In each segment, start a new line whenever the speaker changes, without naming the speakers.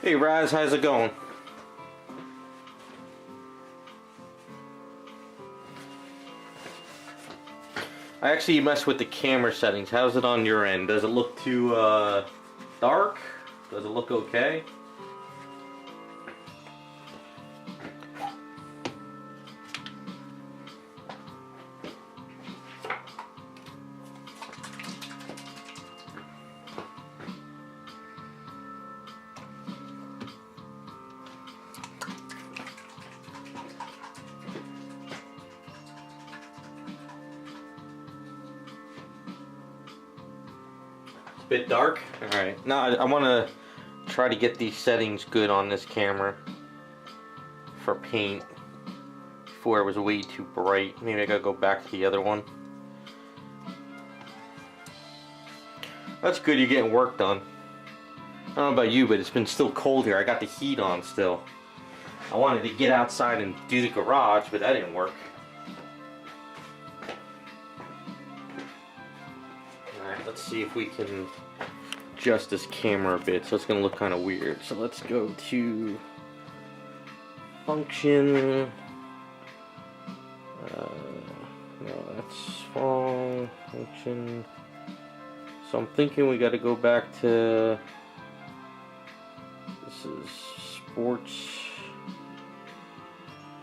Hey Raz, how's it going? I actually messed with the camera settings. How's it on your end? Does it look too dark? Does it look okay? Bit dark? Alright. Now I want to try to get these settings good on this camera for paint before it was way too bright. Maybe I gotta go back to the other one. That's good, you're getting work done. I don't know about you, but it's been still cold here. I got the heat on still. I wanted to get outside and do the garage, but that didn't work. Let's see if we can adjust this camera a bit, so it's going to look kind of weird. So let's go to function. No, that's wrong. Function. So I'm thinking we got to go back to, this is sports,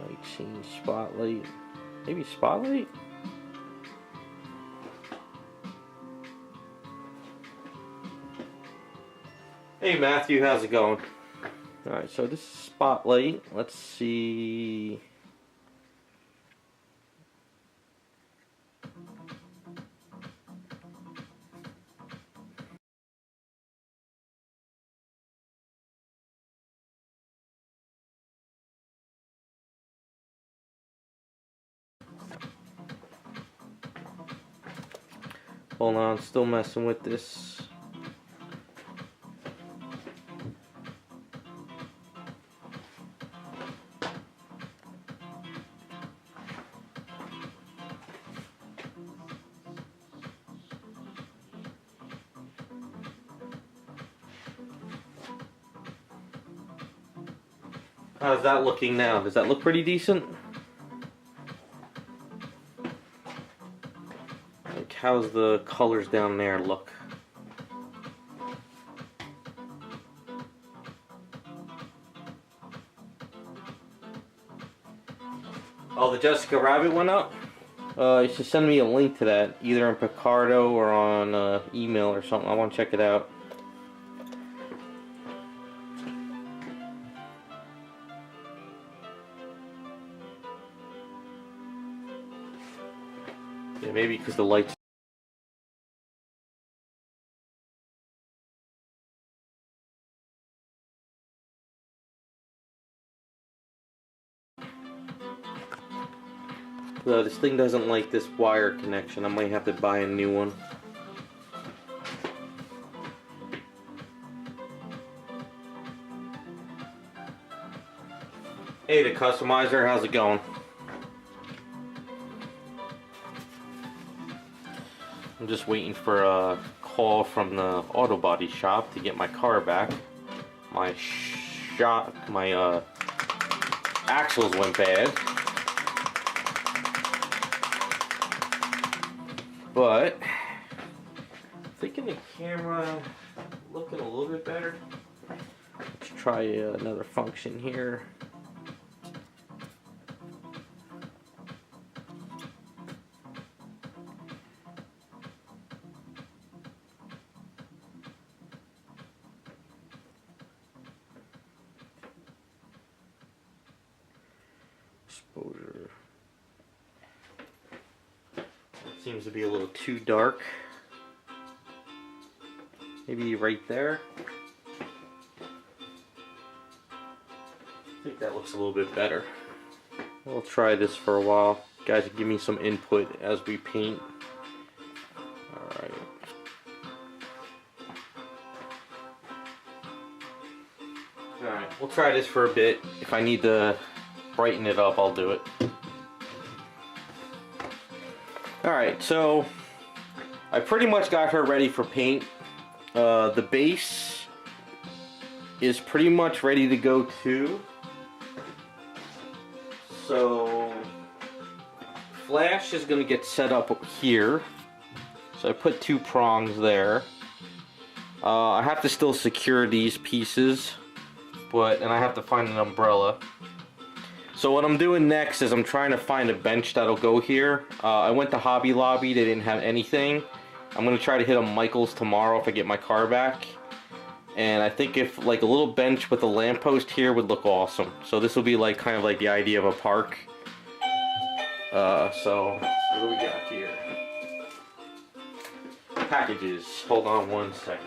like scene spotlight, maybe spotlight? Hey Matthew, how's it going? Alright, so this is spotlight. Let's see. Hold on, still messing with this. How's that looking now? Does that look pretty decent? Like, how's the colors down there look? Oh, the Jessica Rabbit went up? You should send me a link to that, either in Picardo or on email or something. I want to check it out. Yeah, maybe because the lights. This thing doesn't like this wire connection. I might have to buy a new one. Hey, the customizer, how's it going? I'm just waiting for a call from the auto body shop to get my car back. My axles went bad. But I'm thinking the camera looking a little bit better. Let's try another function here. Exposure. Seems to be a little too dark. Maybe right there. I think that looks a little bit better. We'll try this for a while. Guys, give me some input as we paint. Alright. Alright, we'll try this for a bit. If I need to brighten it up, I'll do it. Alright, so I pretty much got her ready for paint. The base is pretty much ready to go too. So flash is going to get set up here. So I put 2 prongs there. I have to still secure these pieces, and I have to find an umbrella. So what I'm doing next is I'm trying to find a bench that'll go here. I went to Hobby Lobby, they didn't have anything. I'm going to try to hit a Michael's tomorrow if I get my car back. And I think if like a little bench with a lamppost here would look awesome. So this will be like kind of like the idea of a park. So what do we got here? Packages. Hold on one second.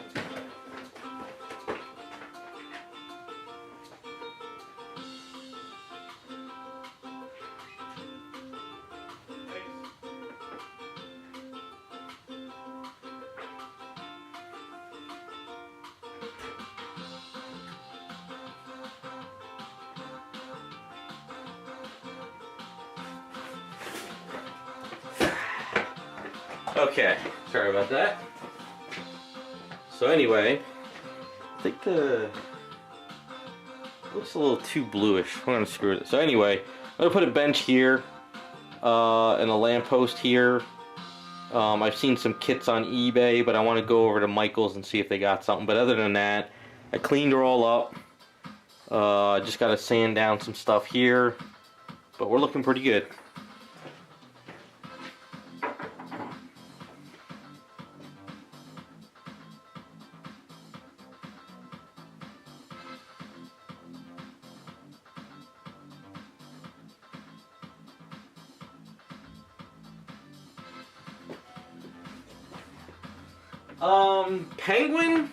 Okay, sorry about that. So anyway, I think the looks a little too bluish. I'm gonna screw it. So anyway, I'm gonna put a bench here and a lamppost here. I've seen some kits on eBay, but I want to go over to Michael's and see if they got something. But other than that, I cleaned her all up. Just gotta sand down some stuff here, but we're looking pretty good. Penguin?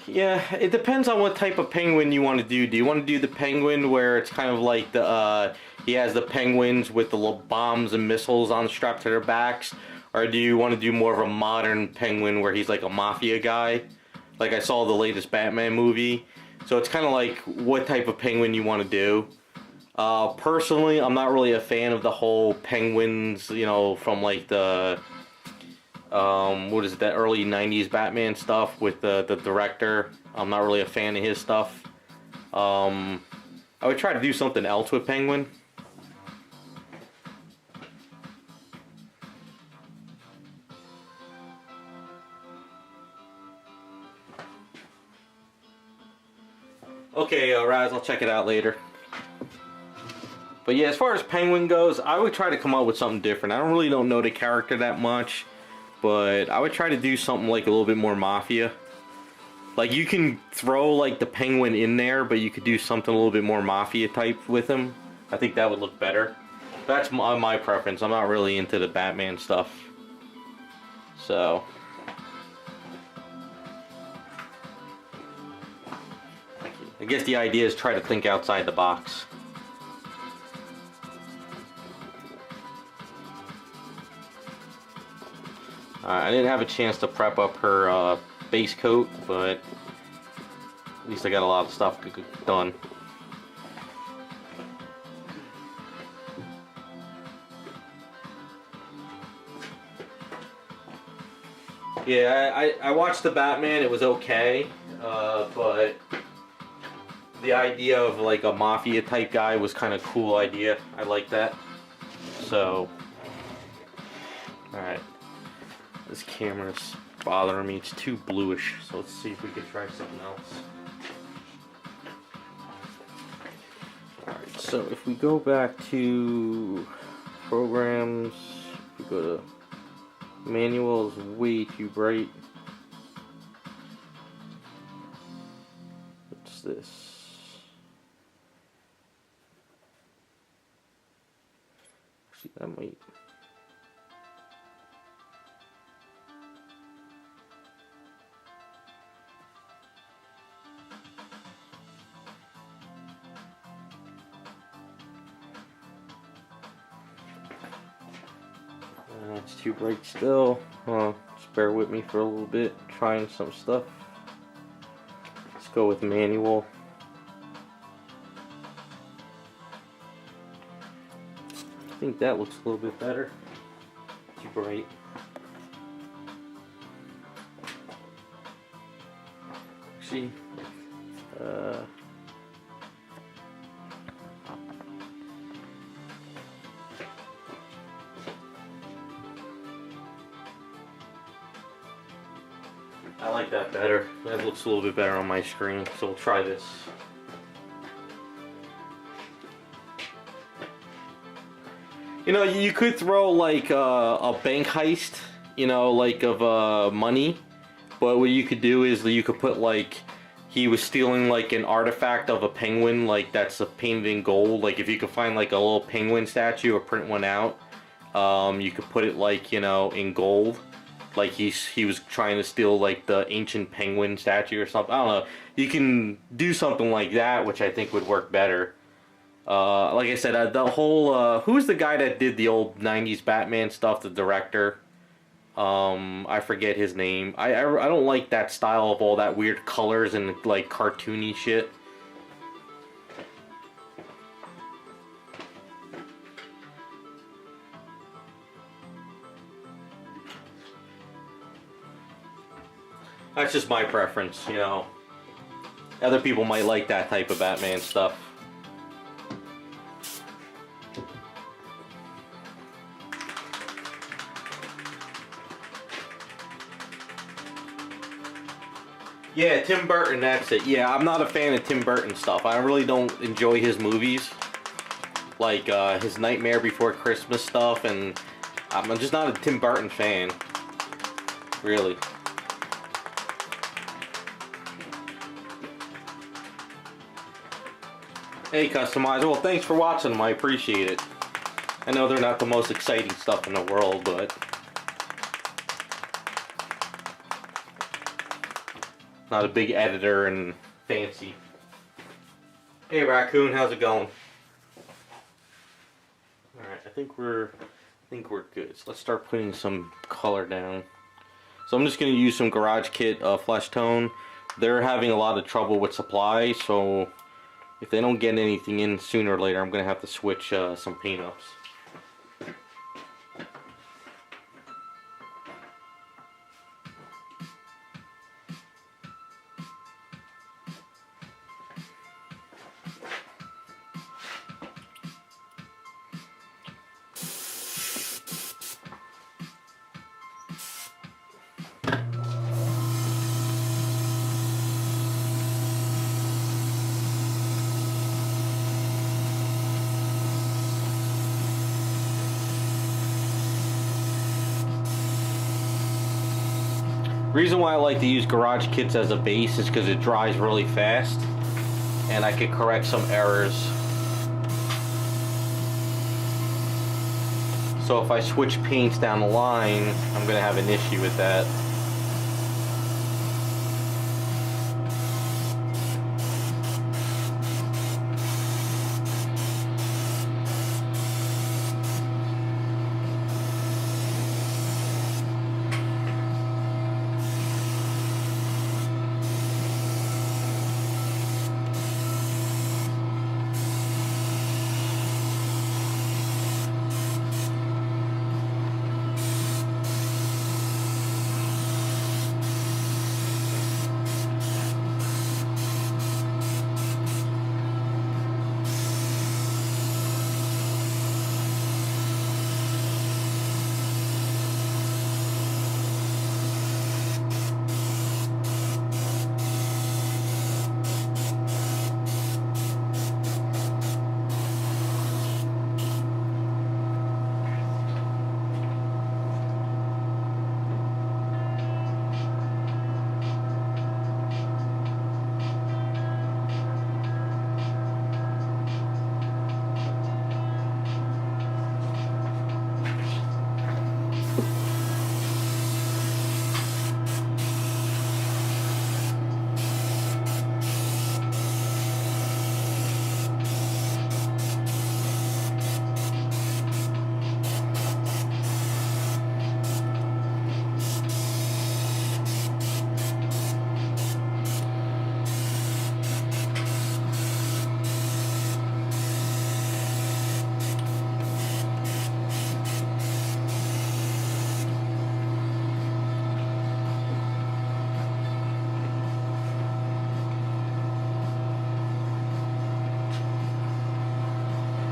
Yeah, it depends on what type of penguin you want to do. Do you want to do the penguin where it's kind of like the, he has the penguins with the little bombs and missiles on strapped to their backs? Or do you want to do more of a modern penguin where he's like a mafia guy? Like I saw the latest Batman movie. So it's kind of like what type of penguin you want to do. Personally, I'm not really a fan of the whole penguins, you know, from like the... what is it, that early 90s Batman stuff with the director. I'm not really a fan of his stuff. I would try to do something else with Penguin. Okay, Raz, I'll check it out later. But yeah, as far as Penguin goes, I would try to come up with something different. I don't know the character that much. But I would try to do something like a little bit more mafia. Like you can throw like the penguin in there, but you could do something a little bit more mafia type with him. I think that would look better. That's my preference. I'm not really into the Batman stuff. So. I guess the idea is try to think outside the box. I didn't have a chance to prep up her base coat, but at least I got a lot of stuff done. Yeah, I watched the Batman, it was okay, but the idea of like a mafia type guy was kind of cool idea. I like that. So, alright. This camera's bothering me. It's too bluish. So let's see if we can try something else. Alright, so if we go back to programs, we go to manual, is way too bright. What's this? Actually, that might... It's too bright still. Just bear with me for a little bit, trying some stuff. Let's go with manual. I think that looks a little bit better. Too bright. Actually, I like that better. That looks a little bit better on my screen, so we'll try this. You know, you could throw like a bank heist, you know, like of money, but what you could do is you could put like he was stealing like an artifact of a penguin, like that's painted in gold. Like if you could find like a little penguin statue or print one out, you could put it like, you know, in gold. Like he was trying to steal like the ancient penguin statue or something. I don't know. You can do something like that, which I think would work better. Like I said, the whole who's the guy that did the old '90s Batman stuff? The director. I forget his name. I don't like that style of all that weird colors and like cartoony shit. That's just my preference, you know. Other people might like that type of Batman stuff. Yeah, Tim Burton, that's it. Yeah, I'm not a fan of Tim Burton stuff. I really don't enjoy his movies. Like his Nightmare Before Christmas stuff, and I'm just not a Tim Burton fan. Really. Hey, Customizer. Well, thanks for watching them. I appreciate it. I know they're not the most exciting stuff in the world, but not a big editor and fancy. Hey, Raccoon, how's it going? All right, I think we're good. So let's start putting some color down. So I'm just going to use some Garage Kit Flesh Tone. They're having a lot of trouble with supply, so if they don't get anything in sooner or later, I'm going to have to switch some paint ups. The reason why I like to use Garage Kits as a base is because it dries really fast and I can correct some errors. So if I switch paints down the line, I'm going to have an issue with that.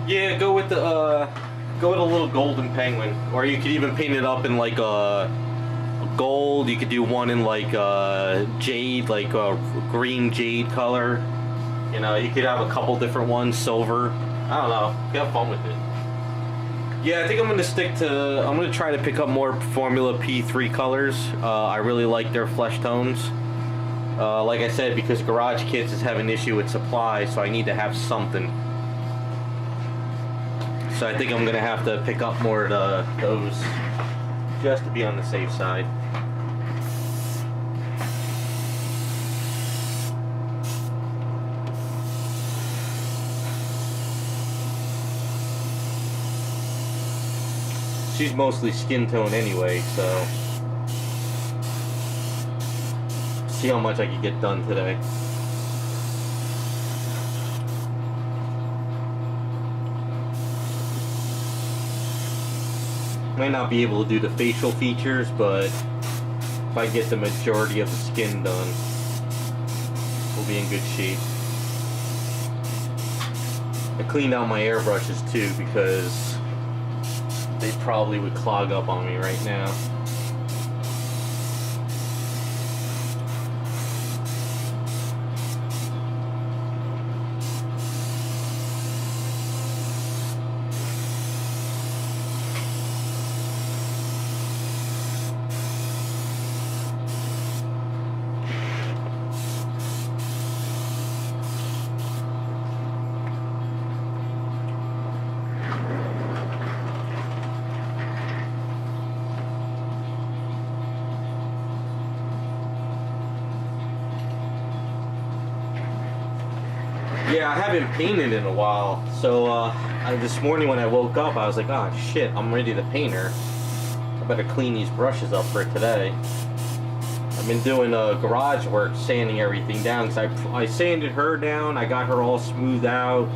Yeah, go with a little golden penguin, or you could even paint it up in like a gold. You could do one in like jade, like a green jade color. You know, you could have a couple different ones, silver. I don't know. You have fun with it. Yeah, I think I'm gonna try to pick up more Formula P3 colors. I really like their flesh tones. Like I said, because Garage Kids is having an issue with supply, so I need to have something. So I think I'm gonna have to pick up more of those, just to be on the safe side. She's mostly skin tone anyway, so see how much I can get done today. Might not be able to do the facial features, but if I get the majority of the skin done, we'll be in good shape. I cleaned out my airbrushes too, because they probably would clog up on me right now. Yeah, I haven't painted in a while, so this morning when I woke up, I was like, oh shit, I'm ready to paint her. I better clean these brushes up for today. I've been doing garage work, sanding everything down, because I sanded her down, I got her all smoothed out.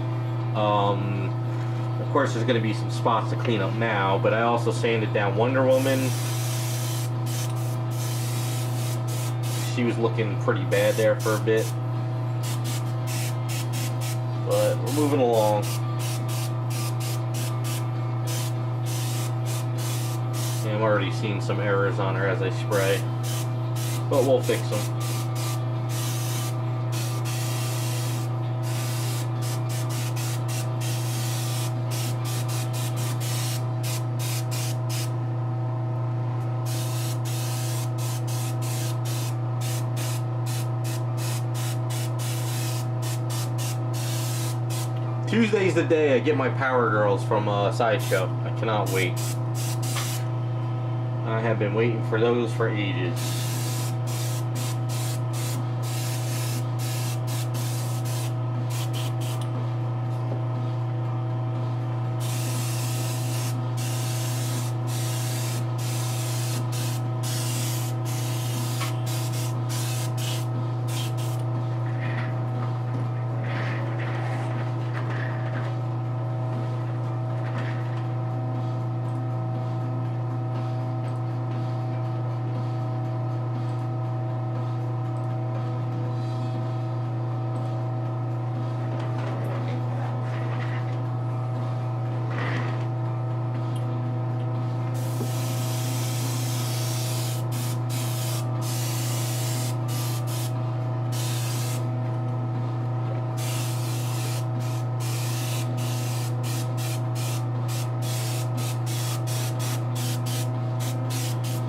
Of course, there's going to be some spots to clean up now, but I also sanded down Wonder Woman. She was looking pretty bad there for a bit. But we're moving along. And I'm already seeing some errors on her as I spray. But we'll fix them. Tuesday's the day I get my Power Girls from Sideshow. I cannot wait. I have been waiting for those for ages.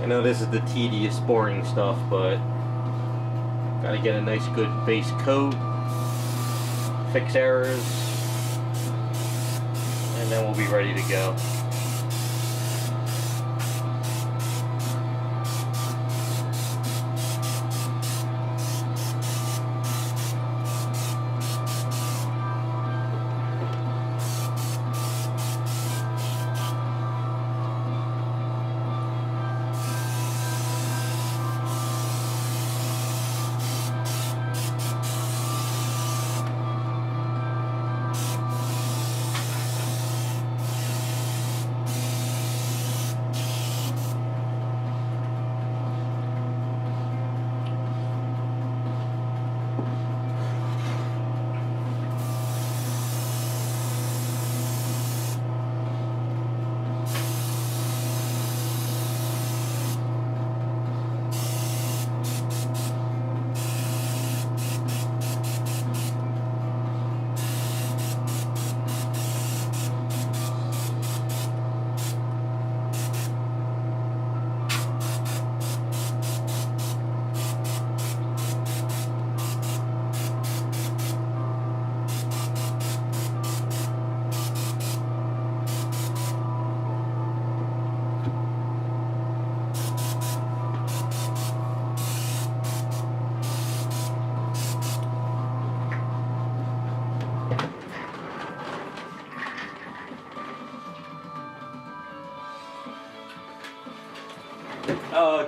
I know this is the tedious, boring stuff, but gotta get a nice good base coat, fix errors, and then we'll be ready to go.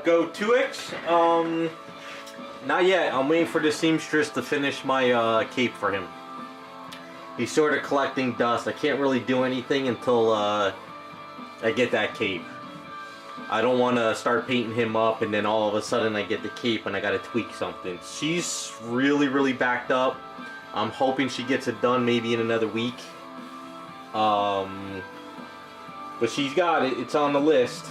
Go 2X? Not yet. I'm waiting for the seamstress to finish my cape for him. He's sort of collecting dust. I can't really do anything until I get that cape. I don't want to start painting him up and then all of a sudden I get the cape and I got to tweak something. She's really backed up. I'm hoping she gets it done maybe in another week. But she's got it. It's on the list.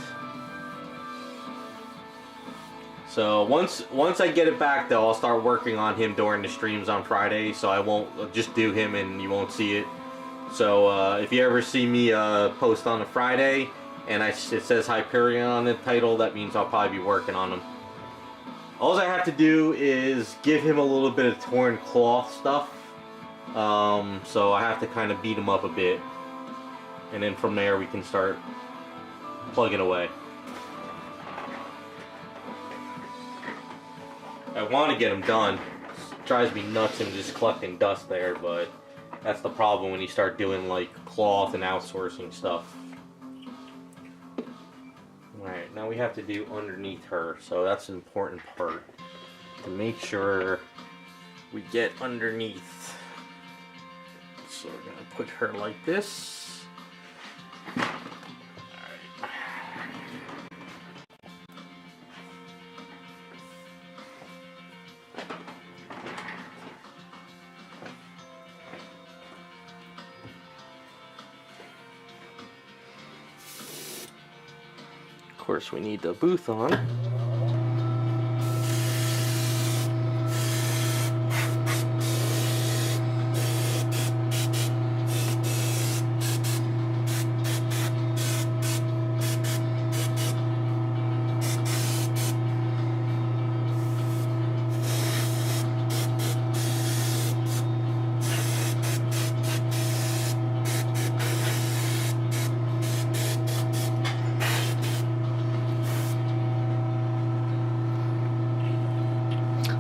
So once I get it back though, I'll start working on him during the streams on Friday. So I won't just do him and you won't see it. So if you ever see me post on a Friday and it says Hyperion on the title, that means I'll probably be working on him. All I have to do is give him a little bit of torn cloth stuff. So I have to kind of beat him up a bit. And then from there we can start plugging away. I want to get him done. It drives me nuts him just collecting dust there, but that's the problem when you start doing like cloth and outsourcing stuff. Alright, now we have to do underneath her, so that's an important part. To make sure we get underneath. So we're going to put her like this. Of course, we need the booth on.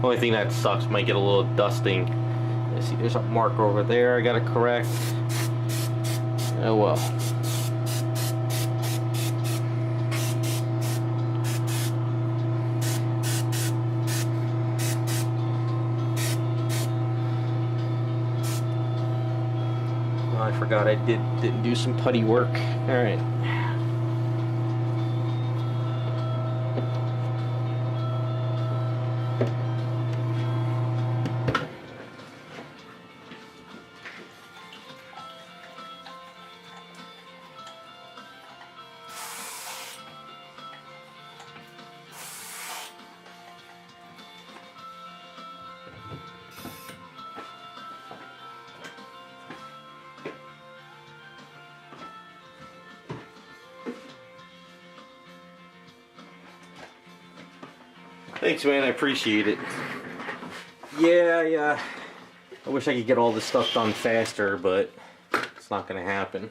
Only thing that sucks, might get a little dusting. I see there's a marker over there I gotta correct. Oh well. Oh, I forgot I didn't do some putty work. Alright. Thanks, man. I appreciate it. Yeah. I wish I could get all this stuff done faster, but it's not going to happen.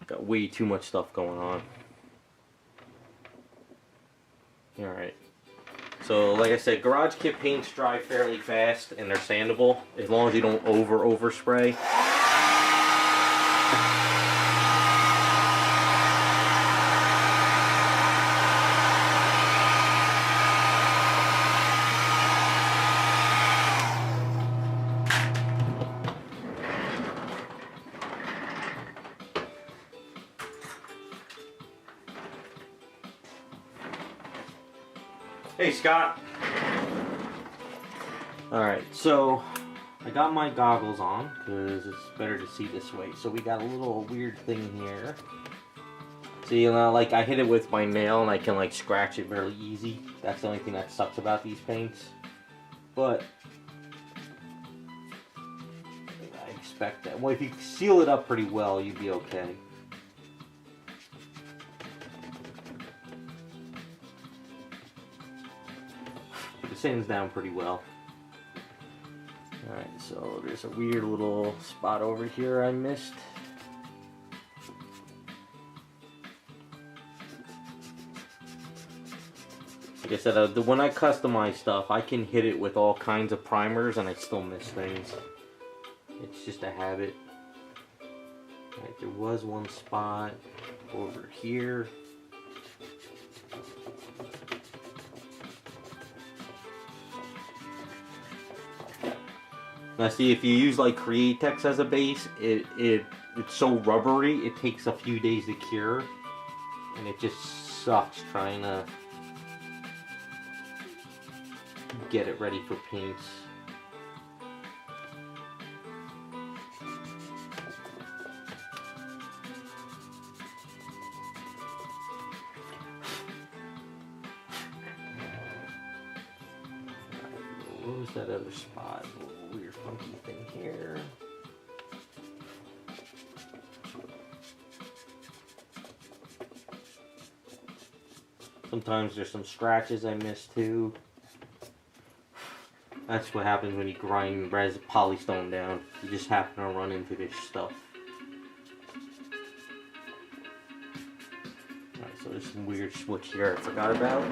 Got way too much stuff going on. Alright. So, like I said, garage kit paints dry fairly fast and they're sandable as long as you don't overspray. Hey Scott. Alright, so I got my goggles on because it's better to see this way. So we got a little weird thing here. See, like I hit it with my nail and I can like scratch it really easy. That's the only thing that sucks about these paints. But I expect that. Well, if you seal it up pretty well, you'd be okay. It sands down pretty well. Alright, so there's a weird little spot over here I missed. Like I said, when I customize stuff, I can hit it with all kinds of primers and I still miss things. It's just a habit. Alright, there was one spot over here. Now see, if you use like Createx as a base, it's so rubbery, it takes a few days to cure. And it just sucks trying to get it ready for paints. What was that other spot? A little weird funky thing here. Sometimes there's some scratches I miss too. That's what happens when you grind polystone down. You just happen to run into this stuff. Alright, so there's some weird switch here I forgot about.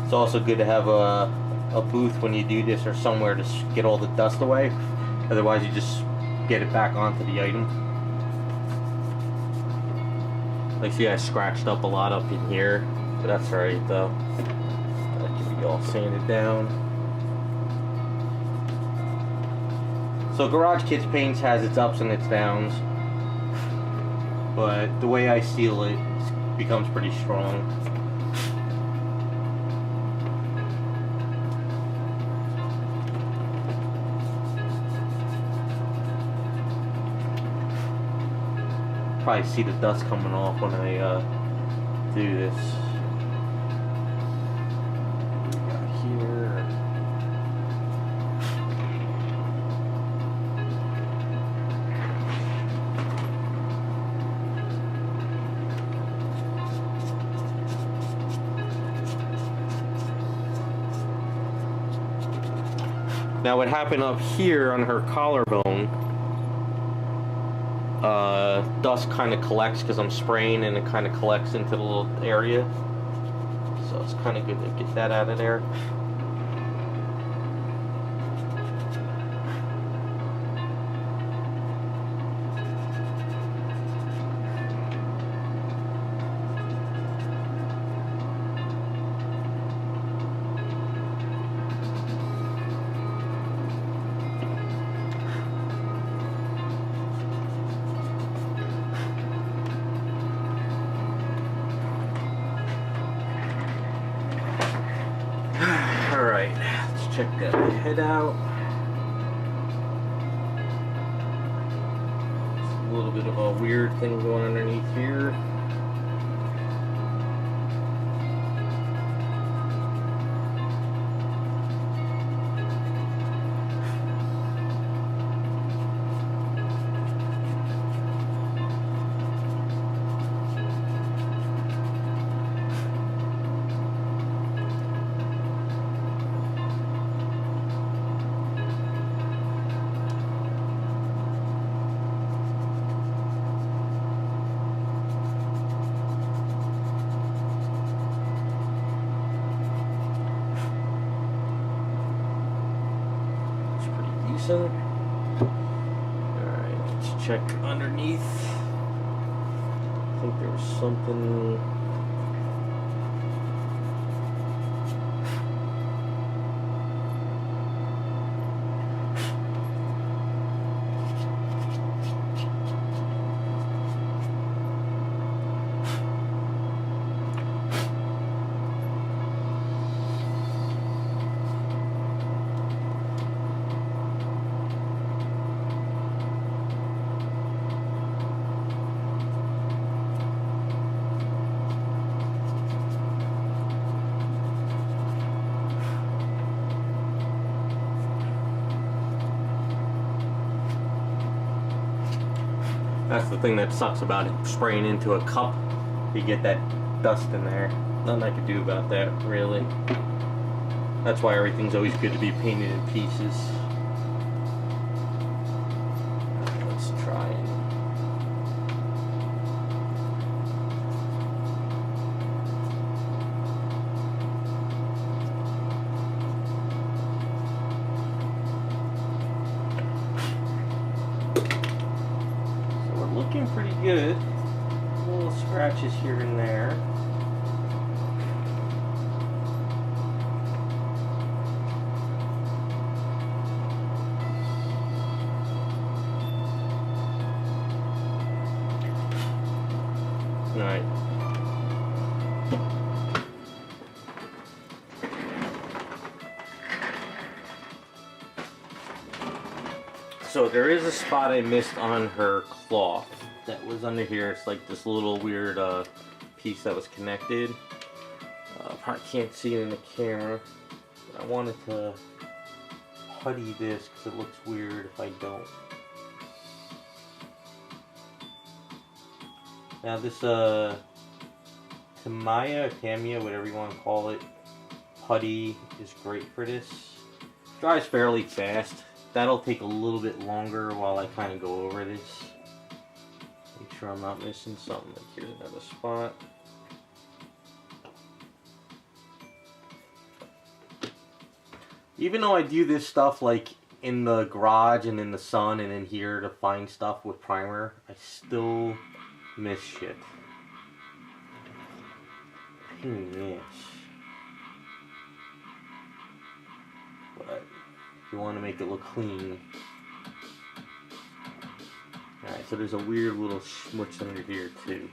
It's also good to have a booth when you do this, or somewhere to get all the dust away. Otherwise you just get it back onto the item. Like see, I scratched up a lot up in here, but that's alright though. That can be all sanded down. So Garage Kids Paints has its ups and its downs, but the way I seal it becomes pretty strong. Probably see the dust coming off when I do this. What do we got here? Now what happened up here on her collarbone, dust kind of collects because I'm spraying, and it kind of collects into the little area. So it's kind of good to get that out of there. Check that head out. It's a little bit of a weird thing going underneath here. Alright, let's check underneath. I think there was something. That's the thing that sucks about it, spraying into a cup. You get that dust in there. Nothing I could do about that, really. That's why everything's always good to be painted in pieces. Let's try it. So we're looking pretty good. Little scratches here and there. Alright. So there is a spot I missed on her cloth that was under here. It's like this little weird piece that was connected. Probably can't see it in the camera. But I wanted to putty this because it looks weird if I don't. Now this Tamiya, whatever you want to call it, putty is great for this. Dries fairly fast. That'll take a little bit longer while I kind of go over this. Make sure I'm not missing something. Like here's another spot. Even though I do this stuff like in the garage and in the sun and in here to find stuff with primer, I still miss shit. Yes. But if you want to make it look clean. Alright, so there's a weird little smudge under here too.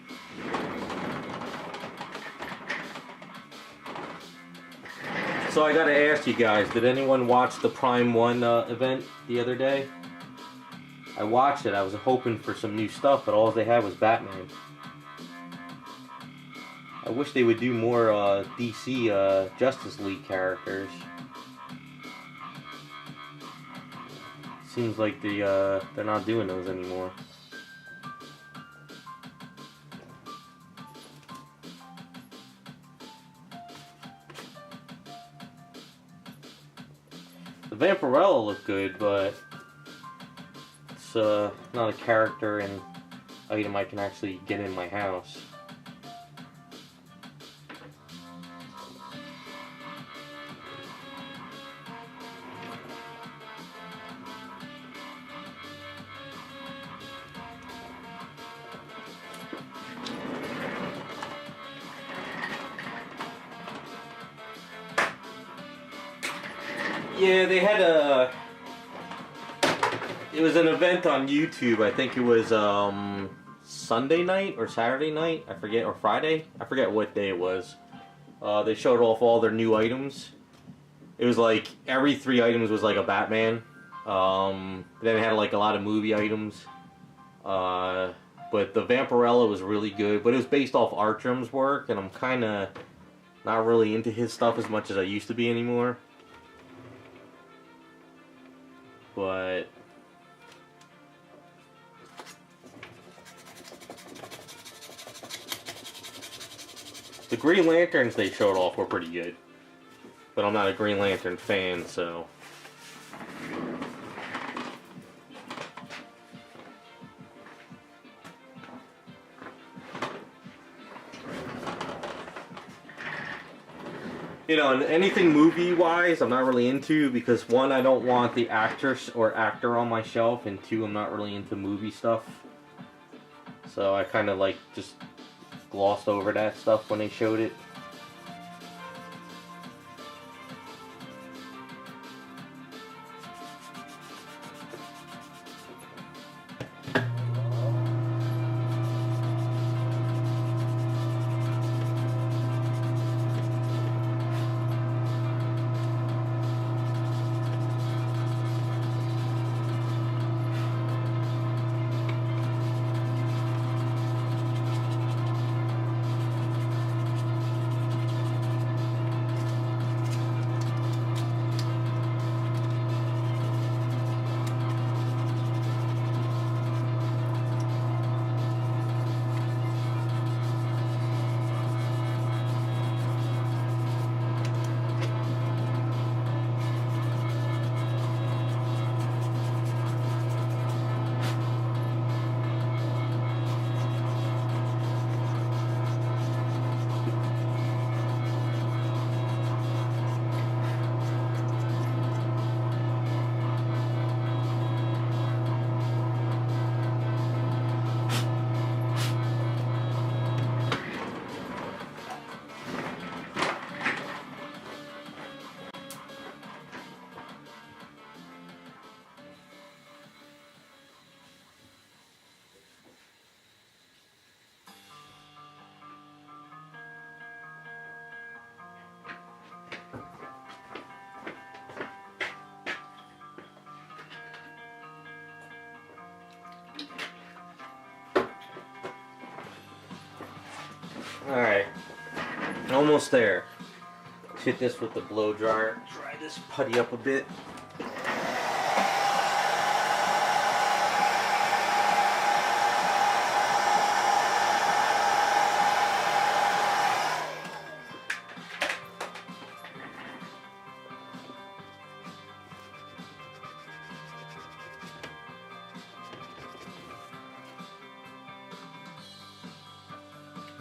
So I gotta ask you guys, did anyone watch the Prime 1 event the other day? I watched it. I was hoping for some new stuff, but all they had was Batman. I wish they would do more DC Justice League characters. Seems like they're not doing those anymore. The Vampirella looked good, but it's not a character and item I can actually get in my house. Yeah, they had it was an event on YouTube. I think it was Sunday night or Saturday night, I forget, or Friday. I forget what day it was. They showed off all their new items. It was like every 3 items was like a Batman. Then it had like a lot of movie items. But the Vampirella was really good. But it was based off Artram's work, and I'm kind of not really into his stuff as much as I used to be anymore. But the Green Lanterns they showed off were pretty good. But I'm not a Green Lantern fan, so. You know, and anything movie-wise, I'm not really into, because 1, I don't want the actress or actor on my shelf, and 2, I'm not really into movie stuff. So I kind of like just glossed over that stuff when they showed it. Alright, almost there. Let's hit this with the blow dryer. Dry this putty up a bit.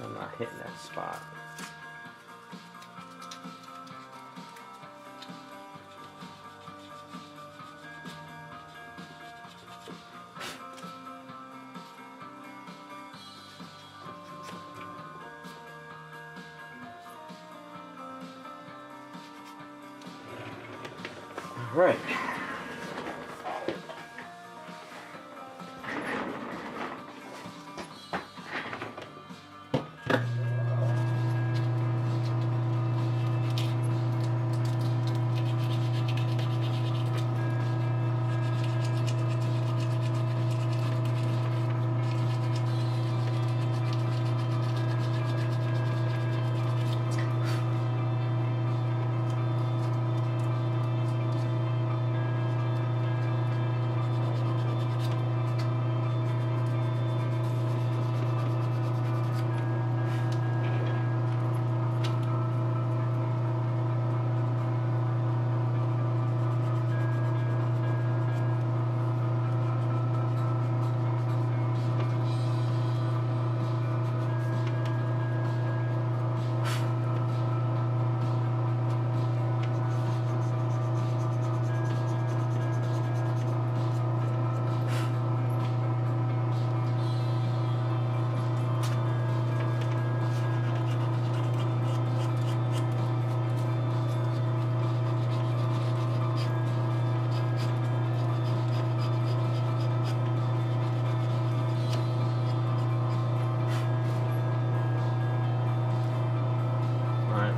I'm not hitting that spot. All right.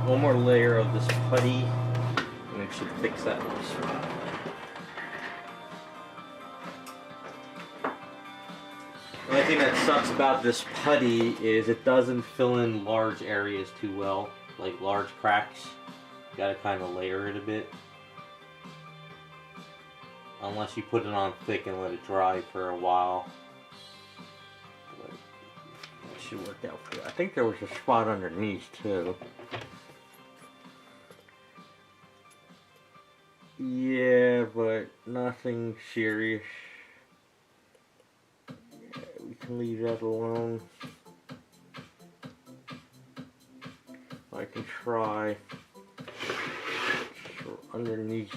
One more layer of this putty, and it should fix that little spot. The only thing that sucks about this putty is it doesn't fill in large areas too well, like large cracks. You gotta kind of layer it a bit. Unless you put it on thick and let it dry for a while. But it should work out for you. I think there was a spot underneath too. Yeah, but nothing serious. Yeah, we can leave that alone. I can try. So underneath.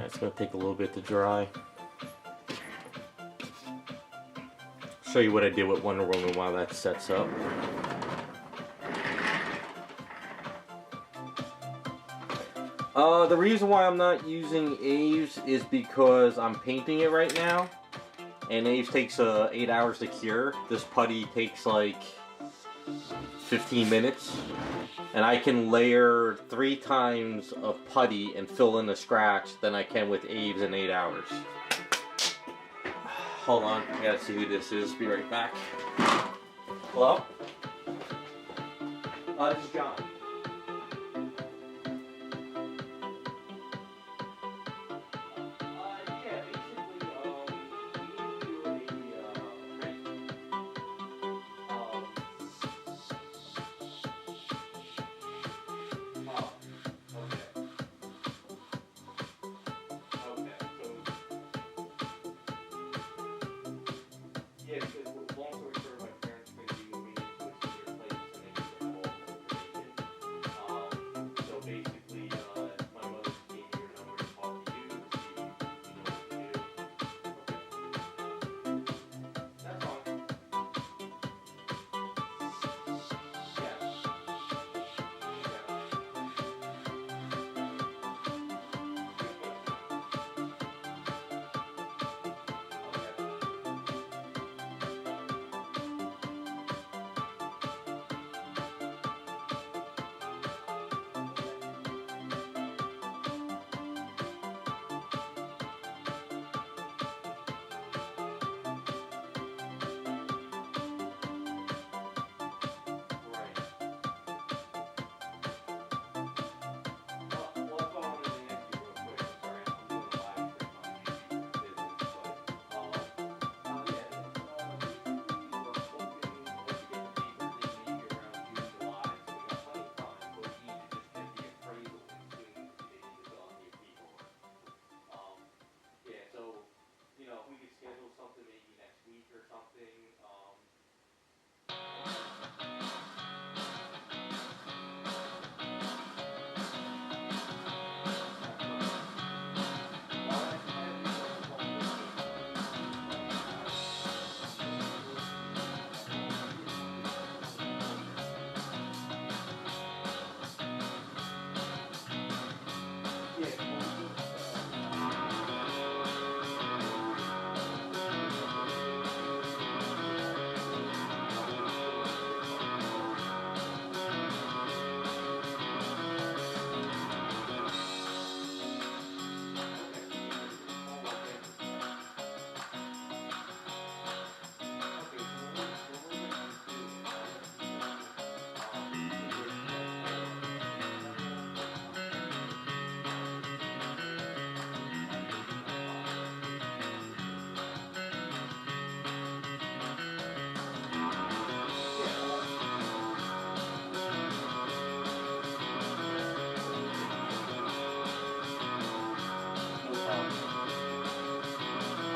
It's going to take a little bit to dry. Show you what I did with Wonder Woman while that sets up. The reason why I'm not using Aves is because I'm painting it right now. And Aves takes 8 hours to cure. This putty takes like 15 minutes. And I can layer 3 times of putty and fill in the scratch than I can with Aves in 8 hours. Hold on, I gotta see who this is. Be right back. Hello? This is John.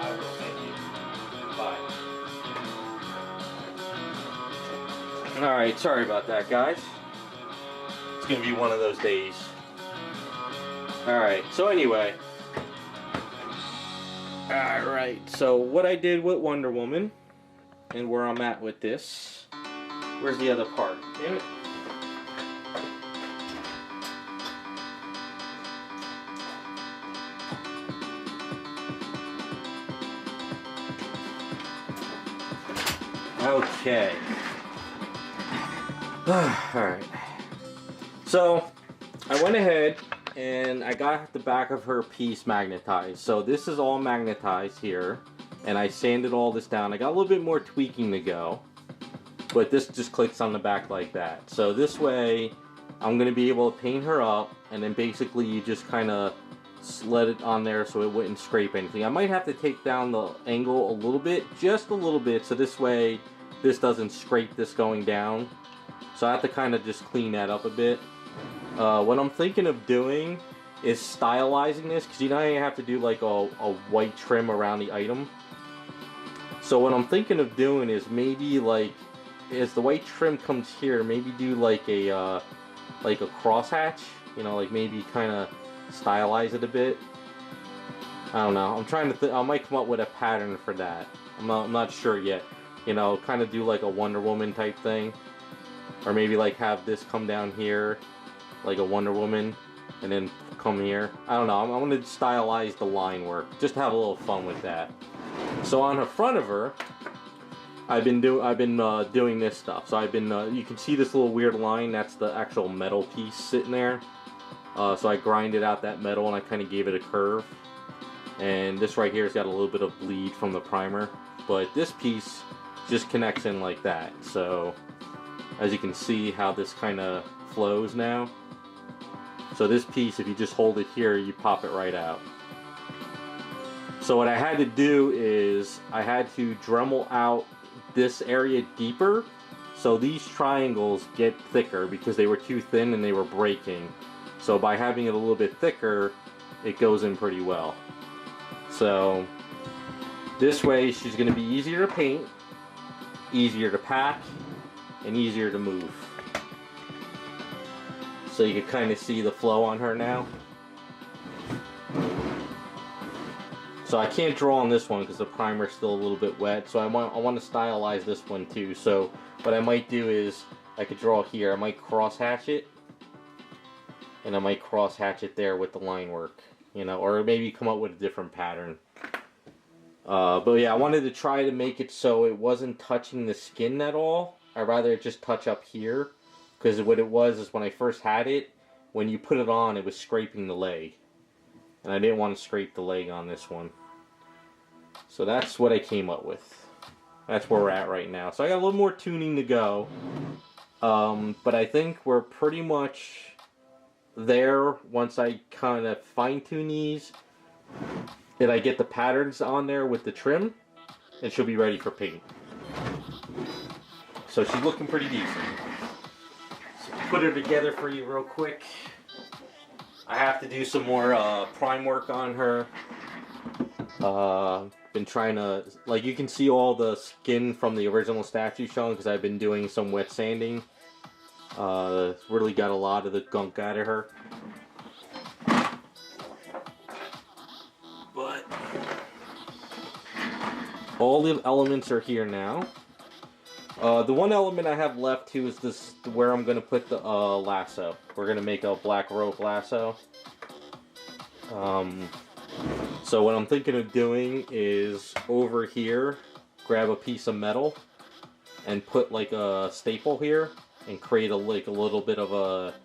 I will, thank you. Bye. Alright, sorry about that, guys. It's gonna be one of those days. Alright, so anyway. Alright, so what I did with Wonder Woman, and where I'm at with this. Where's the other part? Damn it. Okay. Alright. So, I went ahead and I got the back of her piece magnetized. So this is all magnetized here. And I sanded all this down. I got a little bit more tweaking to go. But this just clicks on the back like that. So this way, I'm going to be able to paint her up. And then basically you just kind of slid it on there so it wouldn't scrape anything. I might have to take down the angle a little bit. Just a little bit. So this way, this doesn't scrape this going down. So I have to kind of just clean that up a bit. What I'm thinking of doing is stylizing this, because you know you have to do like a white trim around the item. So what I'm thinking of doing is maybe like, as the white trim comes here, maybe do like a crosshatch. You know, like maybe kind of stylize it a bit. I don't know. I'm trying to. I might come up with a pattern for that. I'm not sure yet. You know, kind of do like a Wonder Woman type thing. Or maybe like have this come down here, like a Wonder Woman, and then come here. I don't know. I'm going to stylize the line work, just to have a little fun with that. So on the front of her, I've been doing this stuff. So I've been you can see this little weird line. That's the actual metal piece sitting there. So I grinded out that metal and I kind of gave it a curve. And this right here has got a little bit of bleed from the primer, but this piece just connects in like that. So as you can see how this kind of flows now. So this piece, if you just hold it here, you pop it right out. So what I had to do is I had to Dremel out this area deeper so these triangles get thicker because they were too thin and they were breaking. So by having it a little bit thicker, it goes in pretty well. So this way she's going to be easier to paint, easier to pack, and easier to move. So you can kind of see the flow on her now. So I can't draw on this one because the primer's still a little bit wet. So I want to stylize this one too. So what I might do is I could draw here. I might cross hatch it, and I might cross hatch it there with the line work, you know, or maybe come up with a different pattern. But yeah, I wanted to try to make it so it wasn't touching the skin at all. I'd rather it just touch up here, because what it was is when I first had it, when you put it on, it was scraping the leg. And I didn't want to scrape the leg on this one. So that's what I came up with. That's where we're at right now. So I got a little more tuning to go. But I think we're pretty much there once I kind of fine-tune these. And I get the patterns on there with the trim, and she'll be ready for paint. So she's looking pretty decent. So put her together for you real quick. I have to do some more prime work on her. Been trying to, like, you can see all the skin from the original statue showing because I've been doing some wet sanding. Really got a lot of the gunk out of her. But all the elements are here now. The one element I have left too is this, where I'm going to put the lasso. We're going to make a black rope lasso. So what I'm thinking of doing is over here, grab a piece of metal and put like a staple here and create a little bit of a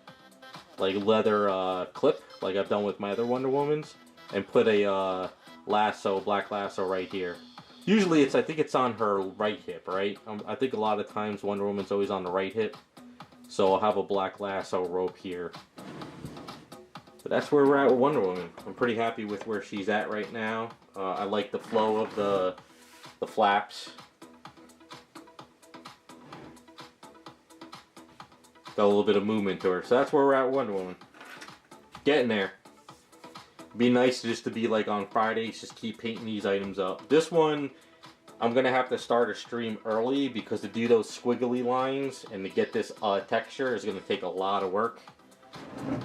leather clip like I've done with my other Wonder Womans, and put a black lasso right here. Usually I think it's on her right hip, right? I think a lot of times Wonder Woman's always on the right hip, so I'll have a black lasso rope here. But that's where we're at with Wonder Woman. I'm pretty happy with where she's at right now. I like the flow of the flaps. Got a little bit of movement to her. So that's where we're at with Wonder Woman. Getting there. Be nice just to be like on Fridays, just keep painting these items up. This one, I'm going to have to start a stream early because to do those squiggly lines and to get this texture is going to take a lot of work.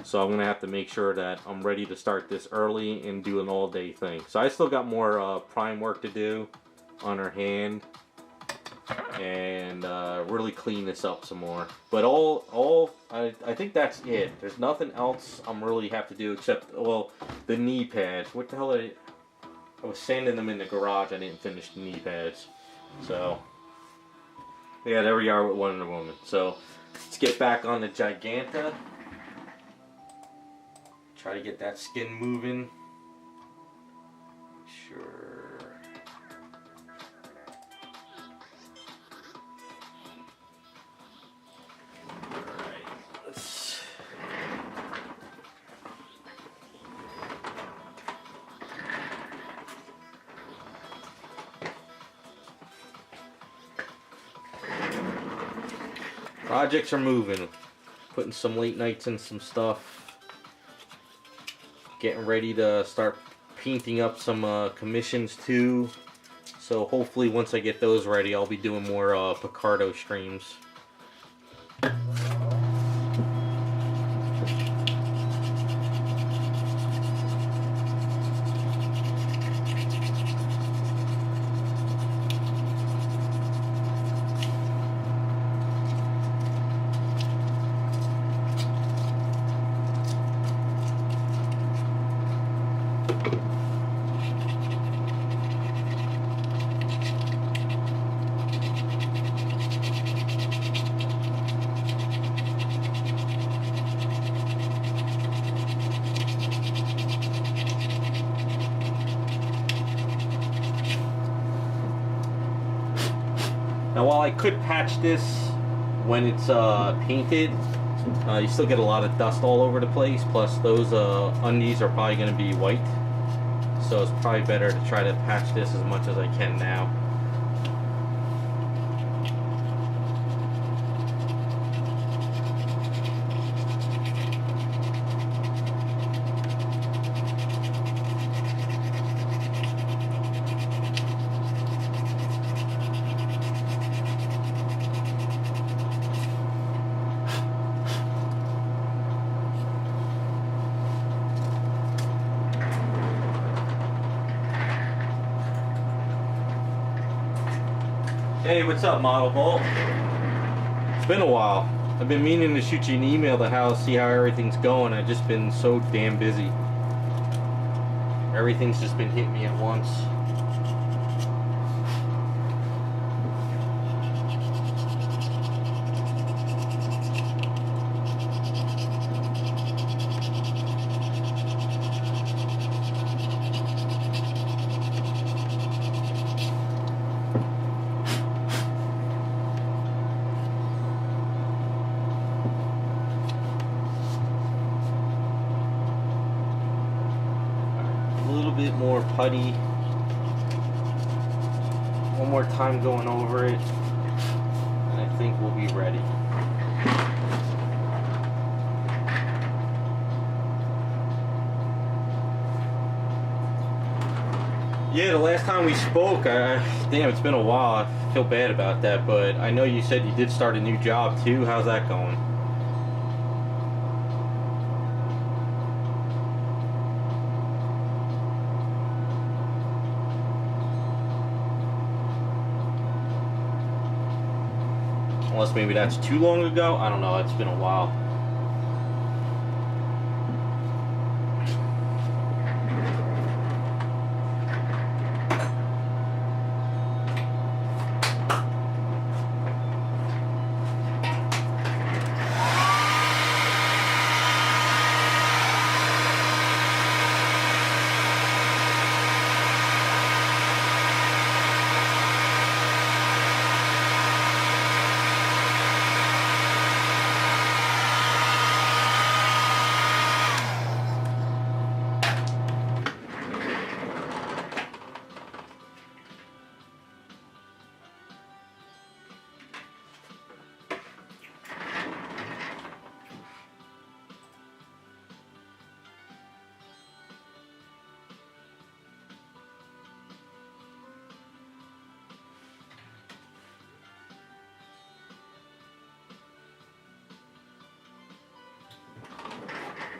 So I'm going to have to make sure that I'm ready to start this early and do an all-day thing. So I still got more prime work to do on her hand and really clean this up some more. But I think that's it. There's nothing else I'm really have to do except, well, the knee pads. What the hell I was sanding them in the garage. I didn't finish the knee pads. So yeah, there we are with Wonder Woman. So let's get back on the Giganta. Try to get that skin moving. Sure. Alright, let's. Projects are moving. Putting some late nights in some stuff. Getting ready to start painting up some commissions too. So hopefully once I get those ready, I'll be doing more Picardo streams. Now while I could patch this when it's painted, you still get a lot of dust all over the place, plus those undies are probably going to be white, so it's probably better to try to patch this as much as I can now. Hey, what's up, Model Bolt? It's been a while. I've been meaning to shoot you an email to see how everything's going. I've just been so damn busy. Everything's just been hitting me at once. More putty. One more time going over it, and I think we'll be ready. Yeah, the last time we spoke, damn, it's been a while. I feel bad about that, but I know you said you did start a new job too. How's that going? Unless maybe that's too long ago. I don't know. It's been a while.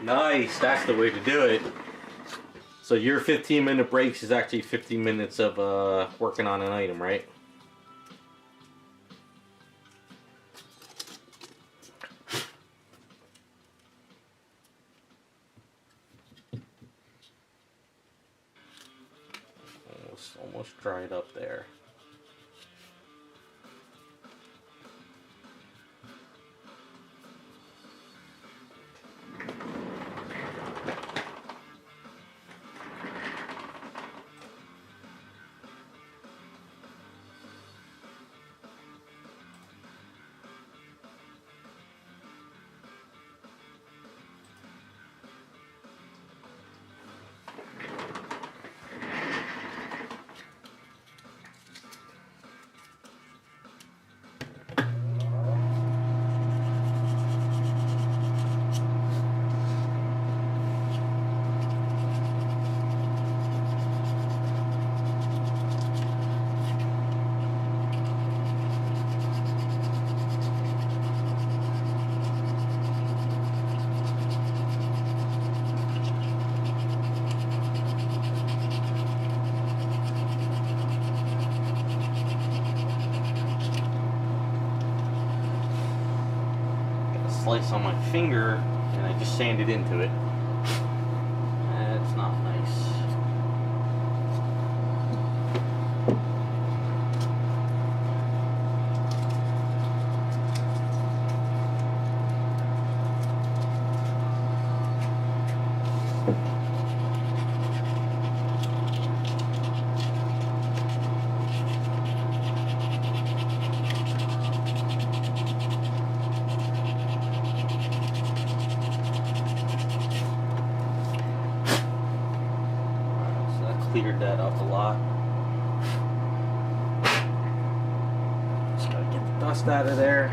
Nice, that's the way to do it. So your 15-minute breaks is actually 15 minutes of working on an item, right? Almost dried up there. Slice on my finger and I just sanded into it. That's not nice. Cleared that up a lot. Just gotta get the dust out of there.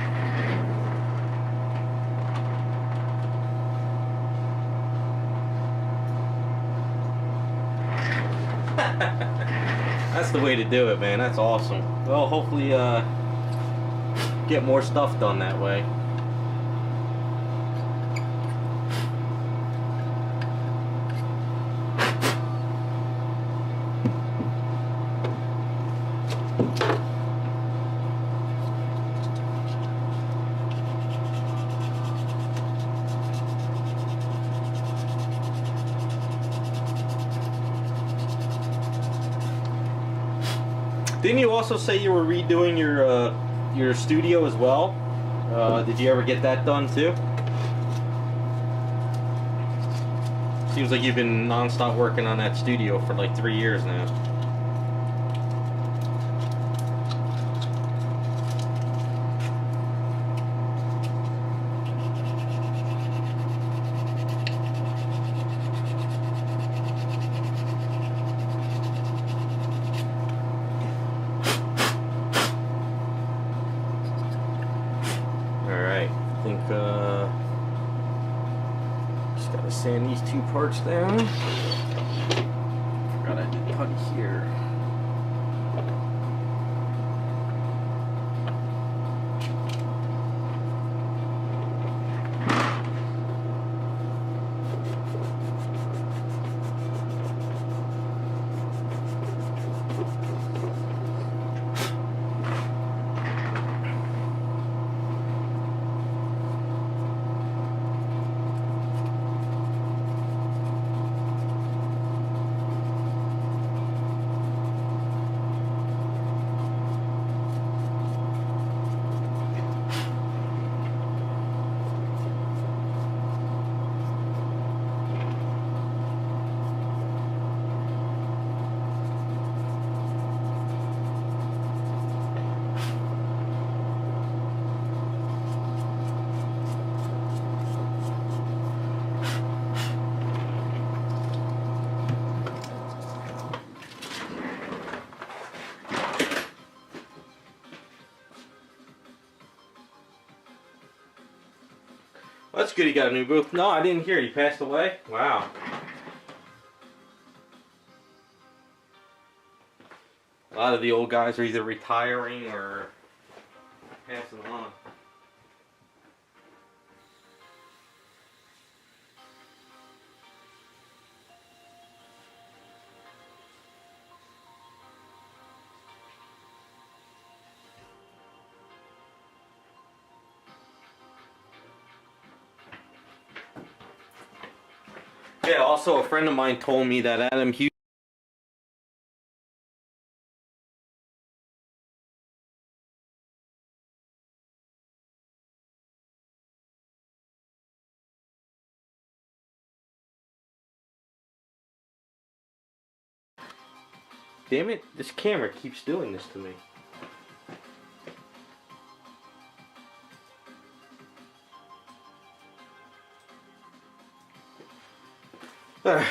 That's the way to do it, man. That's awesome. Well, hopefully get more stuff done that way. Didn't you also say you were redoing your studio as well? Did you ever get that done too? Seems like you've been non-stop working on that studio for like 3 years now. Just gotta sand these 2 parts down. Forgot I did putty here. Well, that's good he got a new booth. No, I didn't hear. He passed away? Wow. A lot of the old guys are either retiring or passing on. Yeah, also a friend of mine told me that Adam Hughes. Damn it, this camera keeps doing this to me.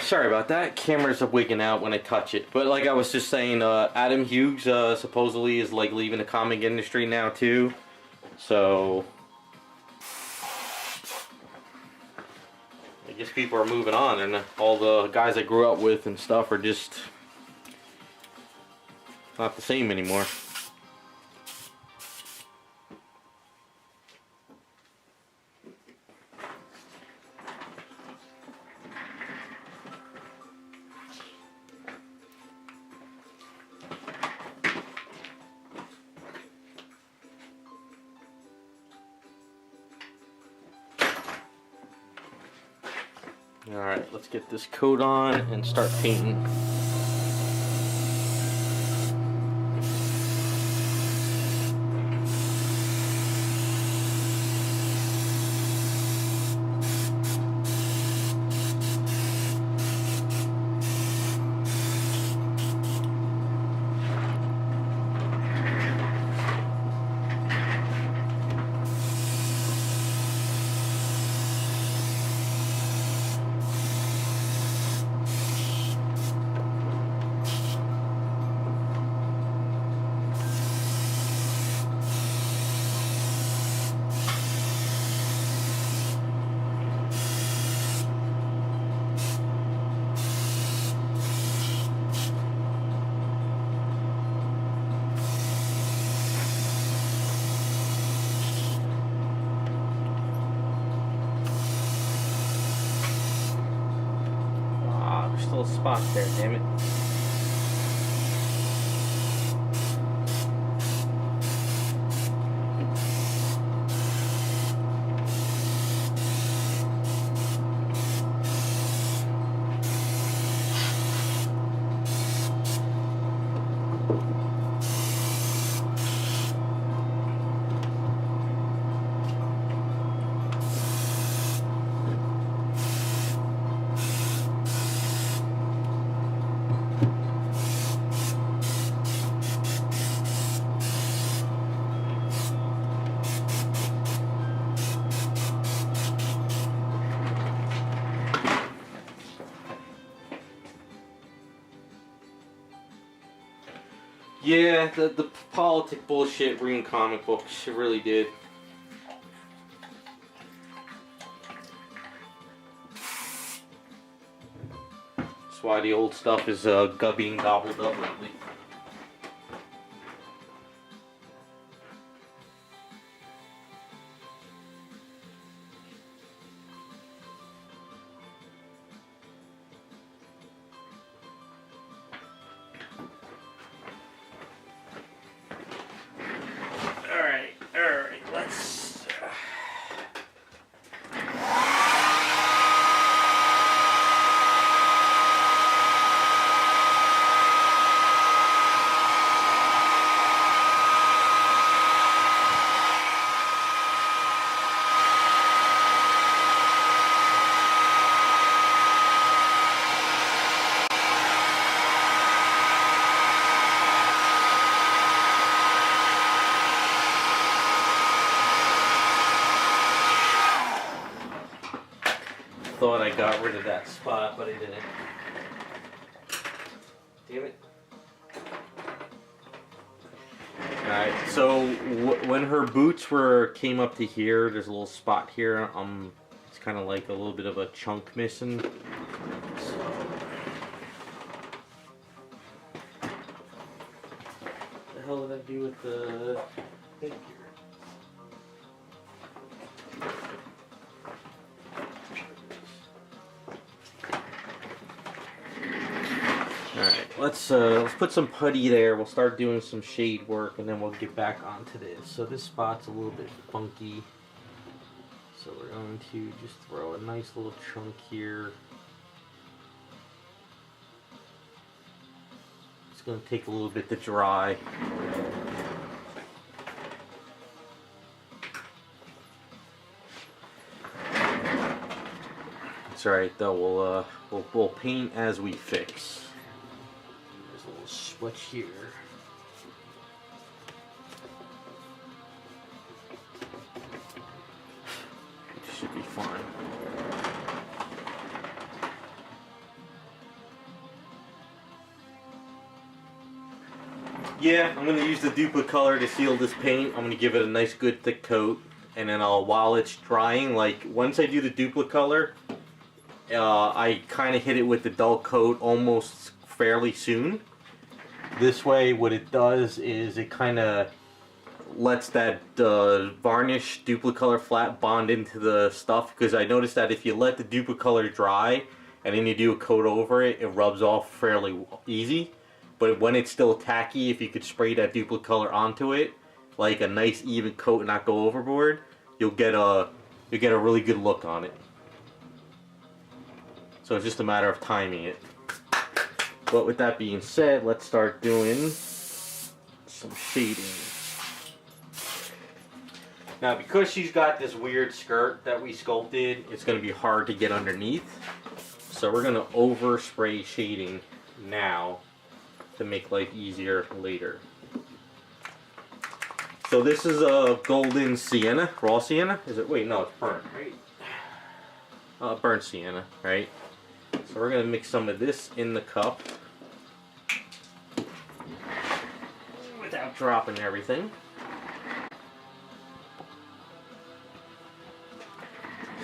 Sorry about that. Cameras are wigging out when I touch it. But like I was just saying, Adam Hughes supposedly is like leaving the comic industry now too. So I guess people are moving on, and all the guys I grew up with and stuff are just not the same anymore. Alright, let's get this coat on and start painting. Still a spot there, damn it. Yeah, the politic bullshit reading comic books, it really did. That's why the old stuff is being gobbled up lately. Thought I got rid of that spot, but I didn't. Damn it. Alright, so when her boots came up to here, there's a little spot here. It's kind of like a little bit of a chunk missing. So, what the hell did I do with the figure? Alright, let's put some putty there. We'll start doing some shade work, and then we'll get back onto this. So this spot's a little bit funky. So we're going to just throw a nice little chunk here. going to take a little bit to dry. It's alright though, we'll paint as we fix. There's a little switch here. It should be fine. Yeah, I'm going to use the duplicate color to seal this paint. I'm going to give it a nice good thick coat. And then while it's drying, like once I do the duplicate color, I kind of hit it with the dull coat almost fairly soon. This way what it does is it kind of lets that varnish duplicate color flat bond into the stuff, because I noticed that if you let the duplicate color dry and then you do a coat over it, it rubs off fairly easy. But when it's still tacky, if you could spray that duplicate color onto it, like a nice even coat and not go overboard, you'll get a really good look on it. So it's just a matter of timing it. But with that being said, let's start doing some shading. Now, because she's got this weird skirt that we sculpted, it's going to be hard to get underneath. So we're going to overspray shading now to make life easier later. So this is a golden sienna, raw sienna. Is it? Wait, no, it's burnt, right? Burnt sienna, right? So we're going to mix some of this in the cup without dropping everything.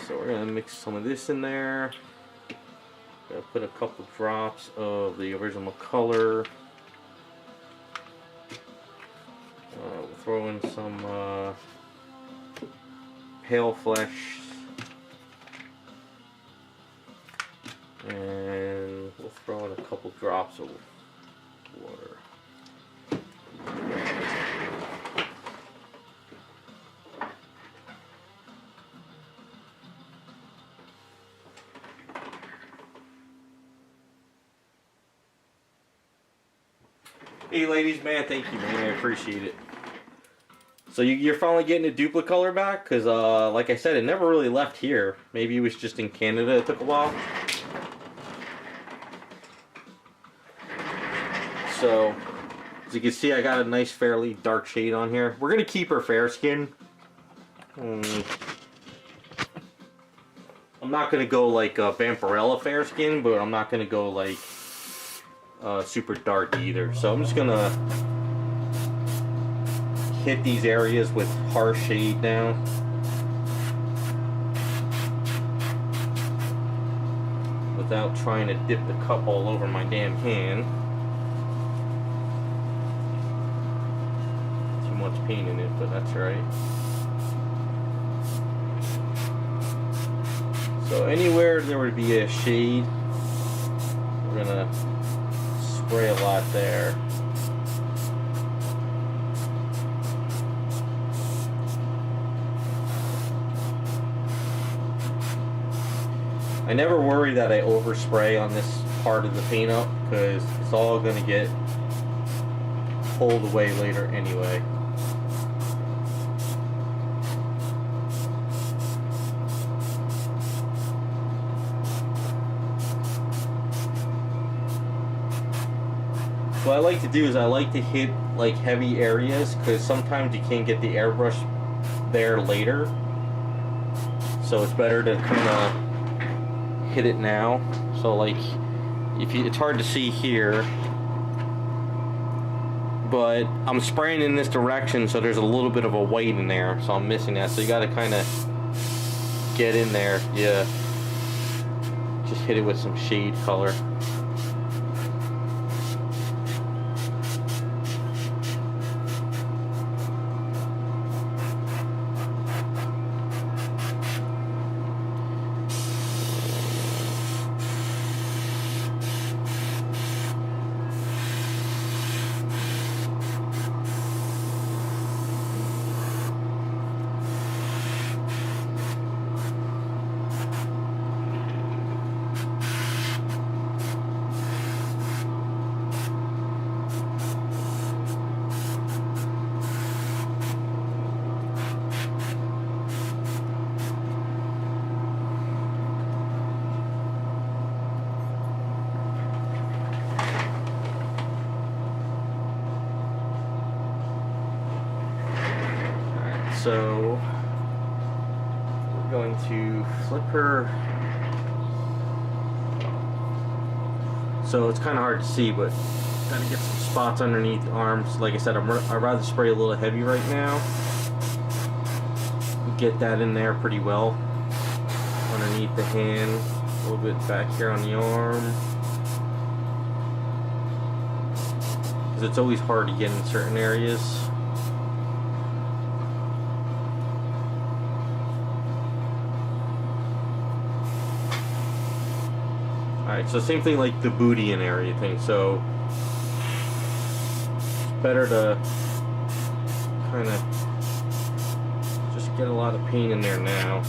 So we're going to mix some of this in there. Going to put a couple drops of the original color. We'll throw in some pale flesh. And we'll throw in a couple drops of water. Hey ladies, man, thank you, man. I appreciate it. So you're finally getting a duplicate color back? Because like I said, it never really left here. Maybe it was just in Canada it took a while. So, as you can see, I got a nice fairly dark shade on here. We're going to keep her fair skin. I'm not going to go like Vampirella fair skin, but I'm not going to go like super dark either. So I'm just going to hit these areas with harsh shade now. Without trying to dip the cup all over my damn hand. Much paint in it, but that's right. So anywhere there would be a shade, we're gonna spray a lot there. I never worry that I overspray on this part of the paint up, because it's all gonna get pulled away later anyway. What I like to do is I like to hit like heavy areas, because sometimes you can't get the airbrush there later. So it's better to kind of hit it now. So like, it's hard to see here, but I'm spraying in this direction, so there's a little bit of a white in there, so I'm missing that. So you got to kind of get in there. Yeah, just hit it with some shade color. So we're going to flip her. So it's kind of hard to see, but gotta get some spots underneath the arms. Like I said, I'd rather spray a little heavy right now. Get that in there pretty well. Underneath the hand, a little bit back here on the arm. Because it's always hard to get in certain areas. Alright, so same thing like the booty and area thing. So it's better to kind of just get a lot of paint in there now.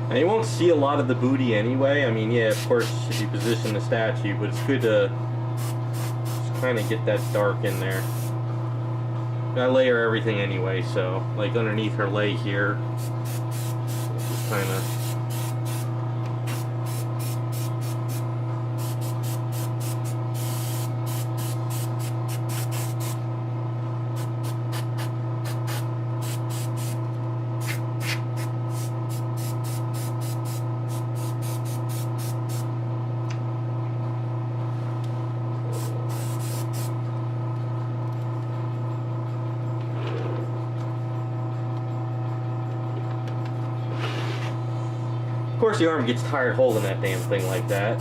And you won't see a lot of the booty anyway. I mean, yeah, of course, if you position the statue, but it's good to just kind of get that dark in there. I layer everything anyway, so like underneath her leg here, just kind of. Of course, the arm gets tired holding that damn thing like that.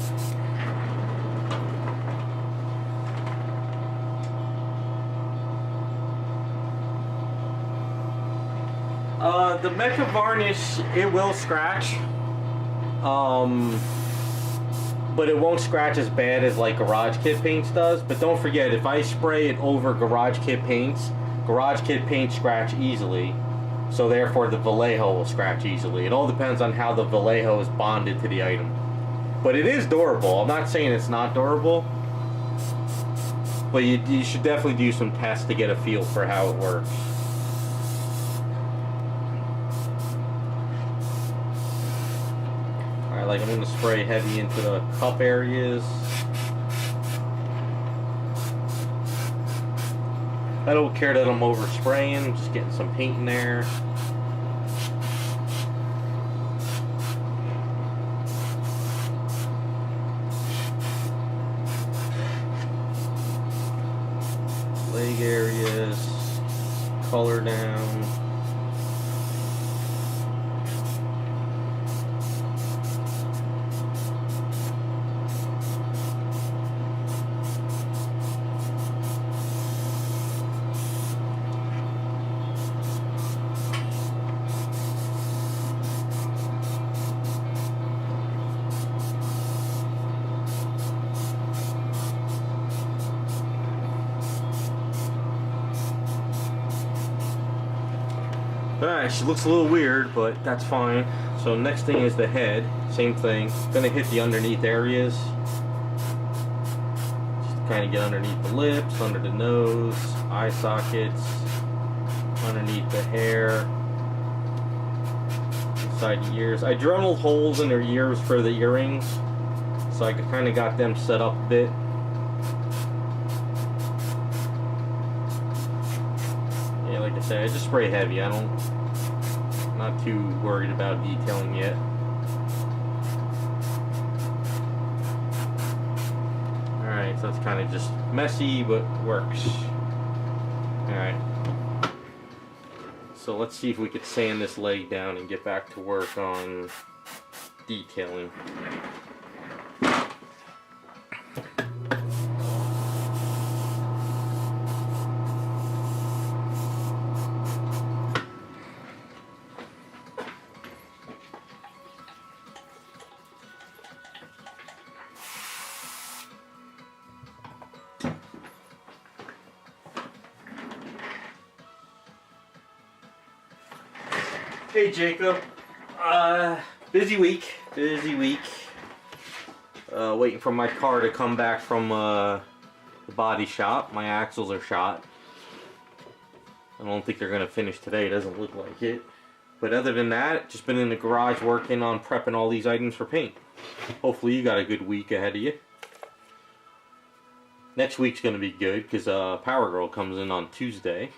The Mecha varnish, it will scratch, but it won't scratch as bad as like Garage Kit paints does. But don't forget, if I spray it over Garage Kit paints scratch easily. So therefore the Vallejo will scratch easily. It all depends on how the Vallejo is bonded to the item. But it is durable. I'm not saying it's not durable. But you should definitely do some tests to get a feel for how it works. Alright, like I'm going to spray heavy into the cup areas. I don't care that I'm over spraying, I'm just getting some paint in there. Leg areas, color down. Alright, she looks a little weird, but that's fine. So next thing is the head. Same thing. Gonna hit the underneath areas. Just to kind of get underneath the lips, under the nose, eye sockets, underneath the hair, inside the ears. I dremelled holes in her ears for the earrings, so I kind of got them set up a bit. Like I said, I just spray heavy. I'm not too worried about detailing yet. Alright, so it's kind of just messy, but works. Alright. So let's see if we could sand this leg down and get back to work on detailing. Hey Jacob, busy week, waiting for my car to come back from the body shop. My axles are shot. I don't think they're going to finish today, it doesn't look like it. But other than that, just been in the garage working on prepping all these items for paint. Hopefully you got a good week ahead of you. Next week's going to be good because Power Girl comes in on Tuesday.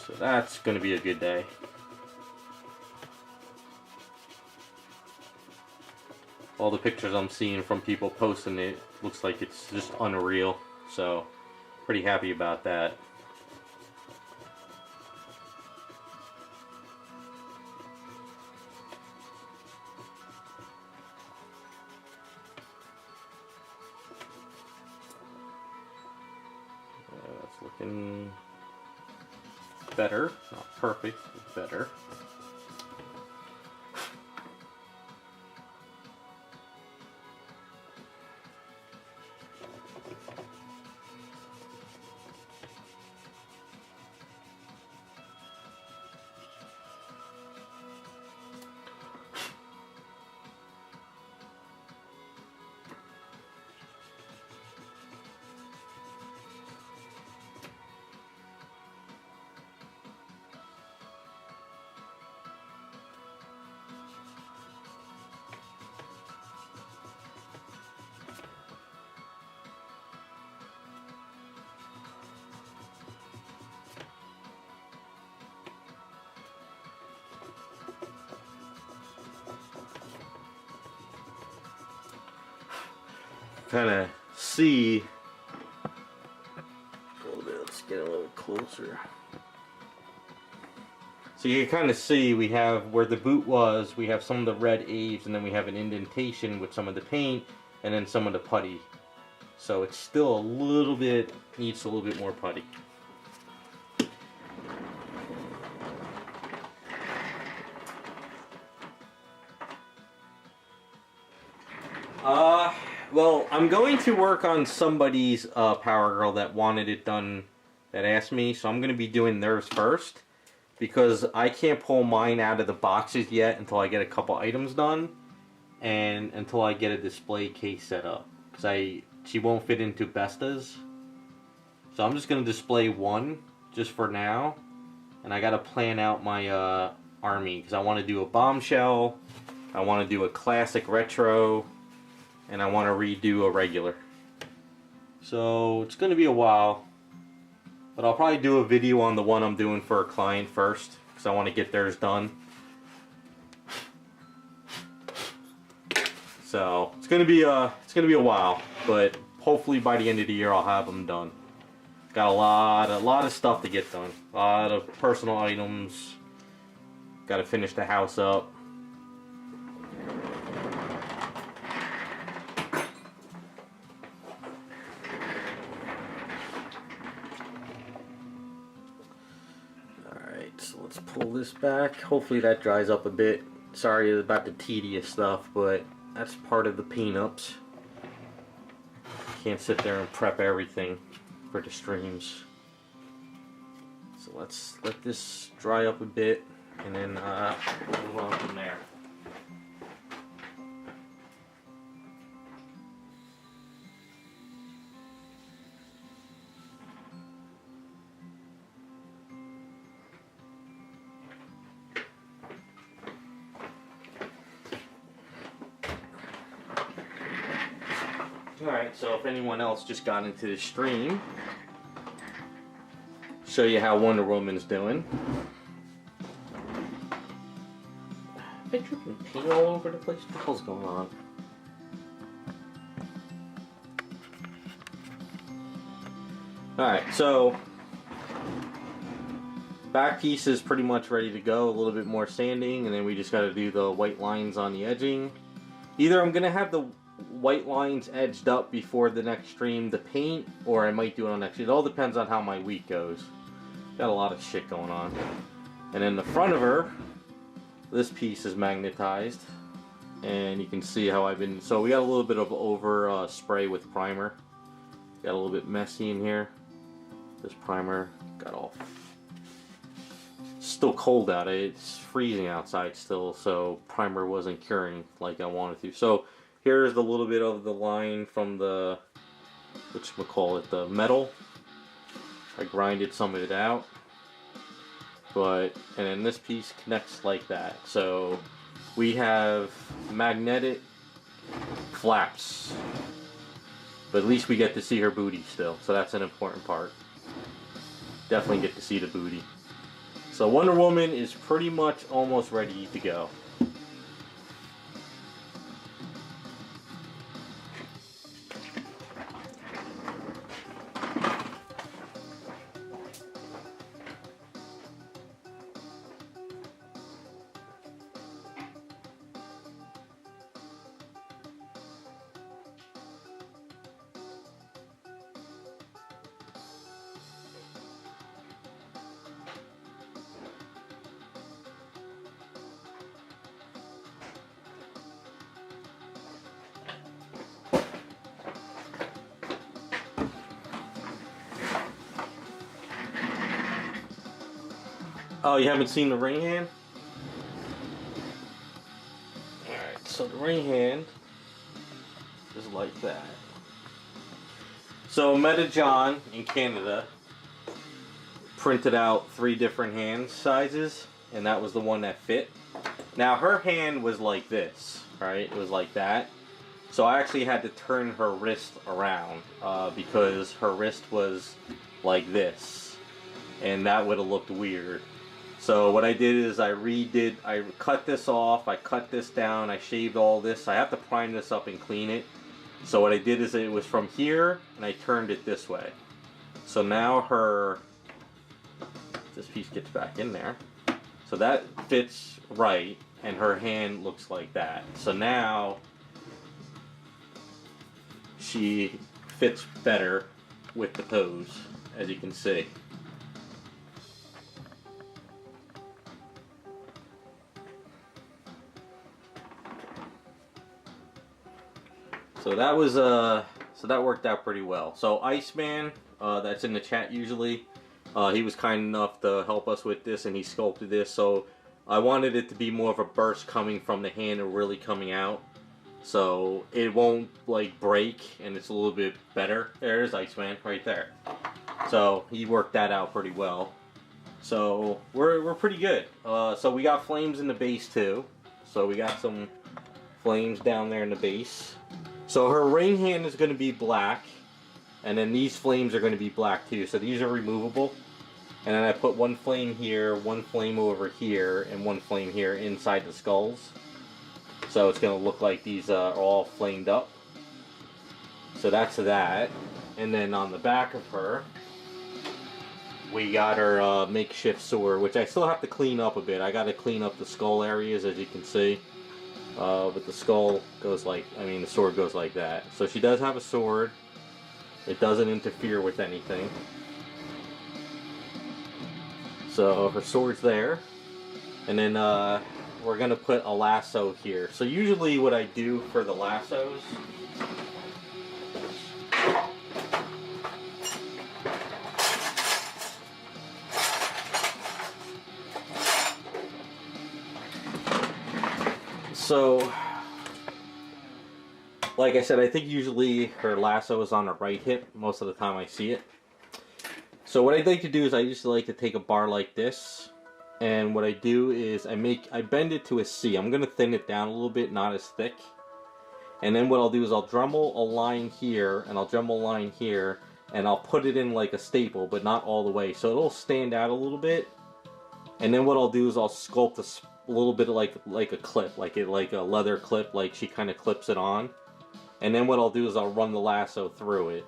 So that's going to be a good day. All the pictures I'm seeing from people posting it looks like it's just unreal. So pretty happy about that. That's looking better, not perfect, but better. Kind of see. Let's get a little closer. So you can kind of see we have where the boot was, we have some of the red A's, and then we have an indentation with some of the paint, and then some of the putty. So it's still a little bit, needs a little bit more putty. Well, I'm going to work on somebody's Power Girl that wanted it done, that asked me, so I'm going to be doing theirs first, because I can't pull mine out of the boxes yet until I get a couple items done, and until I get a display case set up, because she won't fit into Besta's. So I'm just going to display one, just for now, and I got to plan out my army, because I want to do a bombshell, I want to do a classic retro, and I want to redo a regular. So it's going to be a while, but I'll probably do a video on the one I'm doing for a client first, because I want to get theirs done. So it's going to be a while, but hopefully by the end of the year I'll have them done. Got a lot of stuff to get done. A lot of personal items. Got to finish the house up. So let's pull this back. Hopefully that dries up a bit. Sorry about the tedious stuff, but that's part of the paint-ups. Can't sit there and prep everything for the streams. So let's let this dry up a bit, and then move on from there. Alright, so if anyone else just got into the stream, show you how Wonder Woman's doing. Am I dripping paint all over the place? What the hell's going on? Alright, so back piece is pretty much ready to go. A little bit more sanding, and then we just got to do the white lines on the edging. Either I'm going to have the white lines edged up before the next stream to paint, or I might do it on next. It all depends on how my week goes. Got a lot of shit going on. And then the front of her, this piece is magnetized, and you can see how I've been. So we got a little bit of over spray with primer. Got a little bit messy in here. This primer got all still cold out. It's freezing outside still, so primer wasn't curing like I wanted to. So here's the little bit of the line from the, whatchamacallit, the metal. I grinded some of it out. And then this piece connects like that. So we have magnetic flaps. But at least we get to see her booty still, so that's an important part. Definitely get to see the booty. So Wonder Woman is pretty much almost ready to go. Oh, you haven't seen the ring hand? Alright, so the ring hand is like that. So Meta John in Canada printed out 3 different hand sizes, and that was the one that fit. Now her hand was like this, right? It was like that. So I actually had to turn her wrist around because her wrist was like this, and that would have looked weird. So what I did is I cut this off, I cut this down, I shaved all this. I have to prime this up and clean it. So what I did is it was from here, and I turned it this way. So now this piece gets back in there. So that fits right, and her hand looks like that. So now she fits better with the pose, as you can see. So that was that worked out pretty well. So Iceman, that's in the chat usually, he was kind enough to help us with this, and he sculpted this. So I wanted it to be more of a burst coming from the hand and really coming out, so it won't like break, and it's a little bit better. There's Iceman right there. So he worked that out pretty well. So we're pretty good. So we got flames in the base too. So we got some flames down there in the base. So her ring hand is going to be black, and then these flames are going to be black too. So these are removable. And then I put one flame here, one flame over here, and one flame here inside the skulls. So it's going to look like these are all flamed up. So that's that. And then on the back of her, we got her makeshift sword, which I still have to clean up a bit. I got to clean up the skull areas, as you can see. But the skull goes like, the sword goes like that. So she does have a sword. It doesn't interfere with anything. So her sword's there. And then we're going to put a lasso here. So usually what I do for the lassos, so, like I said, I think usually her lasso is on the right hip. Most of the time I see it. So what I'd like to do is I usually like to take a bar like this. And what I do is I bend it to a C. I'm going to thin it down a little bit, not as thick. And then what I'll do is I'll Dremel a line here, and I'll Dremel a line here. And I'll put it in like a staple, but not all the way. So it'll stand out a little bit. And then what I'll do is I'll sculpt a little bit like a clip, like a leather clip, like she kind of clips it on. And then what I'll do is I'll run the lasso through it.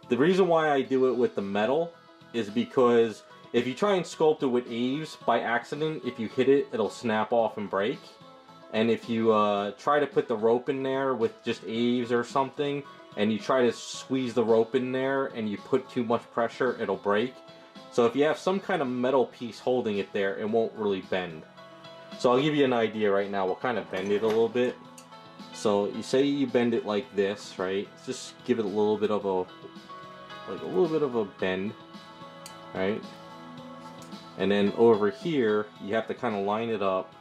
The reason why I do it with the metal is because if you try and sculpt it with Aves by accident, if you hit it, it'll snap off and break. And if you try to put the rope in there with just Aves or something, and you try to squeeze the rope in there and you put too much pressure, it'll break. So if you have some kind of metal piece holding it there, it won't really bend. So I'll give you an idea right now. We'll kind of bend it a little bit. So you say you bend it like this, right? Just give it a little bit of a bend, right? And then over here, you have to kind of line it up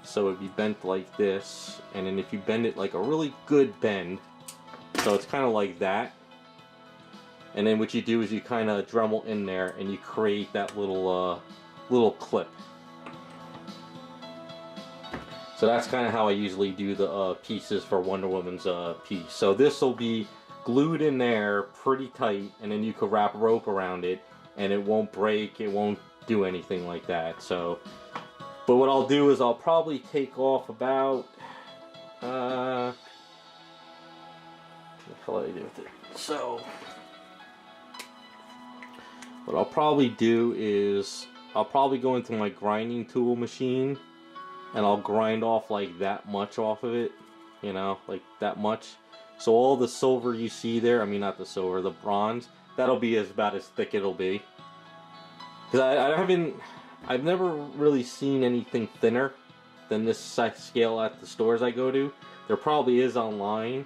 so it'd be bent like this. And then if you bend it like a really good bend, so it's kind of like that. And then what you do is you kind of Dremel in there and you create that little little clip. So that's kind of how I usually do the pieces for Wonder Woman's piece. So this will be glued in there pretty tight, and then you could wrap rope around it and it won't break, it won't do anything like that. So, but what I'll do is I'll probably take off about what the hell do I do with it? So what I'll probably do is I'll probably go into my grinding tool machine and I'll grind off like that much off of it, you know, like that much. So all the silver you see there, I mean not the silver, the bronze, that'll be about as thick it'll be. Because I've never really seen anything thinner than this scale at the stores I go to. There probably is online,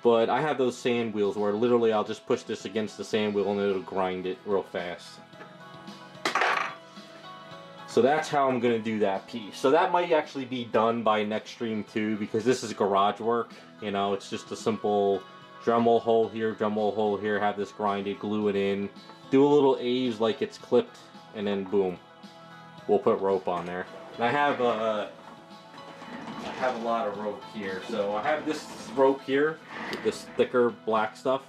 but I have those sand wheels where literally I'll just push this against the sand wheel and it'll grind it real fast. So that's how I'm going to do that piece. So that might actually be done by next stream too, because this is garage work. You know, it's just a simple Dremel hole here, have this grinded, glue it in, do a little A's like it's clipped, and then boom, we'll put rope on there. And I have a lot of rope here. So I have this rope here with this thicker black stuff.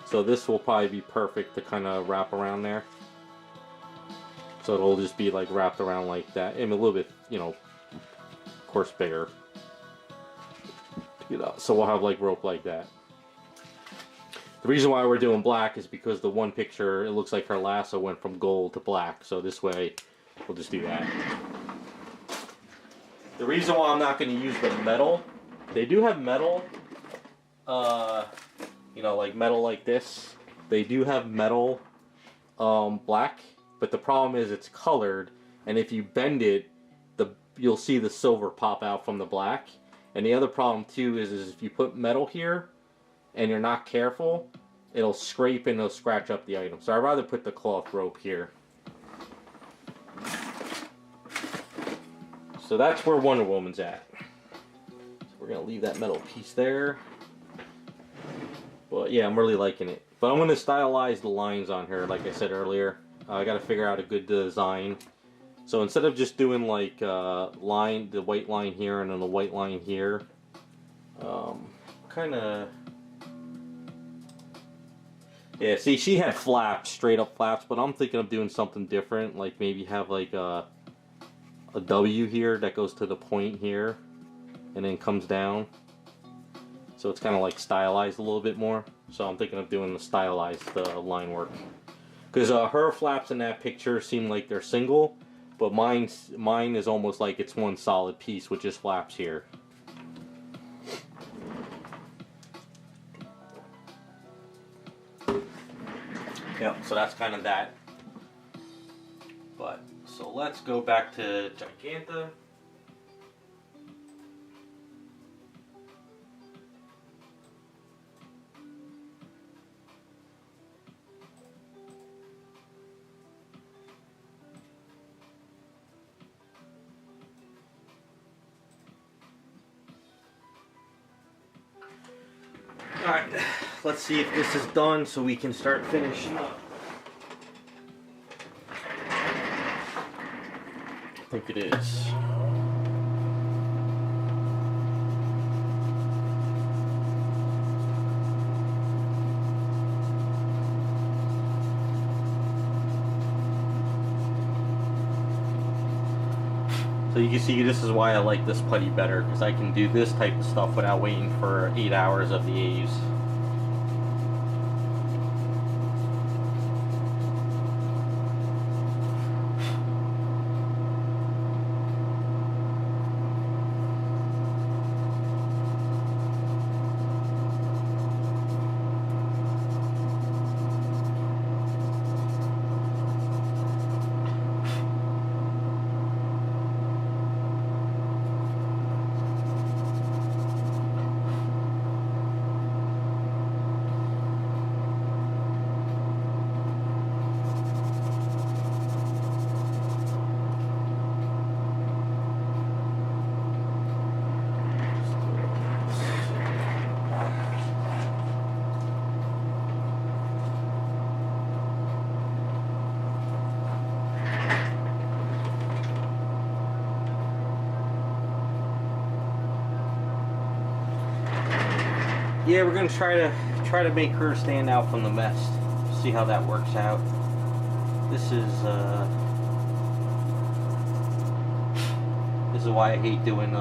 So this will probably be perfect to kind of wrap around there. So it'll just be like wrapped around like that, and a little bit, you know, of course bigger. So we'll have like rope like that. The reason why we're doing black is because the one picture, it looks like her lasso went from gold to black. So this way, we'll just do that. The reason why I'm not going to use the metal, they do have metal, you know, like metal like this. They do have metal black. But the problem is it's colored, and if you bend it, you'll see the silver pop out from the black. And the other problem too is if you put metal here and you're not careful, it'll scrape and it'll scratch up the item. So I'd rather put the cloth rope here. So that's where Wonder Woman's at. So we're gonna leave that metal piece there. But yeah, I'm really liking it. But I'm gonna stylize the lines on her, like I said earlier. I got to figure out a good design. So instead of just doing like the white line here and then the white line here, kind of, yeah. See, she had flaps, straight up flaps, but I'm thinking of doing something different. Like maybe have like a W here that goes to the point here, and then comes down. So it's kind of like stylized a little bit more. So I'm thinking of doing the stylized line work. Because her flaps in that picture seem like they're single, but mine is almost like it's one solid piece with just flaps here. Yep, so that's kind of that. But, so let's go back to Giganta. Alright, let's see if this is done so we can start finishing up. I think it is. So you can see this is why I like this putty better, because I can do this type of stuff without waiting for 8 hours of the A's. yeah, we're gonna try to make her stand out from the mess. See how that works out. This is why I hate doing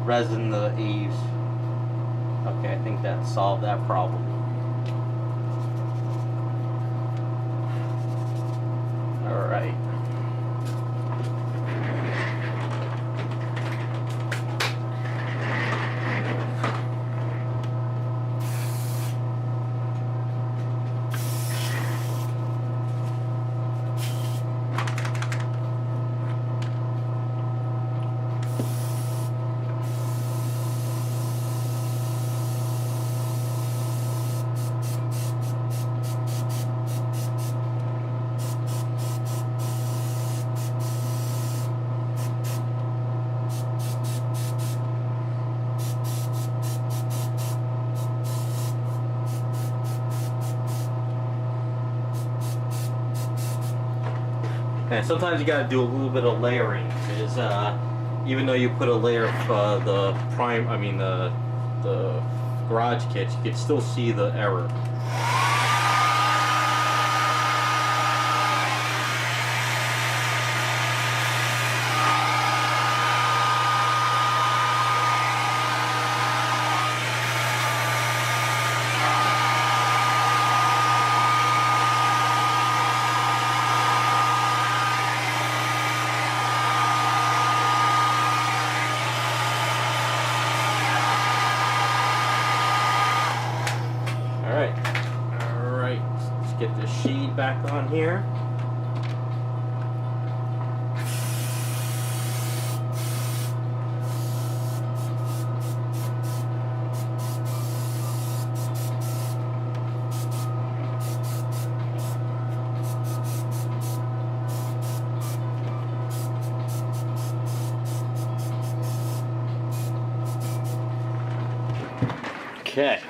resin the eaves. Okay, I think that solved that problem. All right. And sometimes you gotta do a little bit of layering, because even though you put a layer of the garage kits, you can still see the error. Alright, let's get the shade back on here. Okay.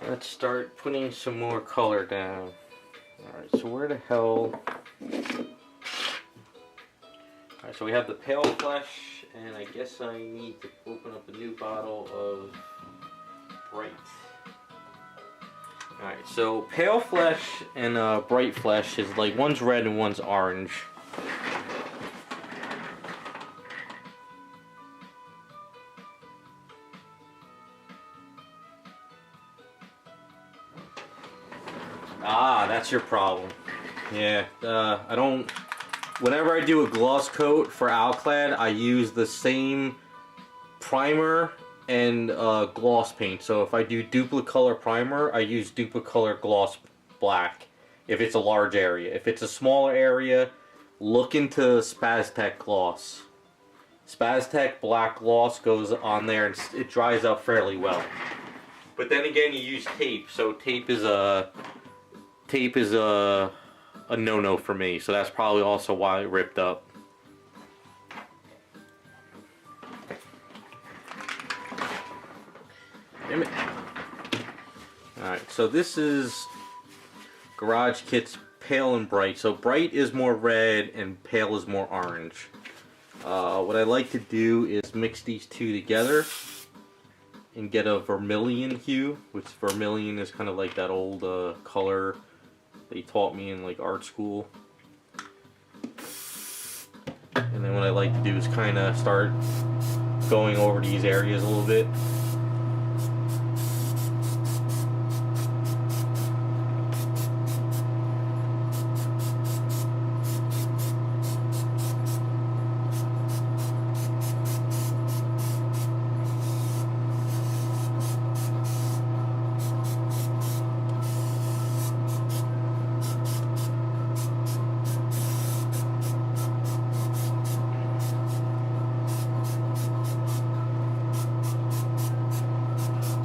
Let's start putting some more color down. Alright, so where the hell... Alright, so we have the pale flesh, and I guess I need to open up a new bottle of bright. Alright, so pale flesh and bright flesh is like one's red and one's orange. Ah, that's your problem. Yeah, I don't... Whenever I do a gloss coat for Alclad, I use the same primer and gloss paint. So if I do Duplicolor primer, I use Duplicolor gloss black if it's a large area. If it's a smaller area, look into Spaztec gloss. Spaztec black gloss goes on there and it dries up fairly well. But then again, you use tape, so tape is a no-no for me, so that's probably also why it ripped up. Damn it. Alright, so this is Garage Kit's pale and bright. So bright is more red and pale is more orange. What I like to do is mix these two together and get a vermilion hue, which vermilion is kind of like that old color they taught me in like art school. And then what I like to do is kind of start going over these areas a little bit.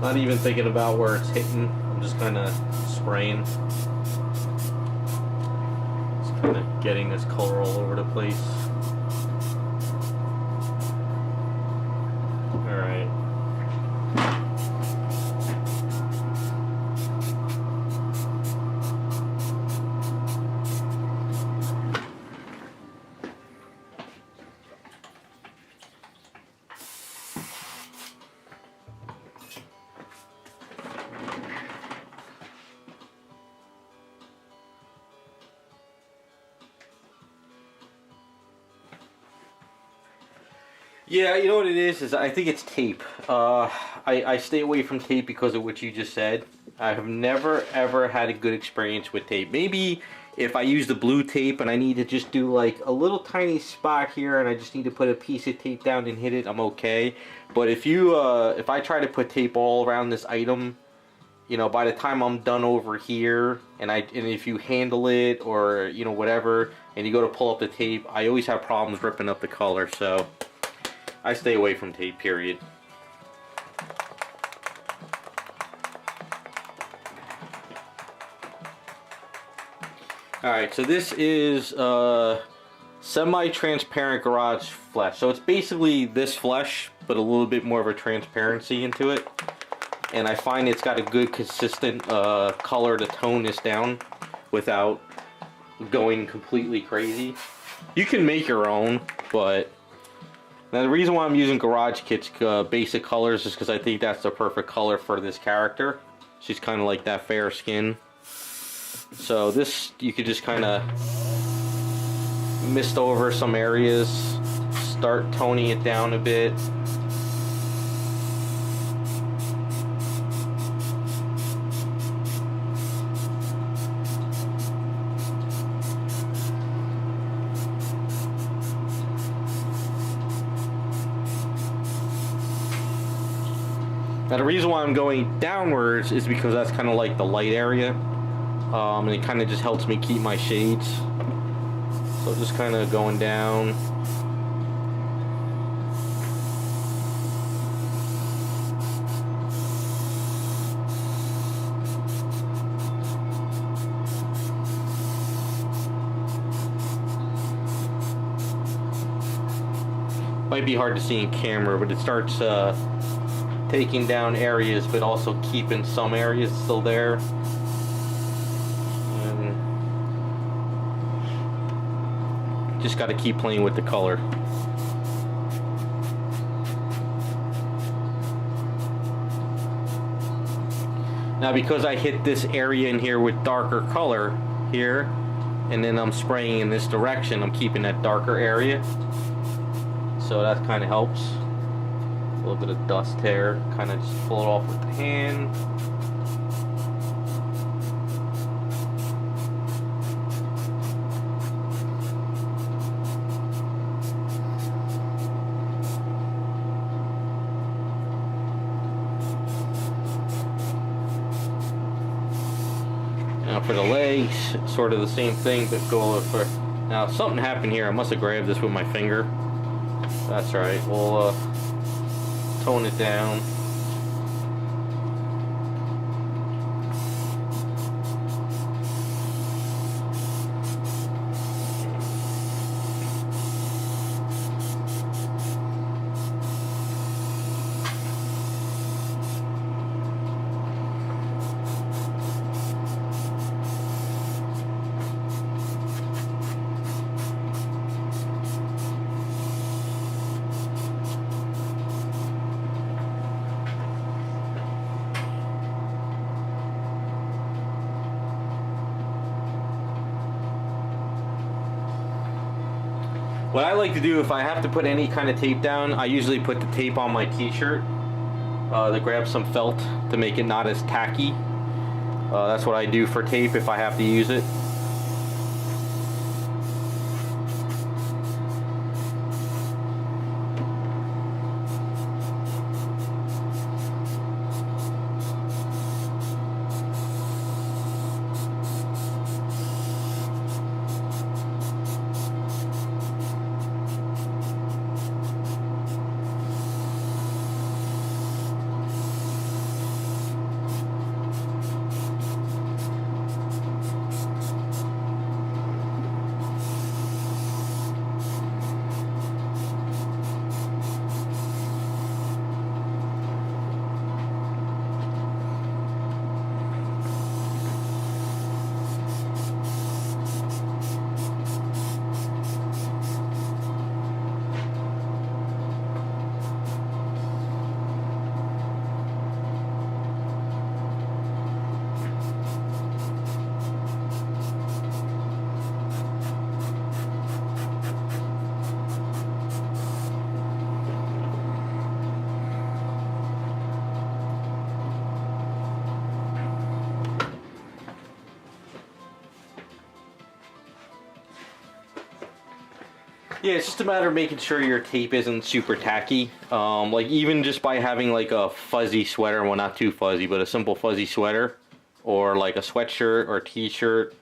Not even thinking about where it's hitting, I'm just kind of spraying. Just kind of getting this color all over the place. Alright. Yeah, you know what it is I think it's tape. I stay away from tape because of what you just said. I have never ever had a good experience with tape. Maybe if I use the blue tape and I need to just do like a little tiny spot here and I just need to put a piece of tape down and hit it, I'm okay. But if I try to put tape all around this item, you know, by the time I'm done over here, and if you handle it or, you know, whatever, and you go to pull up the tape, I always have problems ripping up the color, so I stay away from tape, period. Alright, so this is semi-transparent garage flesh. So it's basically this flesh, but a little bit more of a transparency into it. And I find it's got a good consistent color to tone this down without going completely crazy. You can make your own, but now the reason why I'm using Garage Kit's basic colors is because I think that's the perfect color for this character. She's kind of like that fair skin. So this, you could just kind of mist over some areas, start toning it down a bit. Now the reason why I'm going downwards is because that's kind of like the light area, and it kind of just helps me keep my shades. So just kind of going down. Might be hard to see in camera, but it starts taking down areas, but also keeping some areas still there. And just got to keep playing with the color. Now because I hit this area in here with darker color here, and then I'm spraying in this direction, I'm keeping that darker area. So that kind of helps. A little bit of dust here, kind of just pull it off with the hand. Now for the legs, sort of the same thing, but go for. Now something happened here. I must have grabbed this with my finger. That's right. We'll tone it down. What I like to do if I have to put any kind of tape down, I usually put the tape on my t-shirt to grab some felt to make it not as tacky. That's what I do for tape if I have to use it. Yeah, it's just a matter of making sure your tape isn't super tacky. Like even just by having like a fuzzy sweater, well not too fuzzy, but a simple fuzzy sweater, or like a sweatshirt or t-shirt,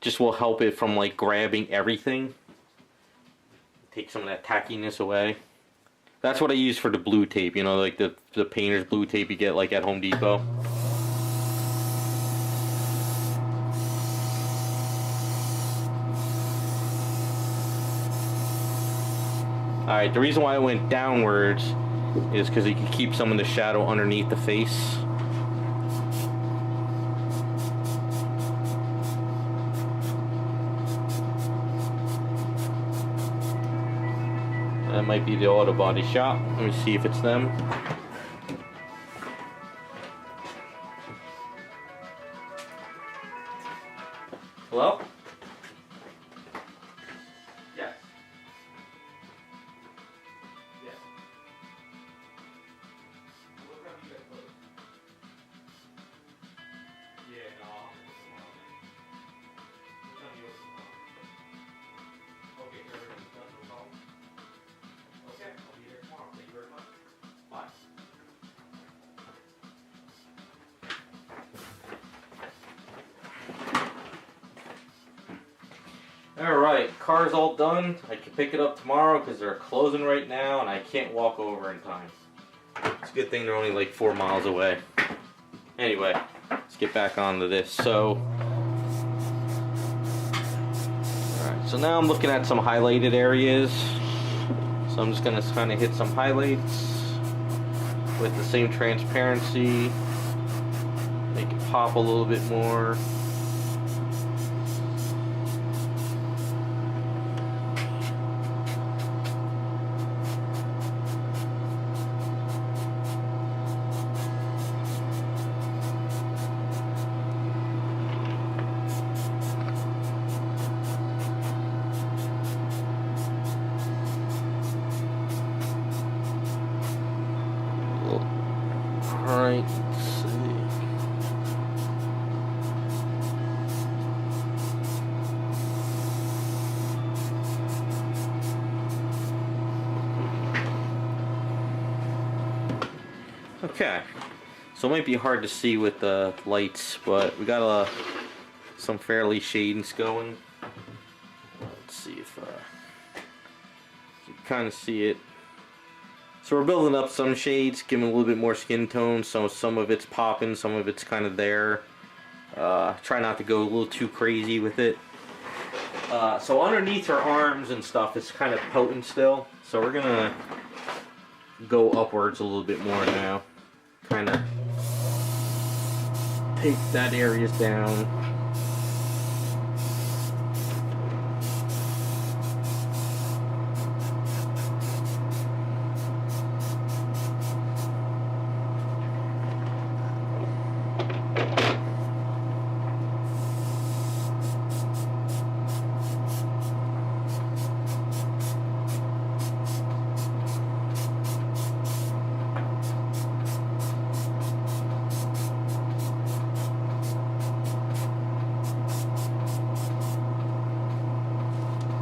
just will help it from like grabbing everything. Take some of that tackiness away. That's what I use for the blue tape, you know, like the painter's blue tape you get like at Home Depot. Alright, the reason why I went downwards is because you can keep some of the shadow underneath the face. That might be the auto body shop. Let me see if it's them. Hello? Yes. Yes. What time do you guys close? Yeah, no, I'll have to put them on. What time do you open tomorrow? Okay, everything's done, no problem. Okay, I'll be here tomorrow. Thank you very much. Bye. Alright, car's all done. I can pick it up tomorrow because they're closing right now and I can't walk over in time. It's a good thing they're only like 4 miles away. Anyway, let's get back onto this. So now I'm looking at some highlighted areas. So I'm just going to kind of hit some highlights with the same transparency. Make it pop a little bit more. Alright, let's see. Okay, so it might be hard to see with the lights, but we got some fairly shadings going. Let's see if you can kind of see it. So we're building up some shades, giving a little bit more skin tone. So some of it's popping, some of it's kind of there. Try not to go a little too crazy with it. So underneath her arms and stuff, it's kind of potent still. So we're gonna go upwards a little bit more now. Kind of take that areas down.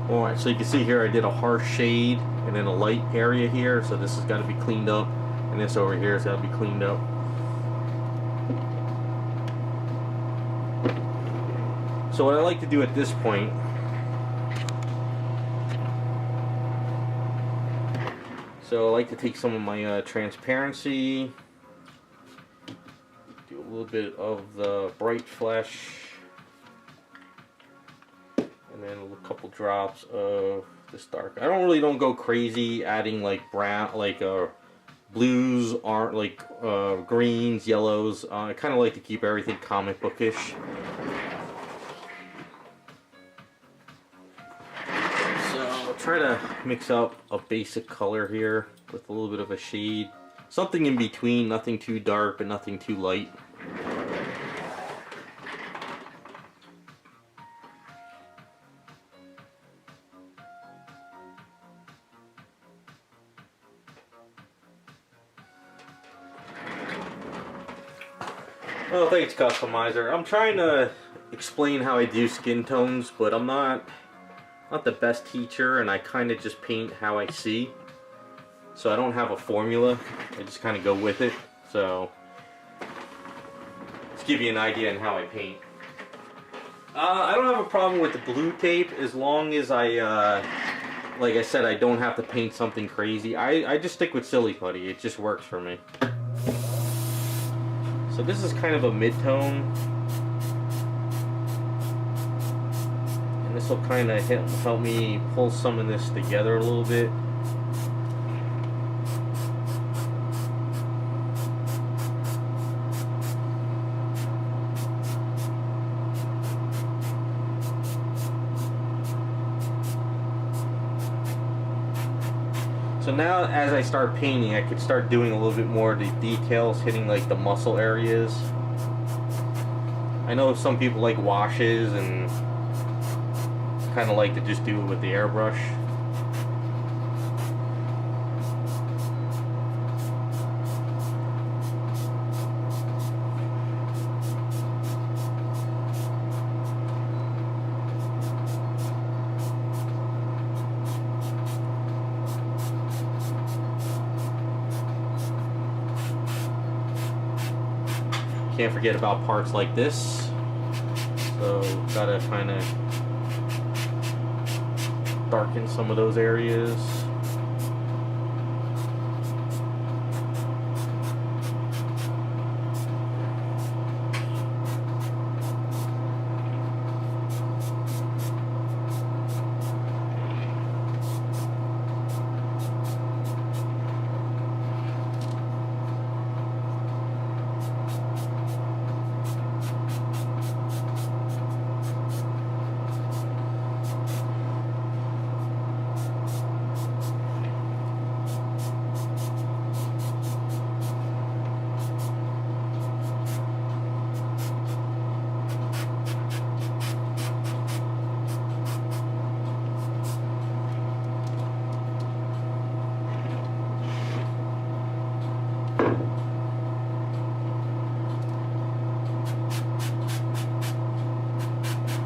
Alright, so you can see here I did a harsh shade and then a light area here, so this has got to be cleaned up, and this over here has got to be cleaned up. So what I like to do at this point, so I like to take some of my transparency, do a little bit of the bright flesh, and then a couple drops of this dark. I don't go crazy adding like brown, like blues, aren't like greens, yellows. I kind of like to keep everything comic bookish. So I'll try to mix up a basic color here with a little bit of a shade, something in between, nothing too dark but nothing too light. Well, thanks, Customizer. I'm trying to explain how I do skin tones, but I'm not not the best teacher, and I kind of just paint how I see. So I don't have a formula. I just kind of go with it. So let's give you an idea on how I paint. I don't have a problem with the blue tape as long as I, like I said, I don't have to paint something crazy. I just stick with silly putty. It just works for me. So this is kind of a mid-tone. And this will kind of help me pull some of this together a little bit. So now as I start painting, I could start doing a little bit more of the details, hitting like the muscle areas. I know some people like washes and kind of like to just do it with the airbrush. Can't forget about parts like this. So gotta kind of darken some of those areas.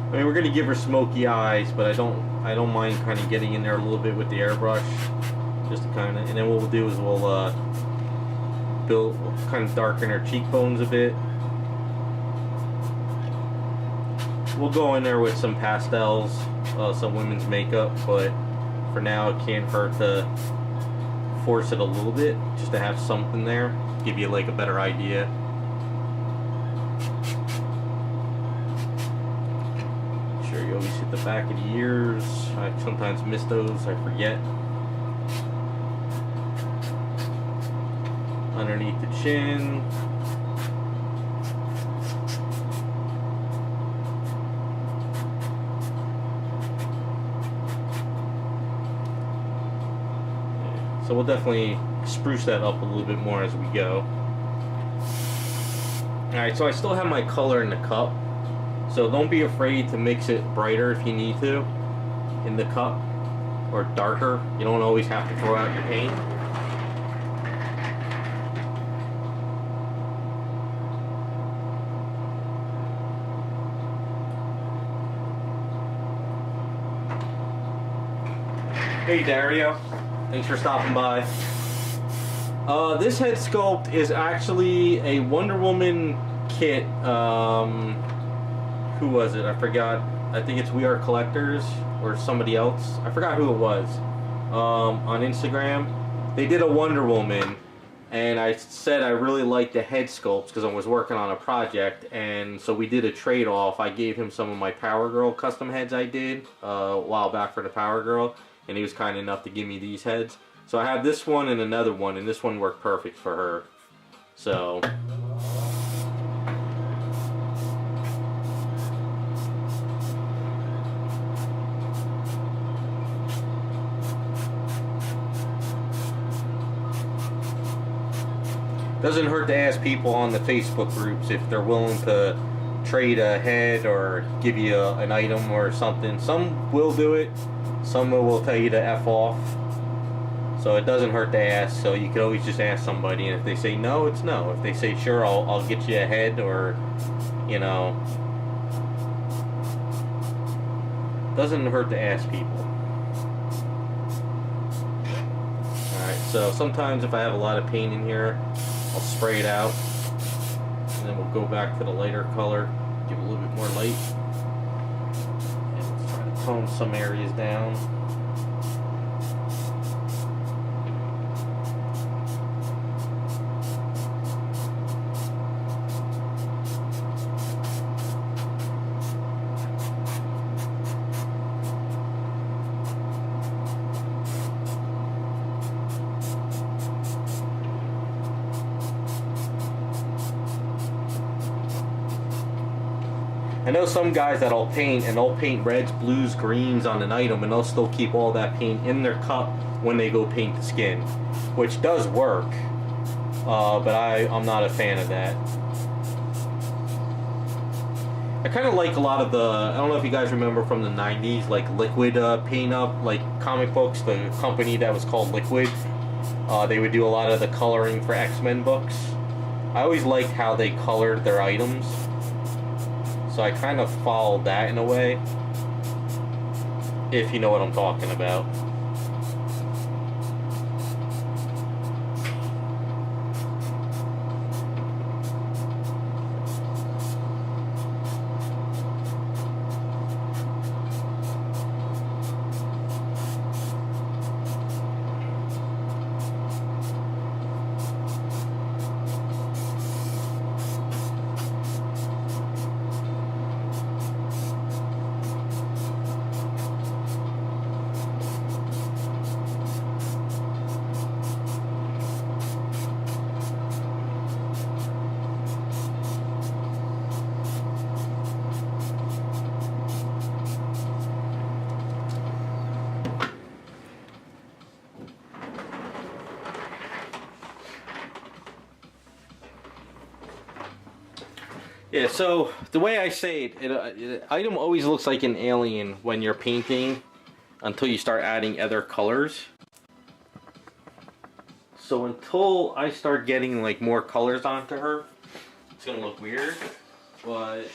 I mean, we're gonna give her smoky eyes, but I don't mind kind of getting in there a little bit with the airbrush, just to kind of. And then what we'll do is we'll kind of darken her cheekbones a bit. We'll go in there with some pastels, some women's makeup, but for now it can't hurt to force it a little bit, just to have something there, give you like a better idea. You always hit the back of the ears. I sometimes miss those, I forget. Underneath the chin. So we'll definitely spruce that up a little bit more as we go. Alright, so I still have my color in the cup. So don't be afraid to mix it brighter if you need to in the cup, or darker. You don't always have to throw out your paint. Hey Dario, thanks for stopping by. This head sculpt is actually a Wonder Woman kit. Who was it? I forgot. I think it's We Are Collectors or somebody else. I forgot who it was. On Instagram, they did a Wonder Woman, and I said I really liked the head sculpts because I was working on a project, and so we did a trade-off. I gave him some of my Power Girl custom heads I did a while back for the Power Girl, and he was kind enough to give me these heads. So I have this one and another one, and this one worked perfect for her. So. Doesn't hurt to ask people on the Facebook groups if they're willing to trade a head or give you an item or something. Some will do it, some will tell you to F off. So it doesn't hurt to ask, so you could always just ask somebody, and if they say no, it's no. If they say sure, I'll get you a head, or, you know. Doesn't hurt to ask people. Alright, so sometimes if I have a lot of paint in here, I'll spray it out. And then we'll go back to the lighter color, give it a little bit more light. And let's try to tone some areas down. I know some guys that'll paint and they'll paint reds, blues, greens on an item and they'll still keep all that paint in their cup when they go paint the skin, which does work, but I'm not a fan of that. I kind of like a lot of the, I don't know if you guys remember from the 90s, like Liquid paint up, like comic books, the company that was called Liquid. They would do a lot of the coloring for X-Men books. I always liked how they colored their items. So I kind of followed that in a way, if you know what I'm talking about. Yeah, so the way I say it, item always looks like an alien when you're painting until you start adding other colors. So until I start getting like more colors onto her, it's gonna look weird. But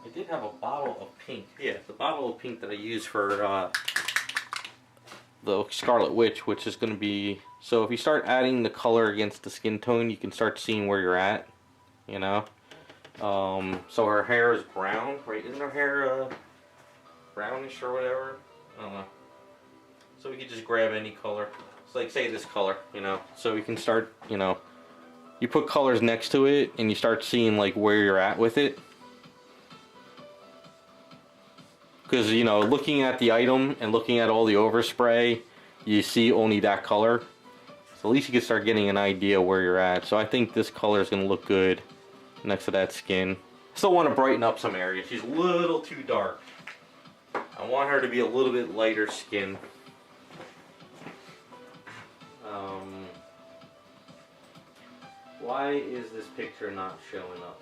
I did have a bottle of pink. Yeah, the bottle of pink that I use for the Scarlet Witch, which is gonna be, so if you start adding the color against the skin tone, you can start seeing where you're at, you know. So her hair is brown, right? Isn't her hair brownish or whatever? I don't know. So we could just grab any color. It's like, say this color, you know. So we can start, you know, you put colors next to it and you start seeing like where you're at with it. Because, you know, looking at the item and looking at all the overspray, you see only that color. So at least you can start getting an idea where you're at. So I think this color is going to look good next to that skin. Still want to brighten up some areas. She's a little too dark. I want her to be a little bit lighter skin. Why is this picture not showing up?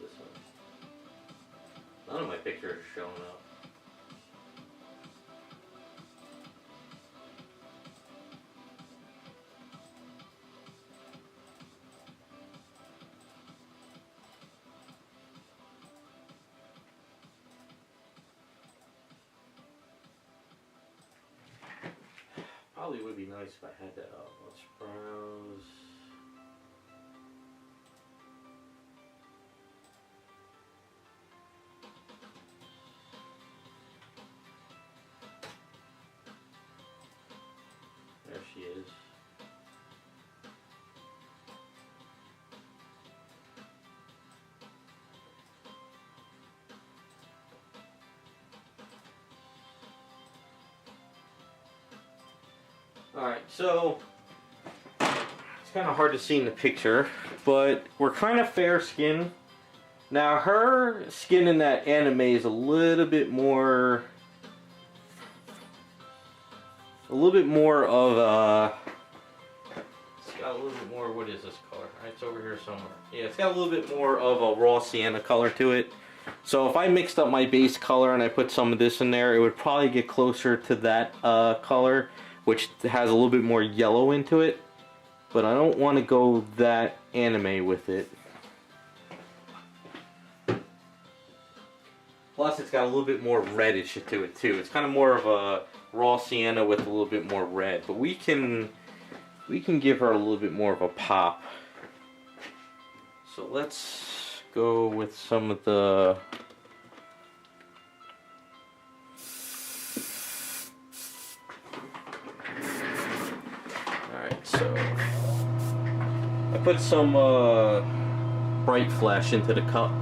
This one. None of my pictures are showing up. Probably would be nice if I had that up. Let's browse. There she is. Alright, so it's kind of hard to see in the picture, but we're kind of fair skinned. Now her skin in that anime is a little bit more of a, it's got a little bit more, what is this color? It's over here somewhere. Yeah, it's got a little bit more of a raw sienna color to it. So if I mixed up my base color and I put some of this in there, it would probably get closer to that color, which has a little bit more yellow into it, but I don't want to go that anime with it. Plus, it's got a little bit more reddish to it too. It's kind of more of a raw sienna with a little bit more red, but we can give her a little bit more of a pop. So let's go with some of the so I put some bright flash into the cup.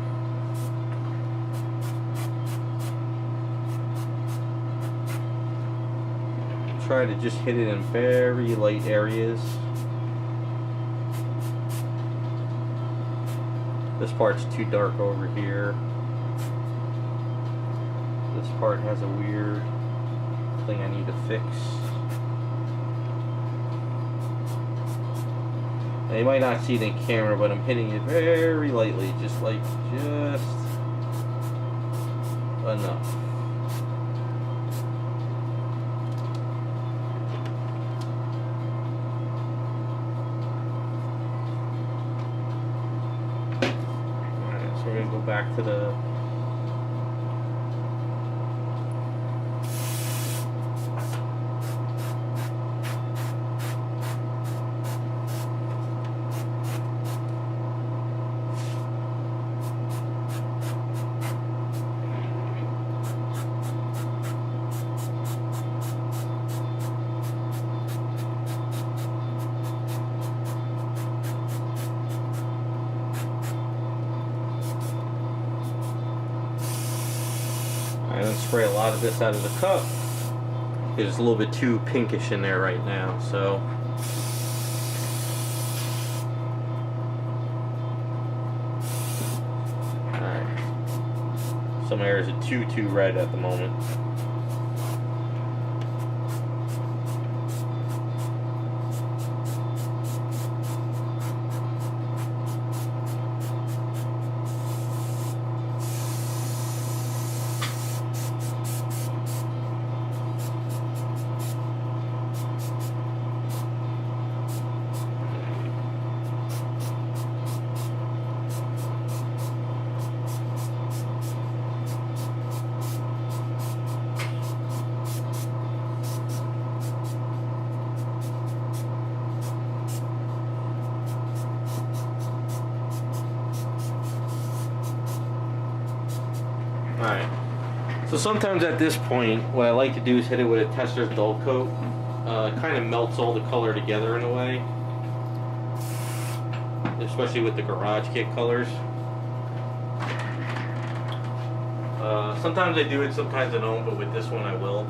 Try to just hit it in very light areas. This part's too dark over here. This part has a weird thing I need to fix. Now, you might not see it in camera, but I'm hitting it very lightly, just enough. Alright, so we're going to go back to the I don't spray a lot of this out of the cup. It's a little bit too pinkish in there right now, so alright. Some areas are too red at the moment. Alright, so sometimes at this point, what I like to do is hit it with a tester's dull coat. It kind of melts all the color together in a way, especially with the garage kit colors. Sometimes I do it, sometimes I don't, but with this one I will.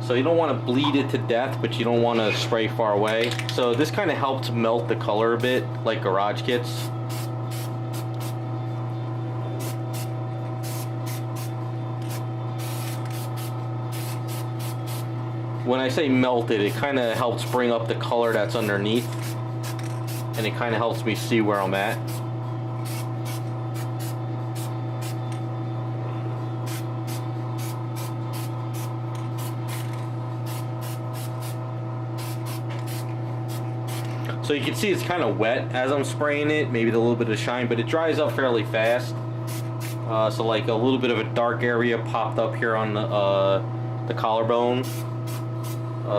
So you don't want to bleed it to death, but you don't want to spray far away. So this kind of helps melt the color a bit, like garage kits. When I say melted, it kind of helps bring up the color that's underneath, and it kind of helps me see where I'm at. So you can see it's kind of wet as I'm spraying it, maybe a little bit of shine, but it dries up fairly fast. So like a little bit of a dark area popped up here on the collarbone.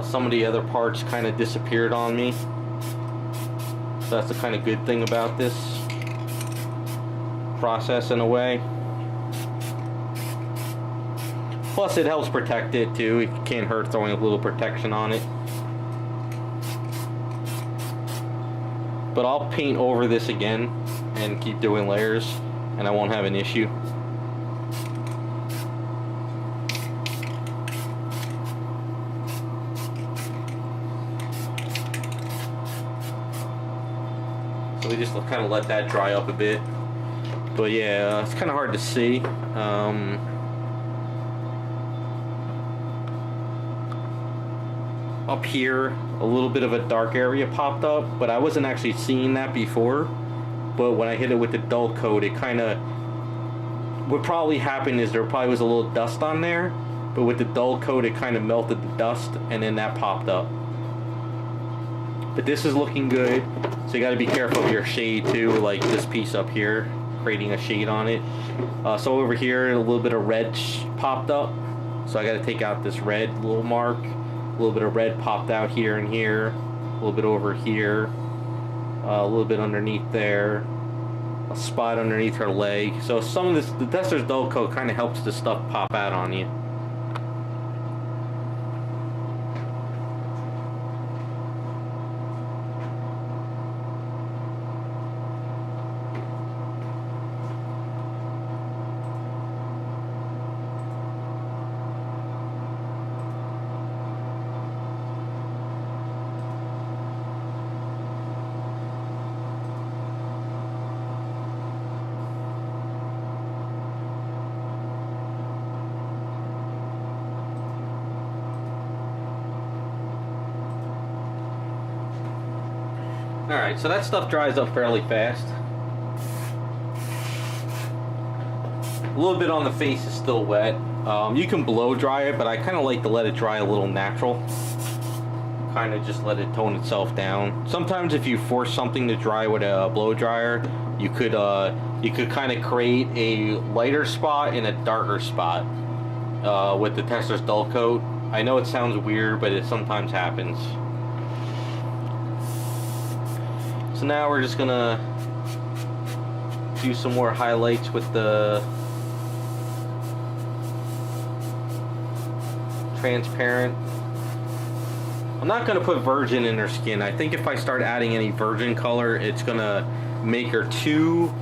Some of the other parts kind of disappeared on me. So that's the kind of good thing about this process in a way. Plus it helps protect it too. It can't hurt throwing a little protection on it. But I'll paint over this again and keep doing layers, and I won't have an issue. So we just kind of let that dry up a bit. But yeah, it's kind of hard to see. Up here, a little bit of a dark area popped up, but I wasn't actually seeing that before. But when I hit it with the dull coat, it kind of... What probably happened is there probably was a little dust on there, but with the dull coat, it kind of melted the dust, and then that popped up. But this is looking good, so you got to be careful of your shade too, like this piece up here. creating a shade on it. So over here, a little bit of red popped up. So I got to take out this red little mark. A little bit of red popped out here and here. A little bit over here. A little bit underneath there. A spot underneath her leg. So some of this, the tester's dull coat kind of helps this stuff pop out on you. Alright, so that stuff dries up fairly fast. A little bit on the face is still wet. You can blow dry it, but I kind of like to let it dry a little natural. Kind of just let it tone itself down. Sometimes if you force something to dry with a blow dryer, you could kind of create a lighter spot and a darker spot with the tester's dull coat. I know it sounds weird, but it sometimes happens. So now we're just gonna do some more highlights with the transparent. I'm not gonna put virgin in her skin. I think if I start adding any virgin color, it's gonna make her too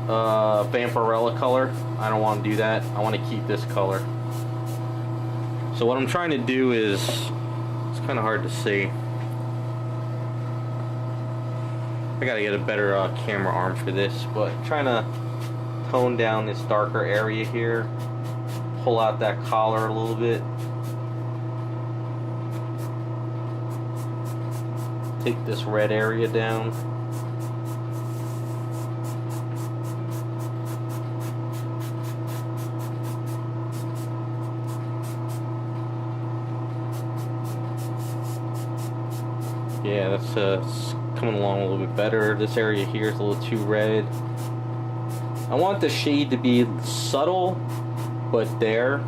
Vampirella color. I don't want to do that. I want to keep this color. So what I'm trying to do is, it's kind of hard to see. I gotta get a better camera arm for this, but I'm trying to tone down this darker area here, pull out that collar a little bit, take this red area down. Yeah, that's coming along a little bit better. This area here is a little too red. I want the shade to be subtle, but there.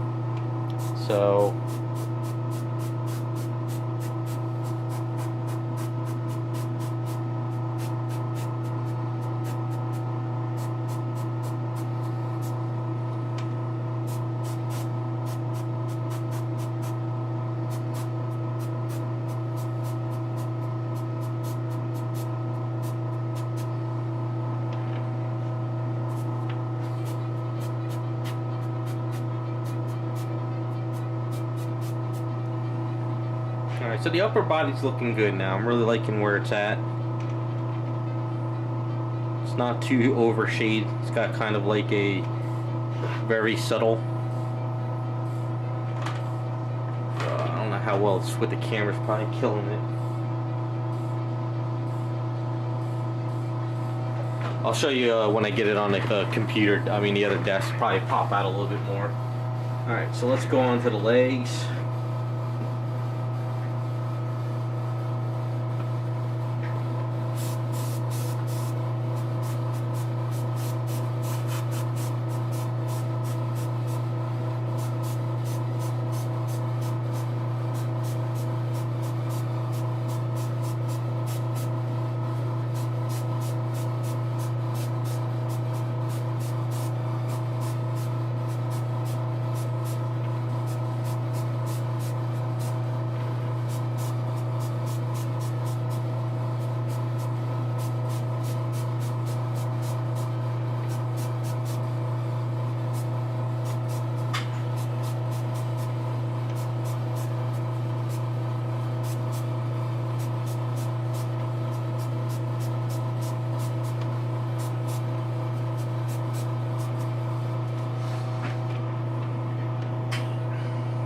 So so the upper body's looking good now. I'm really liking where it's at. It's not too overshade. It's got kind of like a very subtle. I don't know how well it's with the camera's probably killing it. I'll show you when I get it on the computer. I mean the other desk. Probably pop out a little bit more. Alright, so let's go on to the legs.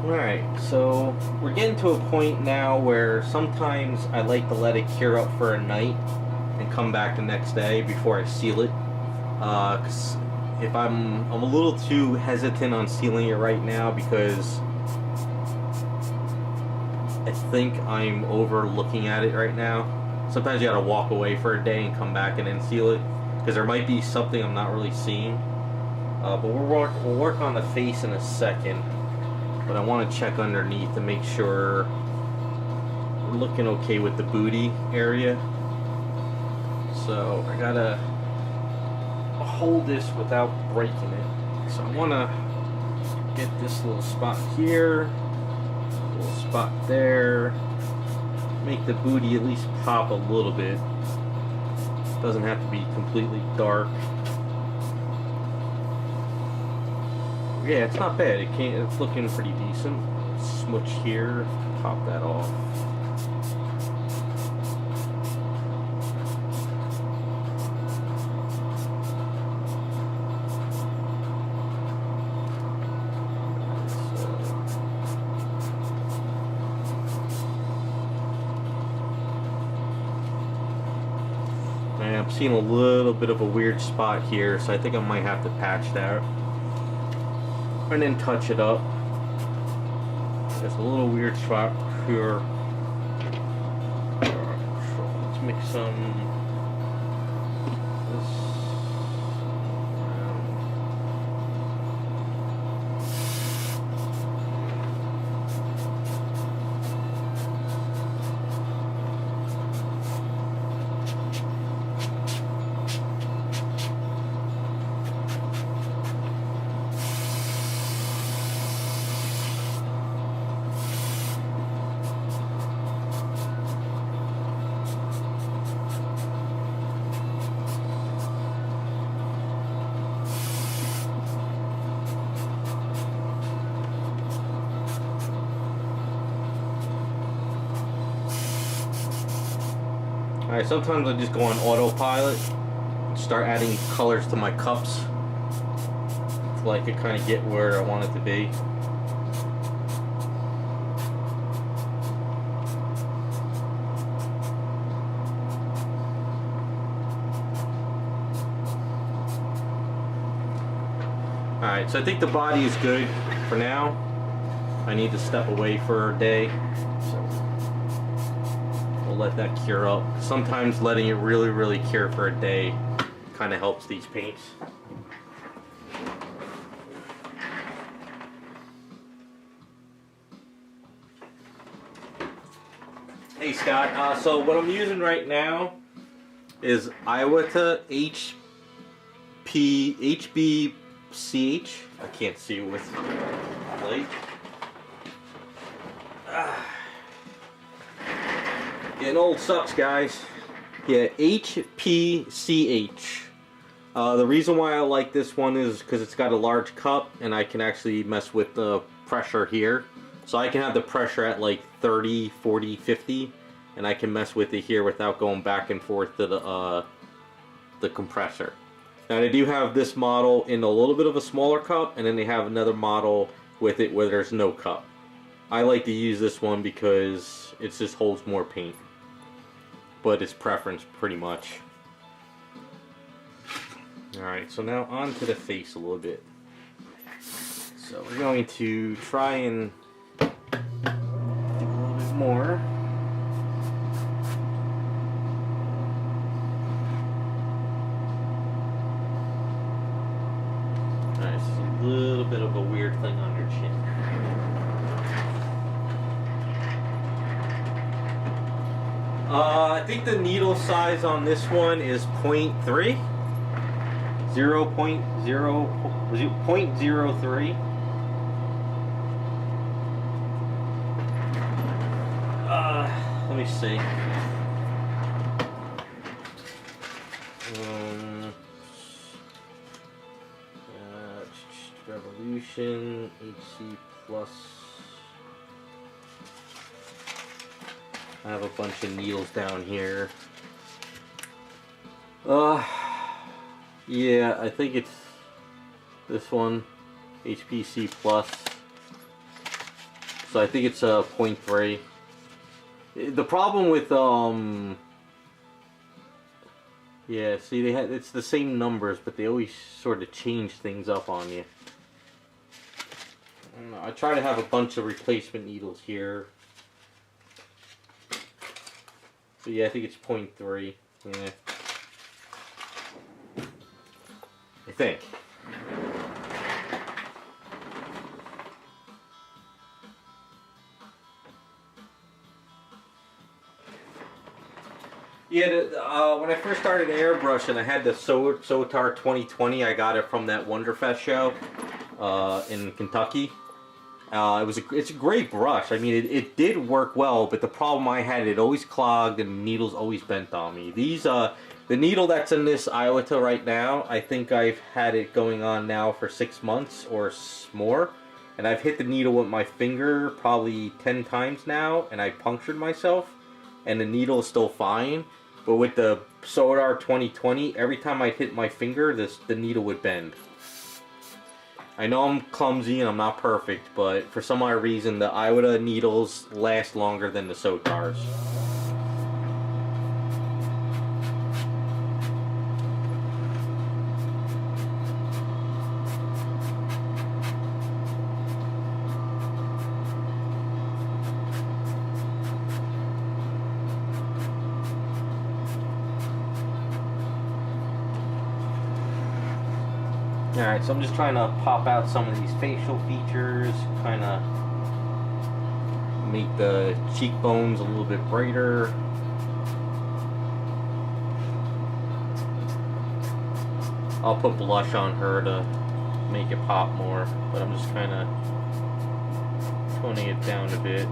Alright, so we're getting to a point now where sometimes I like to let it cure up for a night and come back the next day before I seal it. 'Cause if I'm a little too hesitant on sealing it right now because I think I'm over looking at it right now. Sometimes you gotta walk away for a day and come back and then seal it. because there might be something I'm not really seeing. But we'll work on the face in a second. But I want to check underneath to make sure we're looking okay with the booty area. So I gotta hold this without breaking it. So I want to get this little spot here, little spot there, make the booty at least pop a little bit. Doesn't have to be completely dark. Yeah, it's not bad. It's looking pretty decent. Smooch here, pop that off. I'm seeing a little bit of a weird spot here, so I think I might have to patch that and then touch it up. There's a little weird spot here. Let's make some Alright, sometimes I just go on autopilot and start adding colors to my cups so I can kind of get where I want it to be. Alright, so I think the body is good for now. I need to step away for a day. Let that cure up. Sometimes letting it really cure for a day kind of helps these paints. Hey Scott, so what I'm using right now is Iwata HBCH. I can't see it with light. Getting old sucks, guys. Yeah, HPCH. The reason why I like this one is because it's got a large cup and I can actually mess with the pressure here. So I can have the pressure at like 30, 40, 50 and I can mess with it here without going back and forth to the compressor. Now they do have this model in a little bit of a smaller cup and then they have another model with it where there's no cup. I like to use this one because it just holds more paint. But it's preference pretty much. Alright, so now on to the face a little bit. So we're going to try and do a little bit more. Alright, so a little bit of a weird thing on your chin. I think the needle size on this one is 0.3. 0.03. Let me see. Revolution, HC Plus. I have a bunch of needles down here. Yeah, I think it's this one, HPC Plus. So I think it's a 0.3. The problem with yeah, see it's the same numbers, but they always sort of change things up on you. I don't know, I try to have a bunch of replacement needles here. But yeah, I think it's 0.3. Yeah. think. Yeah, when I first started airbrushing, I had the Sotar 2020. I got it from that Wonderfest show in Kentucky. It's a great brush. I mean, it did work well, but the problem I had, it always clogged and the needles always bent on me. The needle that's in this Iwata right now, I think I've had it going on now for 6 months or more, and I've hit the needle with my finger probably 10 times now, and I punctured myself, and the needle is still fine. But with the Sotar 2020, every time I hit my finger, the needle would bend. I know I'm clumsy and I'm not perfect, but for some odd reason, the Iwata needles last longer than the Sotars. Alright, so I'm just trying to pop out some of these facial features, kind of make the cheekbones a little bit brighter. I'll put blush on her to make it pop more, but I'm just kind of toning it down a bit.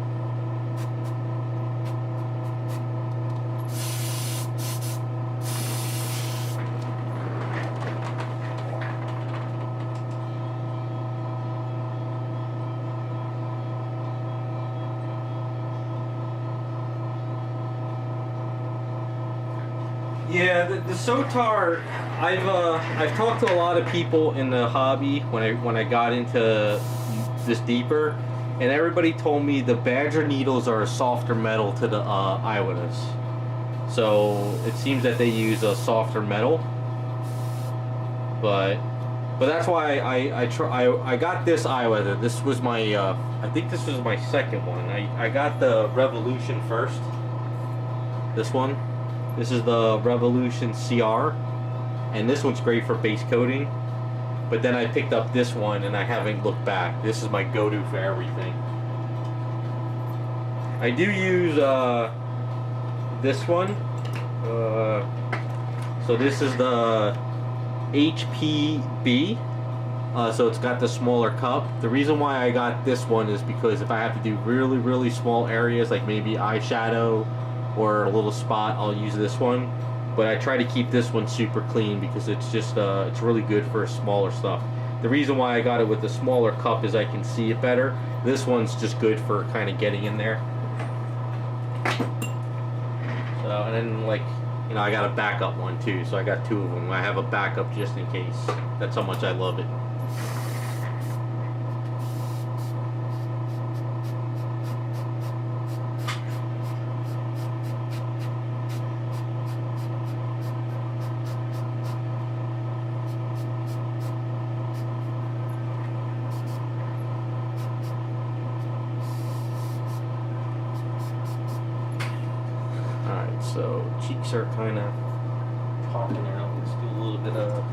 Yeah, the Sotar, I've talked to a lot of people in the hobby when I got into this deeper, and everybody told me the Badger needles are a softer metal to the Iwatas. So it seems that they use a softer metal, but that's why I got this Iwata. This was my I think this was my second one. I got the Revolution first. This one. This is the Revolution CR, and this one's great for base coating, but then I picked up this one and I haven't looked back. This is my go-to for everything. I do use this one. So this is the HPB, so it's got the smaller cup. The reason why I got this one is because if I have to do really, really small areas, like maybe eyeshadow or a little spot, I'll use this one. But I try to keep this one super clean because it's just it's really good for smaller stuff. The reason why I got it with the smaller cup is I can see it better. This one's just good for kind of getting in there. So, and then, like, you know, I got a backup one too, so I got two of them. I have a backup just in case. That's how much I love it. So cheeks are kind of popping out. Let's do a little bit of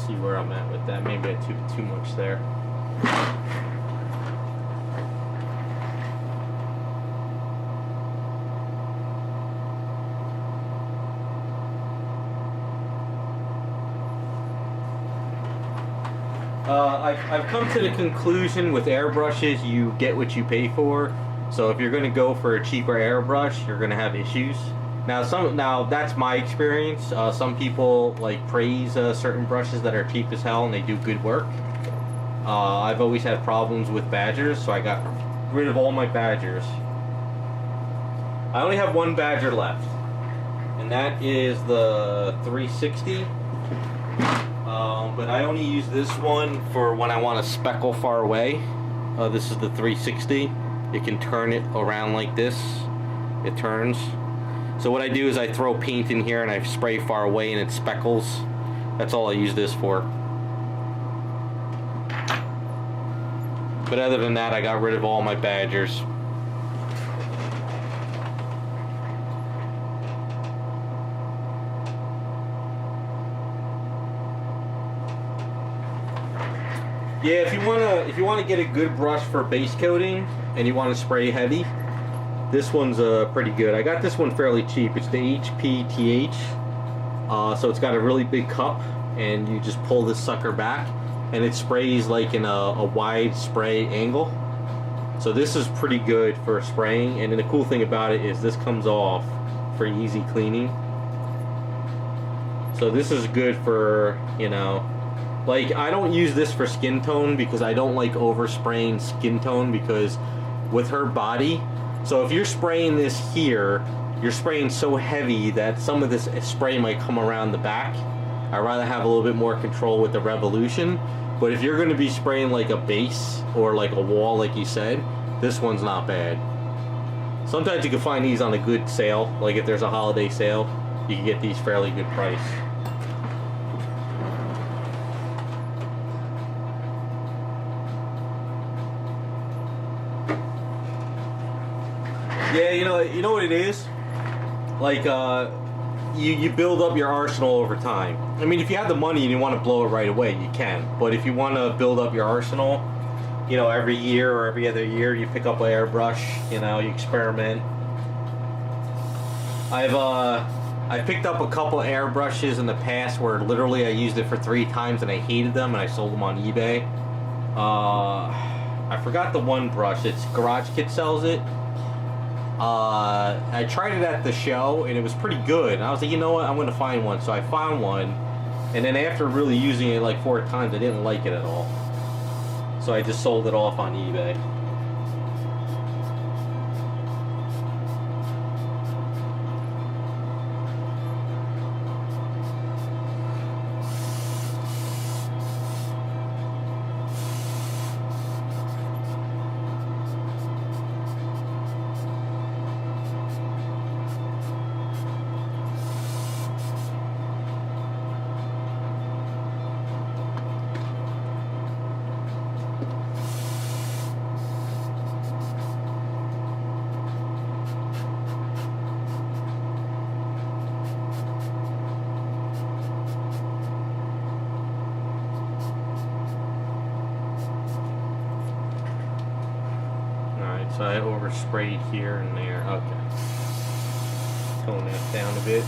see where I'm at with that. Maybe I took too much there. I've come to the conclusion with airbrushes, you get what you pay for. So if you're going to go for a cheaper airbrush, you're going to have issues. Now that's my experience. Some people like praise certain brushes that are cheap as hell and they do good work. I've always had problems with Badgers, so I got rid of all my Badgers. I only have one Badger left, and that is the 360. But I only use this one for when I want to speckle far away. This is the 360. It can turn it around like this. It turns. So what I do is I throw paint in here and I spray far away and it speckles. That's all I use this for. But other than that, I got rid of all my Badgers. Yeah, if you wanna get a good brush for base coating and you want to spray heavy, this one's pretty good. I got this one fairly cheap. It's the HPTH. So it's got a really big cup, and you just pull this sucker back, and it sprays like in a wide spray angle. So this is pretty good for spraying, and then the cool thing about it is this comes off for easy cleaning. So this is good for, you know, like I don't use this for skin tone because I don't like overspraying skin tone because with her body, so if you're spraying this here, you're spraying so heavy that some of this spray might come around the back. I'd rather have a little bit more control with the revolution. But if you're going to be spraying like a base or like a wall, like you said, this one's not bad. Sometimes you can find these on a good sale. Like if there's a holiday sale, you can get these fairly good price. Yeah, you know what it is? Like, you build up your arsenal over time. I mean, if you have the money and you want to blow it right away, you can. But if you want to build up your arsenal, you know, every year or every other year, you pick up an airbrush, you know, you experiment. I've picked up a couple airbrushes in the past where literally I used it for 3 times and I hated them and I sold them on eBay. I forgot the one brush. It's Garage Kit sells it. I tried it at the show and it was pretty good. And I was like, you know what, I'm going to find one. So I found one, and then after really using it like 4 times, I didn't like it at all. So I just sold it off on eBay. So I oversprayed here and there. Okay. Tone that down a bit.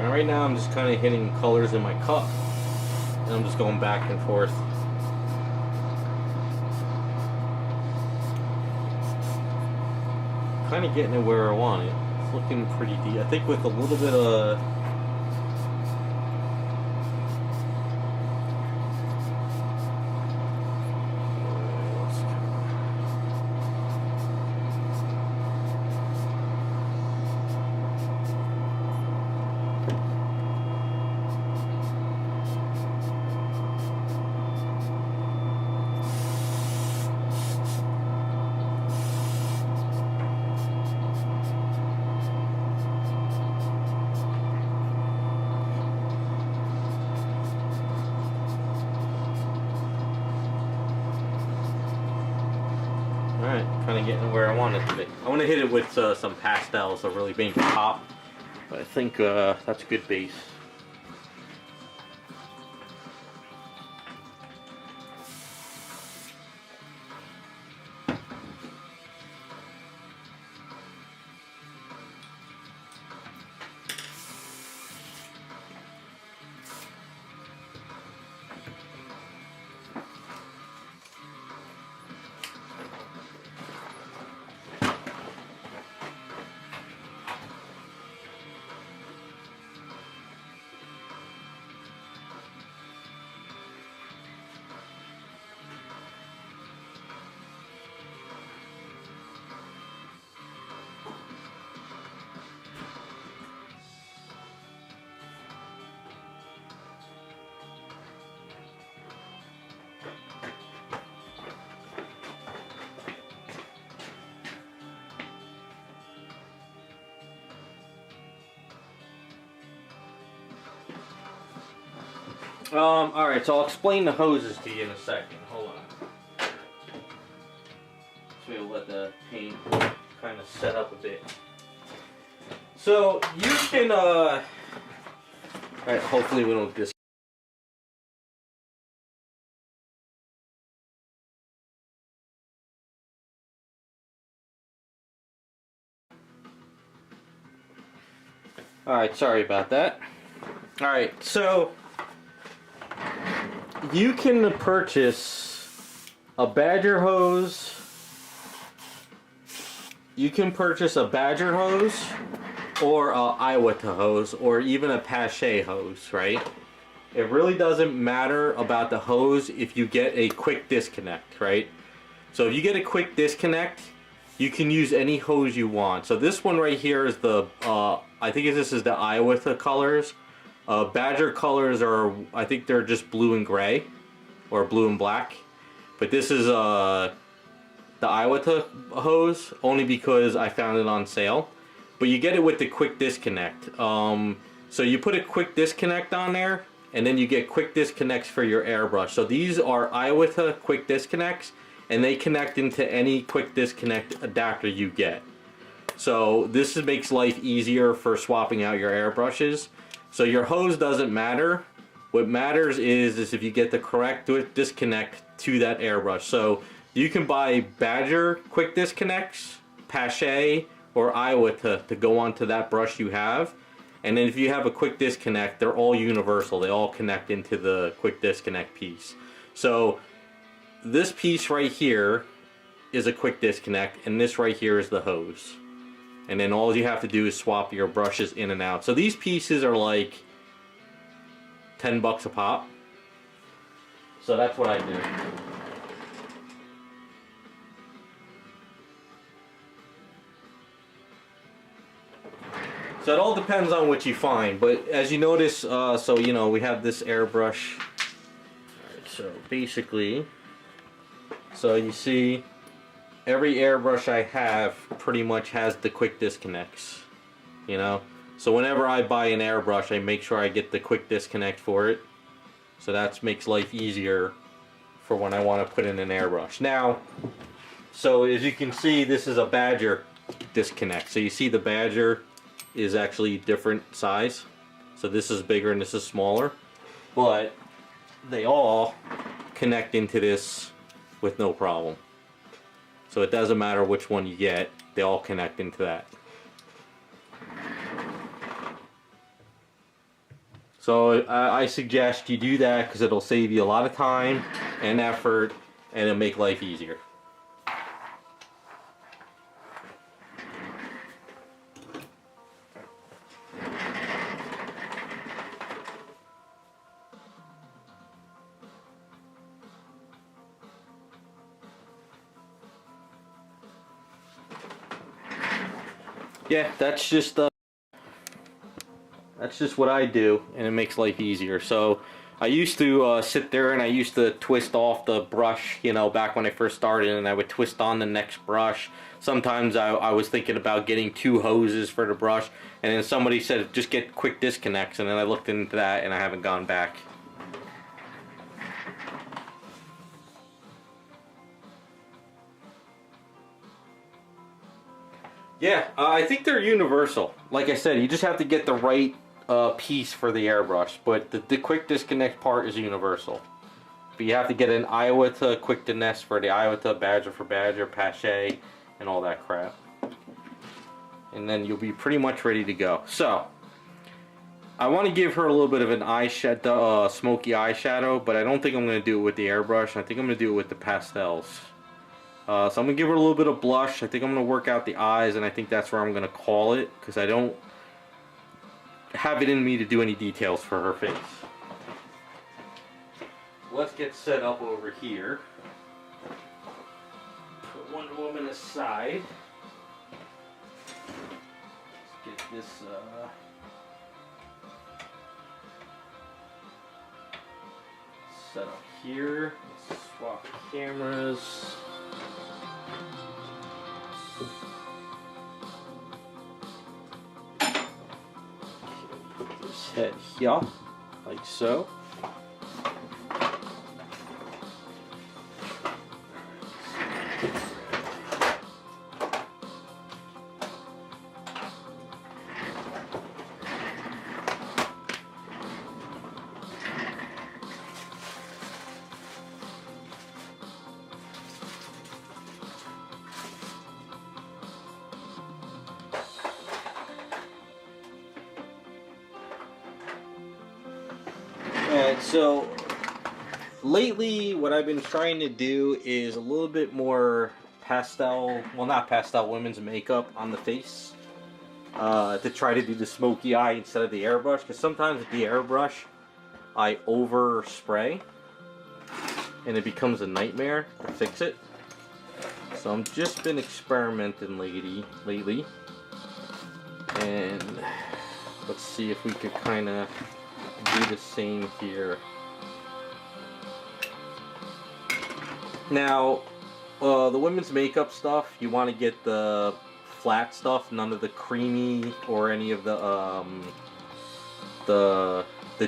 Right now I'm just kind of hitting colors in my cup, and I'm just going back and forth. Kind of getting it where I want it. It's looking pretty deep. I think with a little bit of kind of getting where I want it to be. I want to hit it with some pastels to really make it pop. But I think that's a good base. Alright, so I'll explain the hoses to you in a second. Hold on. So we'll let the paint kind of set up a bit. So you can, alright, hopefully we don't just. Alright, sorry about that. Alright, so you can purchase a Badger hose. You can purchase a Badger hose or a Iwata hose or even a Pache hose, right? It really doesn't matter about the hose if you get a quick disconnect, right? So if you get a quick disconnect, you can use any hose you want. So this one right here is the, I think this is the Iwata colors. Badger colors are, I think they're just blue and gray, or blue and black. But this is the Iwata hose, only because I found it on sale. But you get it with the quick disconnect. So you put a quick disconnect on there, and then you get quick disconnects for your airbrush. So these are Iwata quick disconnects, and they connect into any quick disconnect adapter you get. So this makes life easier for swapping out your airbrushes. So your hose doesn't matter. What matters is if you get the correct disconnect to that airbrush. So you can buy Badger quick disconnects, Pache, or Iwata to go onto that brush you have. And then if you have a quick disconnect, they're all universal. They all connect into the quick disconnect piece. So this piece right here is a quick disconnect, and this right here is the hose. And then all you have to do is swap your brushes in and out. So these pieces are like 10 bucks a pop. So that's what I do. So it all depends on what you find. But as you notice, so you know, we have this airbrush. Alright, so basically, so you see, every airbrush I have pretty much has the quick disconnects, you know. So whenever I buy an airbrush, I make sure I get the quick disconnect for it. So that makes life easier for when I want to put in an airbrush. Now, so as you can see, this is a Badger disconnect. So you see the Badger is actually different size. So this is bigger and this is smaller. But they all connect into this with no problem. So it doesn't matter which one you get, they all connect into that. So I suggest you do that because it'll save you a lot of time and effort, and it'll make life easier. Yeah, that's just what I do, and it makes life easier. So I used to sit there and I used to twist off the brush, you know, back when I first started, and I would twist on the next brush. Sometimes I was thinking about getting 2 hoses for the brush, and then somebody said just get quick disconnects, and then I looked into that and I haven't gone back. Yeah, I think they're universal. Like I said, you just have to get the right piece for the airbrush, but the quick disconnect part is universal. But you have to get an Iowata quick disconnect for the Iowata, Badger for Badger, Pache, and all that crap. And then you'll be pretty much ready to go. So, I want to give her a little bit of an eyeshadow, smoky eyeshadow, but I don't think I'm going to do it with the airbrush. I think I'm going to do it with the pastels. So I'm going to give her a little bit of blush. I think I'm going to work out the eyes, and I think that's where I'm going to call it, because I don't have it in me to do any details for her face. Let's get set up over here. Put Wonder Woman aside. Let's get this set up here. Let's swap cameras. Put this head here, like so. Alright, so lately what I've been trying to do is a little bit more pastel, well not pastel, women's makeup on the face. To try to do the smoky eye instead of the airbrush, because sometimes with the airbrush I overspray and it becomes a nightmare to fix it. So I've just been experimenting lately, and let's see if we could kind of do the same here. Now, the women's makeup stuff, you want to get the flat stuff, none of the creamy or any of the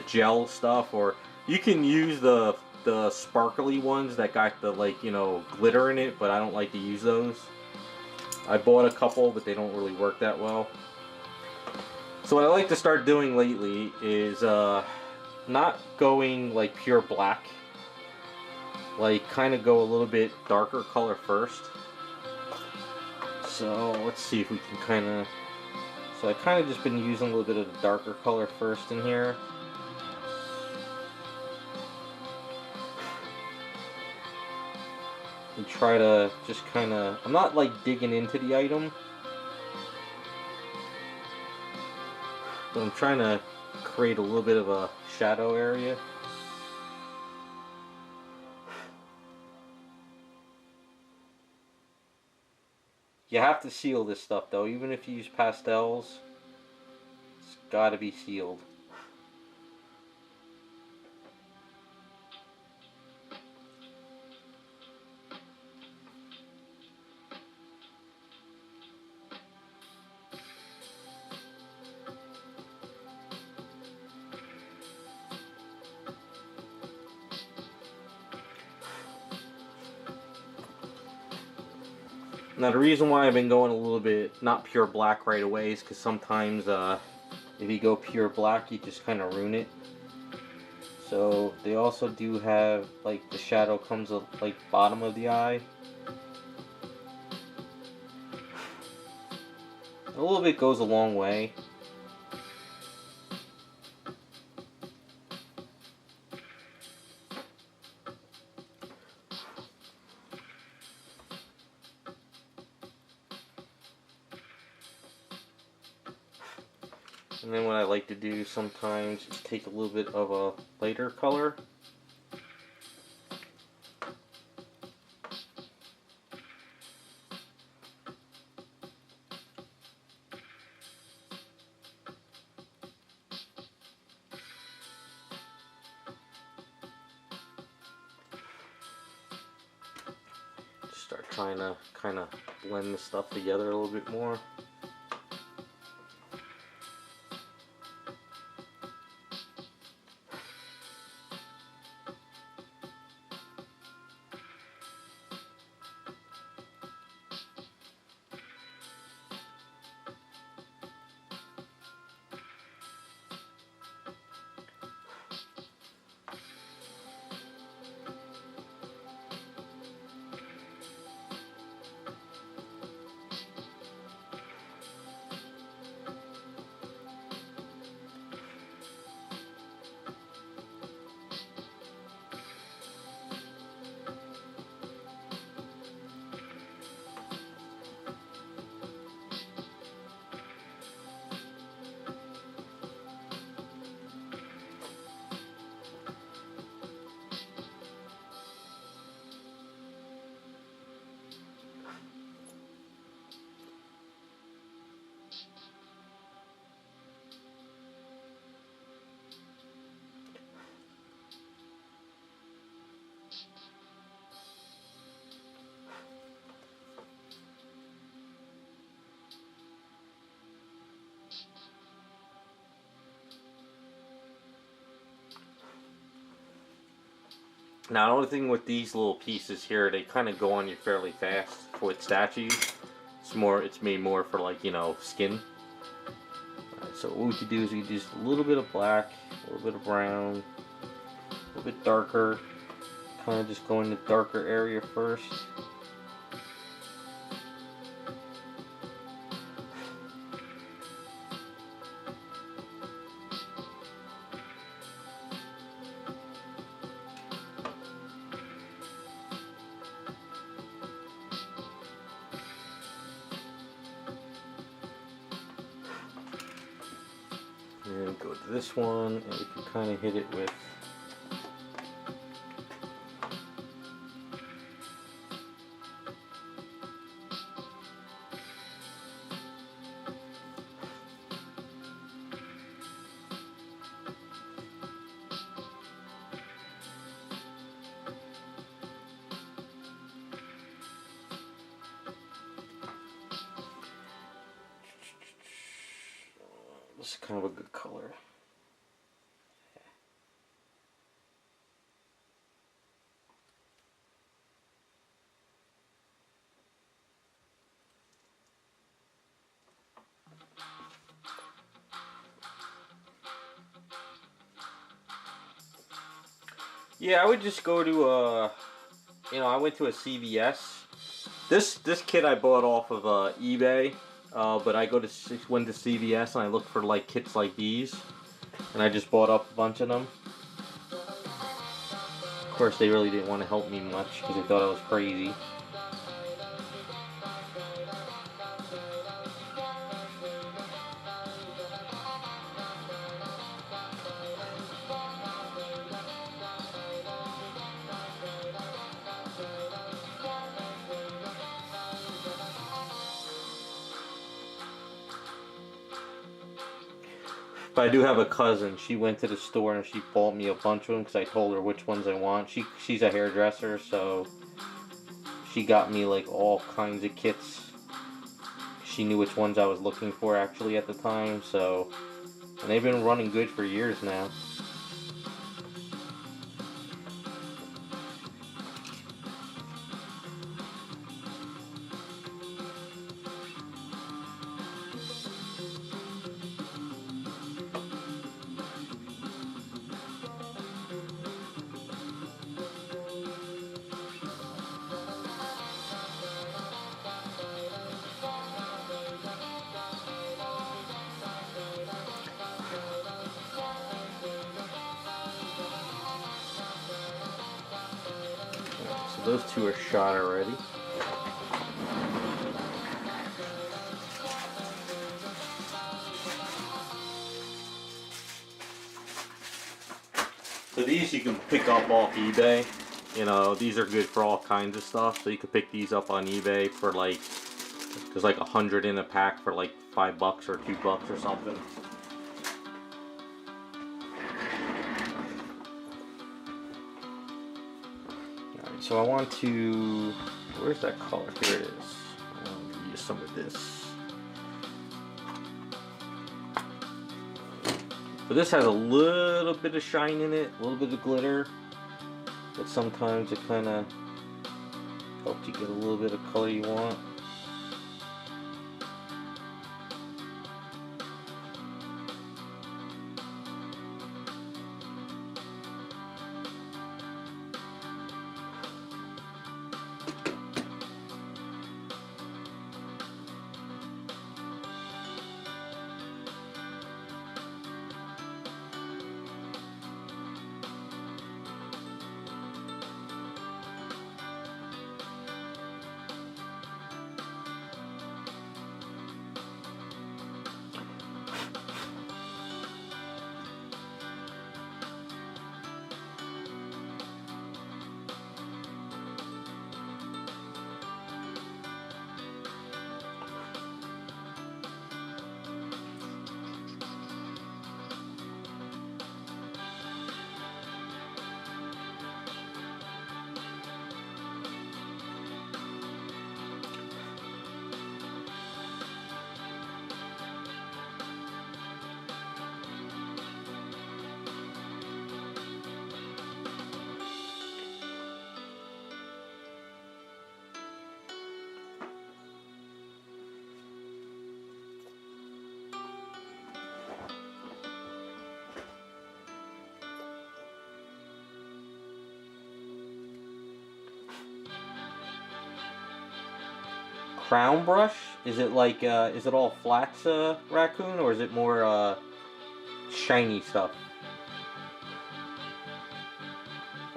gel stuff, or you can use the sparkly ones that got the, like, you know, glitter in it, but I don't like to use those. I bought a couple, but they don't really work that well. So what I like to start doing lately is not going like pure black. Like kind of go a little bit darker color first. So let's see if we can kind of... So I kind of just been using a little bit of the darker color first in here. And try to just kind of... I'm not like digging into the item, but I'm trying to create a little bit of a shadow area. You have to seal this stuff though, even if you use pastels, it's gotta be sealed. Now the reason why I've been going a little bit not pure black right away is because sometimes if you go pure black you just kind of ruin it. So they also do have, like, the shadow comes up like bottom of the eye. A little bit goes a long way. And then what I like to do sometimes is take a little bit of a lighter color. Start trying to kind of blend the stuff together a little bit more. Now, the only thing with these little pieces here, they kind of go on you fairly fast. With statues, it's made more for, like, you know, skin. Alright, so what we could do is we could just a little bit of black, a little bit of brown, a little bit darker. Kind of just go in the darker area first. And go to this one, and we can kind of hit it with this is kind of a good color. Yeah, I would just go to you know, I went to a CVS. This kit I bought off of eBay, but I went to CVS and I looked for like kits like these, and I just bought up a bunch of them. Of course, they really didn't want to help me much because they thought I was crazy. But I do have a cousin. She went to the store and she bought me a bunch of them because I told her which ones I want. She's a hairdresser, so she got me like all kinds of kits. She knew which ones I was looking for actually at the time, so and they've been running good for years now. So those two are shot already. So these you can pick up off eBay. You know, these are good for all kinds of stuff. So you can pick these up on eBay for like, there's like 100 in a pack for like $5 or $2 or something. Alright, so I want to, where's that color? Here it is. I want to use some of this. So this has a little bit of shine in it, a little bit of glitter, but sometimes it kind of helps you get a little bit of color you want. crown brush. Is it like, is it all flats raccoon, or is it more shiny stuff?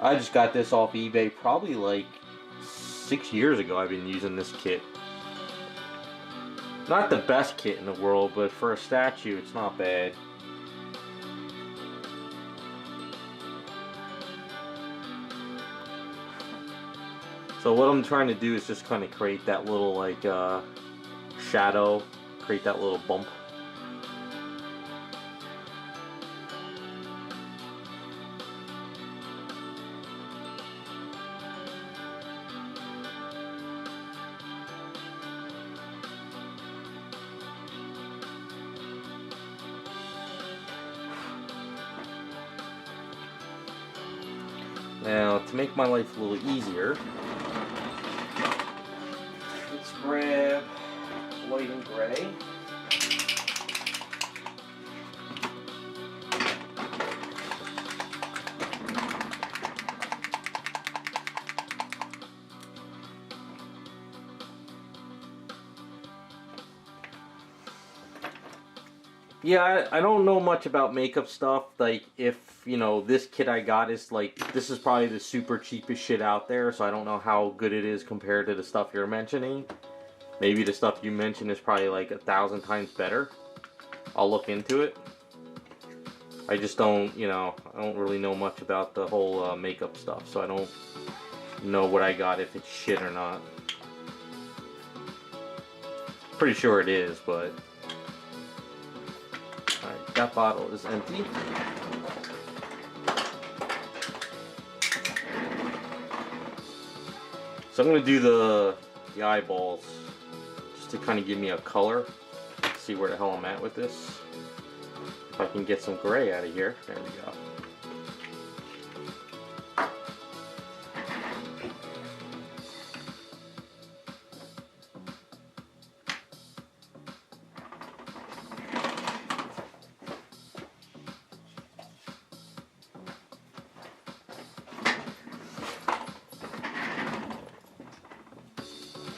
I just got this off eBay probably like 6 years ago. I've been using this kit. Not the best kit in the world, but for a statue, it's not bad. So what I'm trying to do is just kind of create that little like shadow, create that little bump. Now, to make my life a little easier, let's grab white and gray. Yeah, I don't know much about makeup stuff. Like, if, you know, this kit I got is like, this is probably the super cheapest shit out there, so I don't know how good it is compared to the stuff you're mentioning. Maybe the stuff you mentioned is probably like 1,000 times better. I'll look into it. I just don't, you know, I don't really know much about the whole makeup stuff, so I don't know what I got, if it's shit or not. Pretty sure it is, but... Alright, that bottle is empty. So I'm going to do the eyeballs just to kind of give me a color. See where the hell I'm at with this. If I can get some gray out of here. There we go.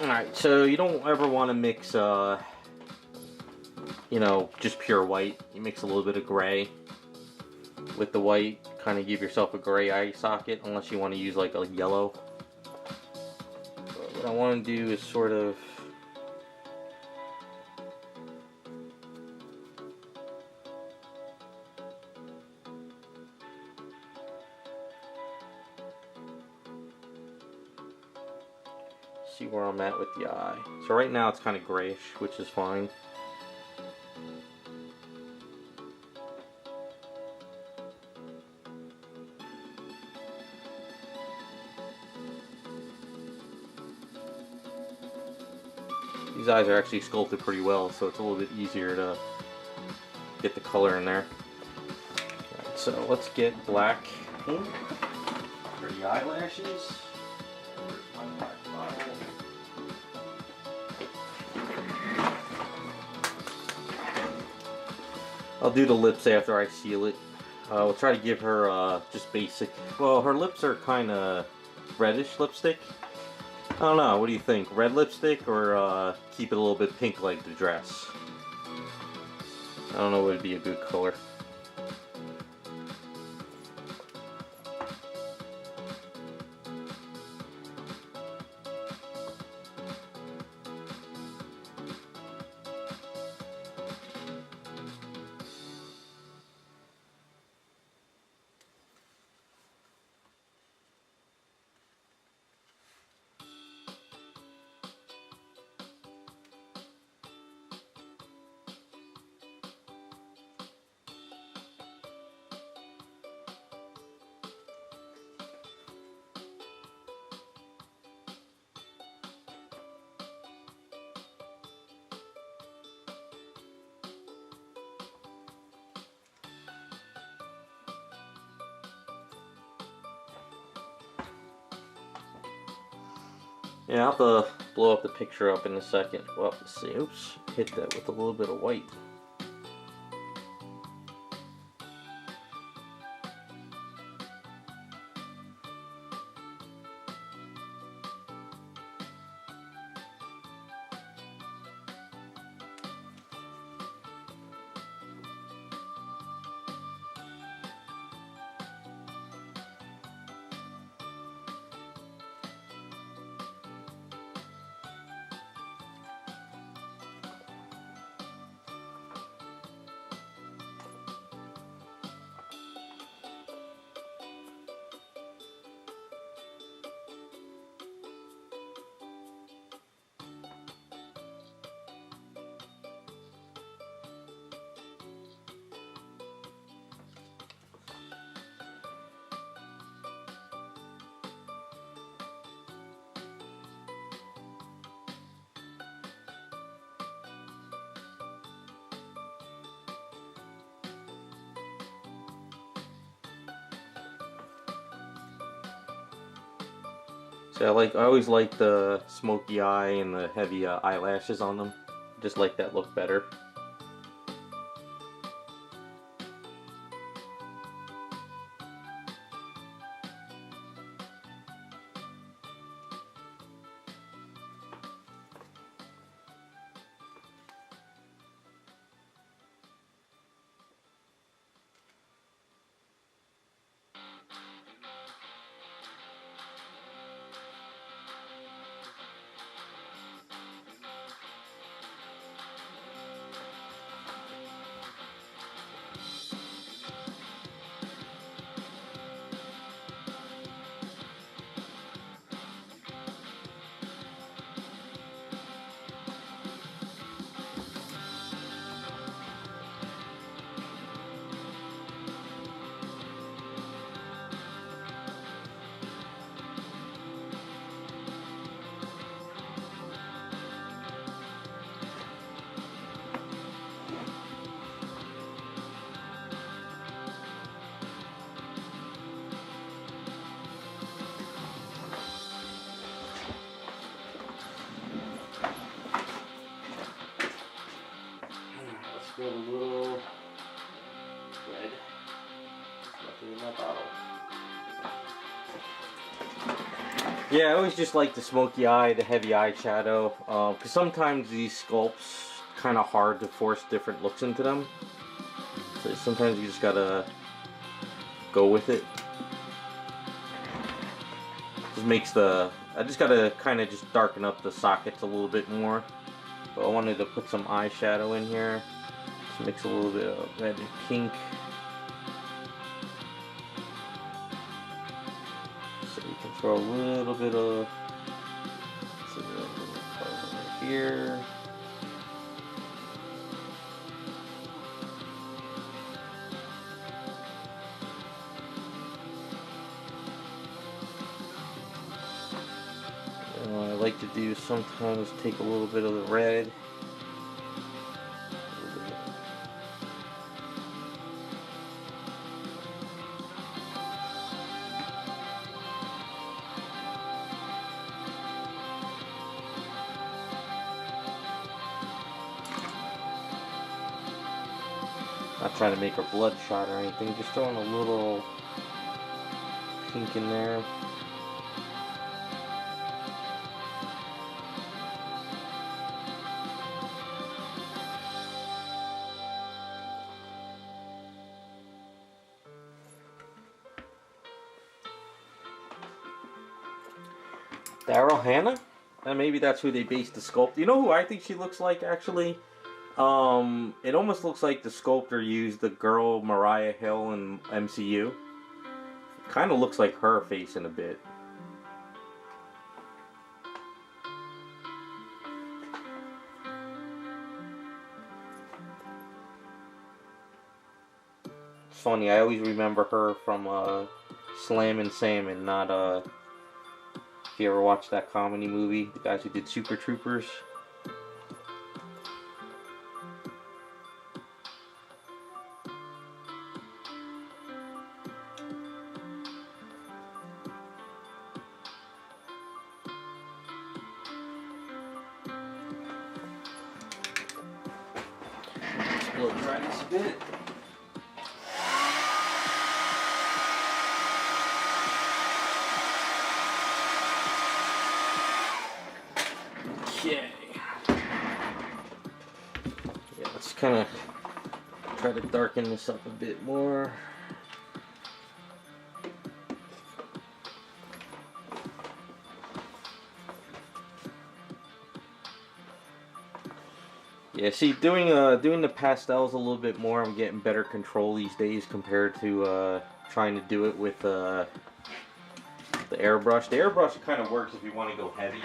Alright, so you don't ever want to mix, you know, just pure white. You mix a little bit of gray with the white, kind of give yourself a gray eye socket, unless you want to use like a yellow. But what I want to do is sort of... see where I'm at with the eye. So right now it's kind of grayish, which is fine. These eyes are actually sculpted pretty well, so it's a little bit easier to get the color in there. Right, so let's get black ink for the eyelashes. Where's my black bottle? I'll do the lips after I seal it. We'll try to give her just basic. Well, her lips are kind of reddish lipstick. I don't know, what do you think? Red lipstick, or keep it a little bit pink like the dress? I don't know what would be a good color. Yeah, I'll have to blow up the picture up in a second. Well, let's see. Oops. Hit that with a little bit of white. Yeah, I always like the smoky eye and the heavy eyelashes on them. Just like that look better. Let's go a little red. Nothing in that bottle. Yeah, I always just like the smoky eye, the heavy eyeshadow, because sometimes these sculpts kind of hard to force different looks into them. So sometimes you just gotta go with it. Just makes the, I just gotta kind of just darken up the sockets a little bit more. But I wanted to put some eyeshadow in here. Just mix a little bit of red and pink. So you can throw a little bit of right here. I like to do sometimes take a little bit of the red. Not trying to make her bloodshot or anything, just throwing a little pink in there. Daryl Hannah? And maybe that's who they based the sculpt. You know who I think she looks like, actually? It almost looks like the sculptor used the girl Mariah Hill in MCU. Kind of looks like her face in a bit. It's funny, I always remember her from Slammin' Salmon, not if you ever watched that comedy movie, the guys who did Super Troopers. Blow dry this a bit. Okay. Yeah, let's kind of try to darken this up a bit more. Yeah, see, doing the pastels a little bit more, I'm getting better control these days compared to trying to do it with the airbrush. The airbrush kind of works if you want to go heavy.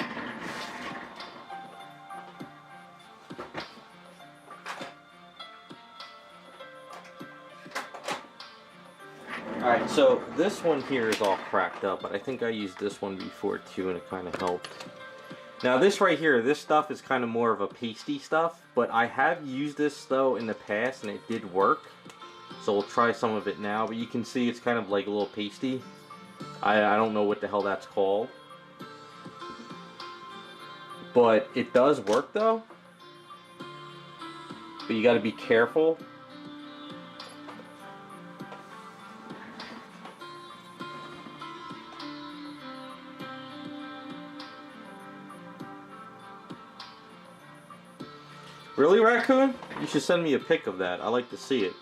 Alright, so this one here is all cracked up, but I think I used this one before too, and it kind of helped. Now this right here, this stuff is kind of more of a pasty stuff, but I have used this though in the past and it did work. So we'll try some of it now, but you can see it's kind of like a little pasty. I don't know what the hell that's called. But it does work though. But you got to be careful. Really, Raccoon? You should send me a pic of that. I like to see it.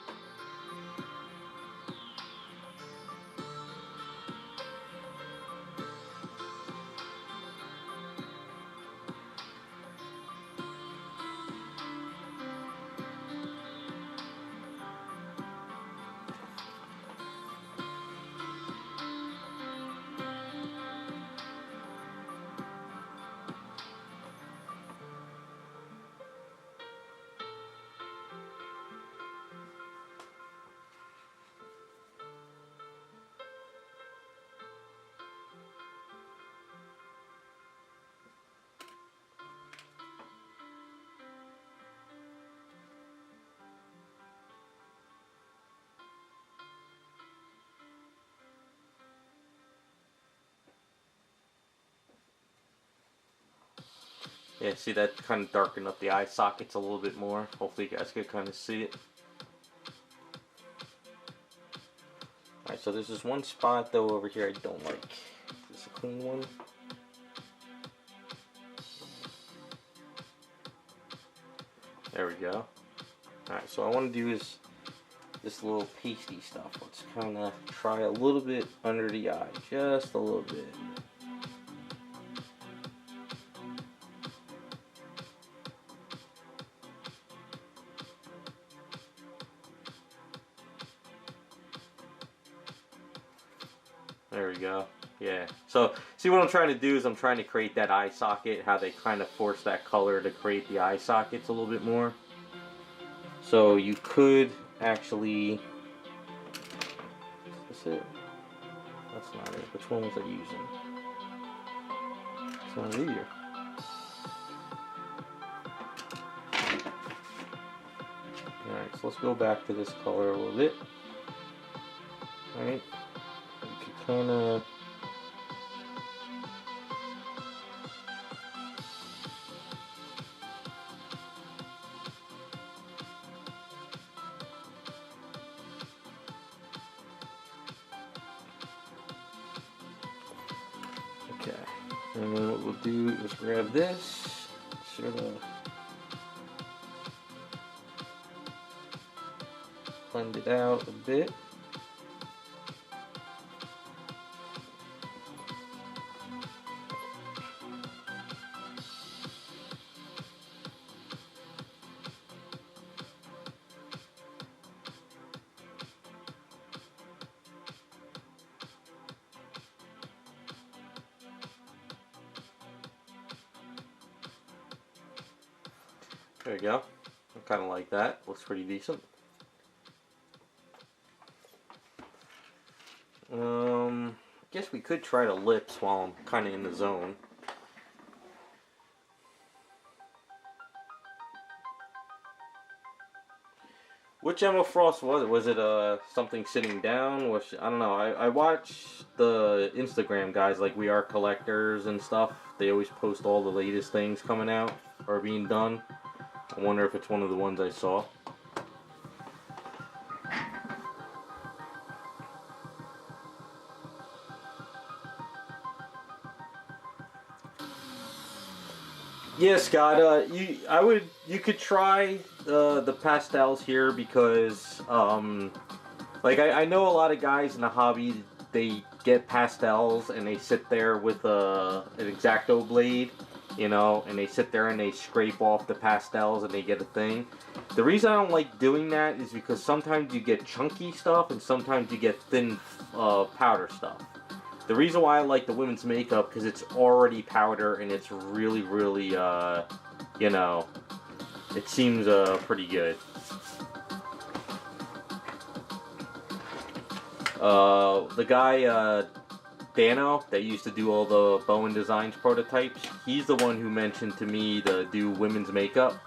Yeah, see that kind of darkened up the eye sockets a little bit more. Hopefully you guys can kind of see it. Alright, so there's this one spot though over here I don't like. Is this a clean one? There we go. Alright, so what I want to do is this little pasty stuff. Let's kind of try a little bit under the eye. Just a little bit. There we go. Yeah. So, see what I'm trying to do is I'm trying to create that eye socket, how they kind of force that color to create the eye sockets a little bit more. So you could actually... Is this it? That's not it. Which one was I using? It's not either. Alright, so let's go back to this color a little bit. Alright. Kind of okay, and then what we'll do is grab this, sort of blend it out a bit. There you go. I kind of like that. Looks pretty decent. I guess we could try the lips while I'm kind of in the zone. Which Emma Frost was it? Was it something sitting down? Was she, I don't know. I watch the Instagram guys like We Are Collectors and stuff. They always post all the latest things coming out or being done. I wonder if it's one of the ones I saw. Yeah, Scott. You could try the pastels here because, like I know a lot of guys in the hobby. They get pastels and they sit there with an X-Acto blade, you know, and they sit there and they scrape off the pastels and they get a thing. The reason I don't like doing that is because sometimes you get chunky stuff and sometimes you get thin powder stuff. The reason why I like the women's makeup because it's already powder and it's really, really, you know, it seems pretty good. The guy Dano that used to do all the Bowen Designs prototypes, he's the one who mentioned to me to do women's makeup.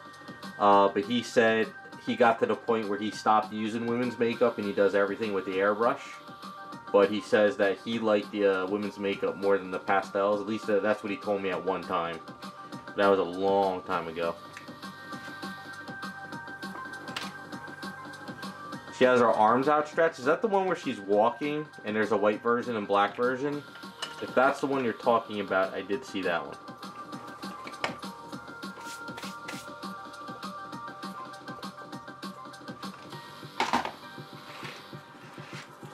But he said he got to the point where he stopped using women's makeup and he does everything with the airbrush. But he says that he liked the women's makeup more than the pastels. At least that's what he told me at one time. That was a long time ago. She has her arms outstretched. Is that the one where she's walking and there's a white version and black version? If that's the one you're talking about, I did see that one.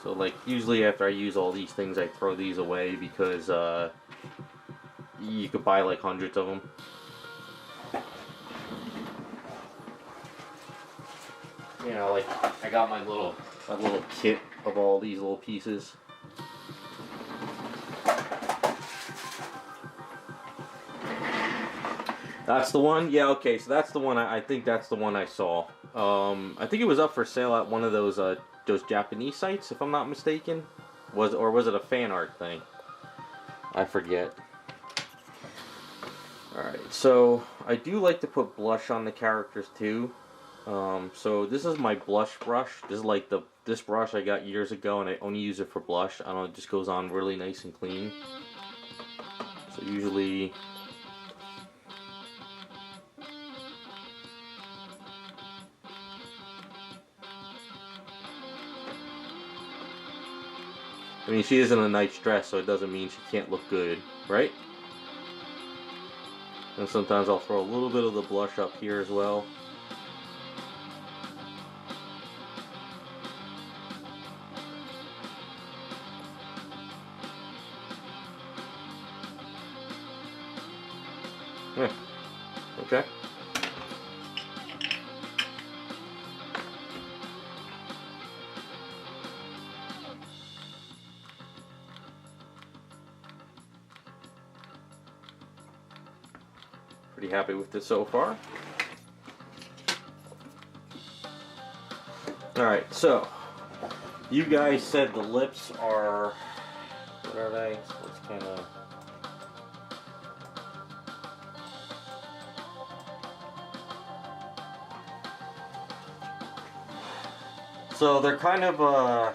So like usually after I use all these things, I throw these away because you could buy like hundreds of them. You know, like I got my little kit of all these little pieces. That's the one? Yeah, okay, so that's the one. I think that's the one I saw. I think it was up for sale at one of those Japanese sites, if I'm not mistaken. Was it a fan art thing? I forget. Alright, so I do like to put blush on the characters too. So this is my blush brush. This is like this brush I got years ago, and I only use it for blush. I don't know, it just goes on really nice and clean. So usually I mean, she is in a nice dress, so it doesn't mean she can't look good, right? And sometimes I'll throw a little bit of the blush up here as well. Yeah. Okay. Pretty happy with this so far. Alright, so you guys said the lips are, what are they? Let's kind of, so they're kind of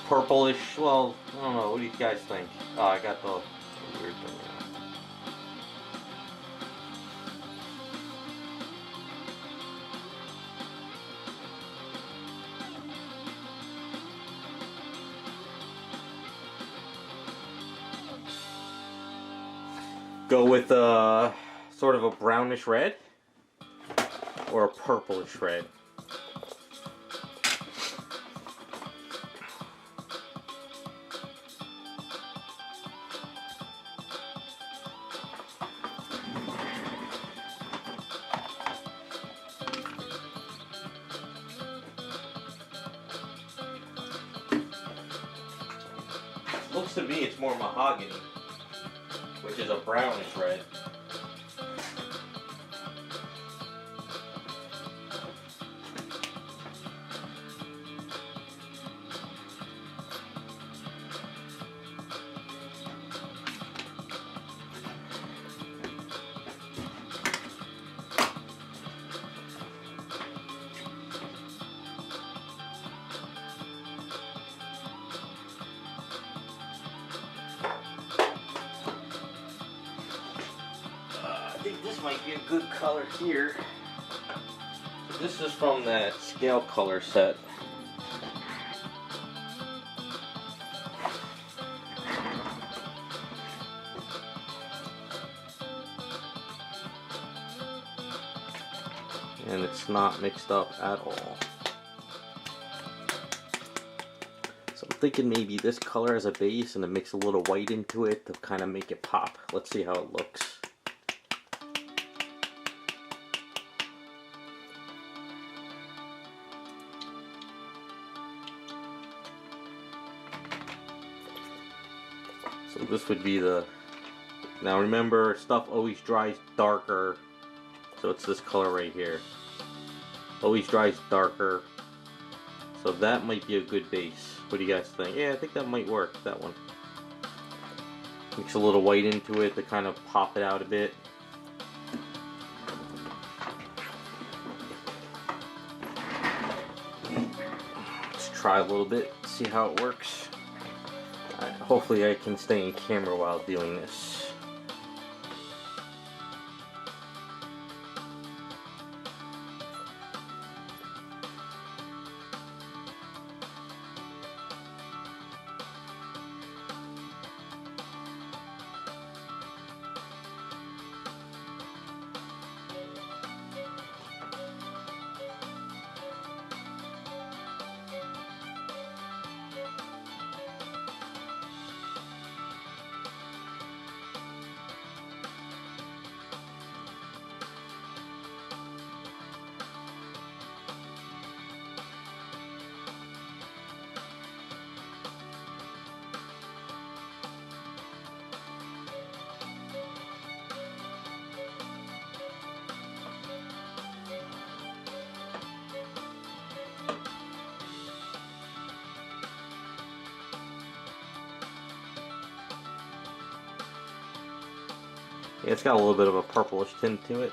purplish. Well, I don't know. What do you guys think? Oh, I got the weird thing. Go with sort of a brownish red or a purplish red. Looks to me it's more mahogany, which is a brownish red. I think this might be a good color here. This is from that scale color set. And it's not mixed up at all. So I'm thinking maybe this color as a base and then mix a little white into it to kind of make it pop. Let's see how it looks. So this would be the, now remember, stuff always dries darker, so it's this color right here. Always dries darker, so that might be a good base. What do you guys think? Yeah, I think that might work, that one. Mix a little white into it to kind of pop it out a bit. Let's try a little bit, see how it works. Hopefully I can stay in camera while doing this. Yeah, it's got a little bit of a purplish tint to it.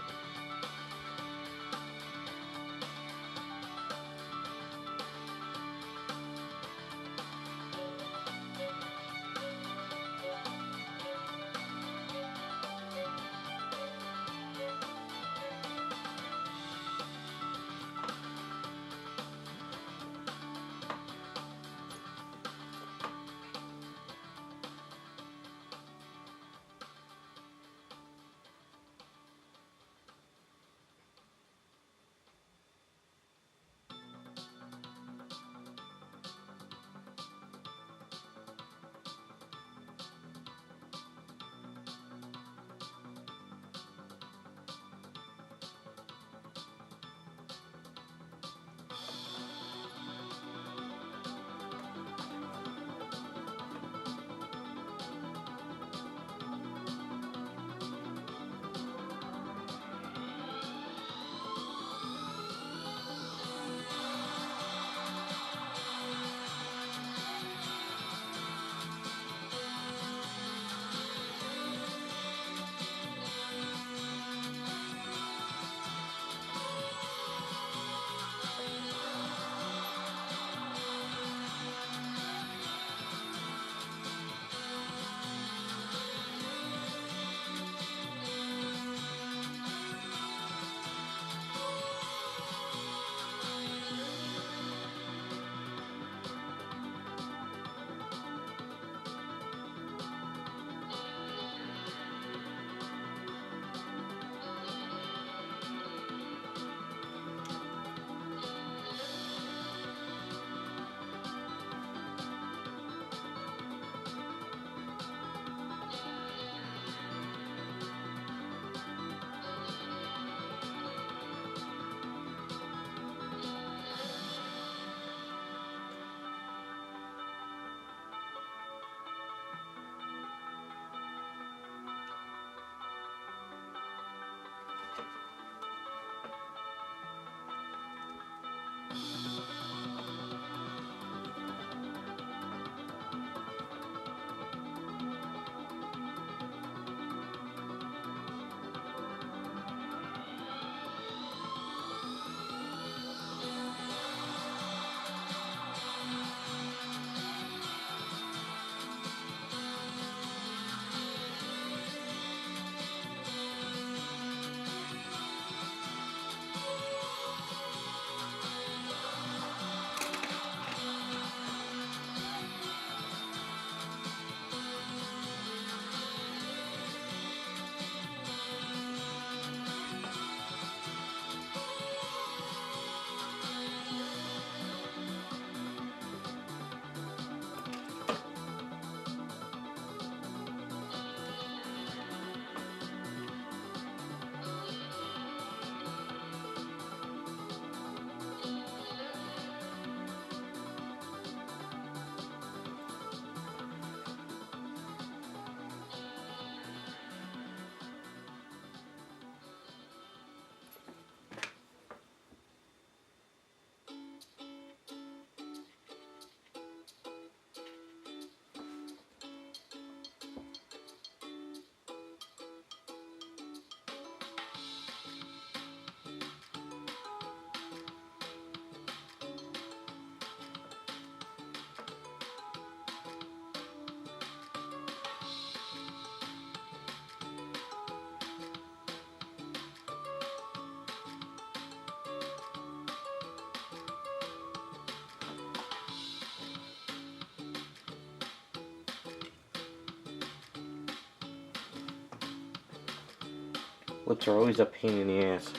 Lips are always a pain in the ass.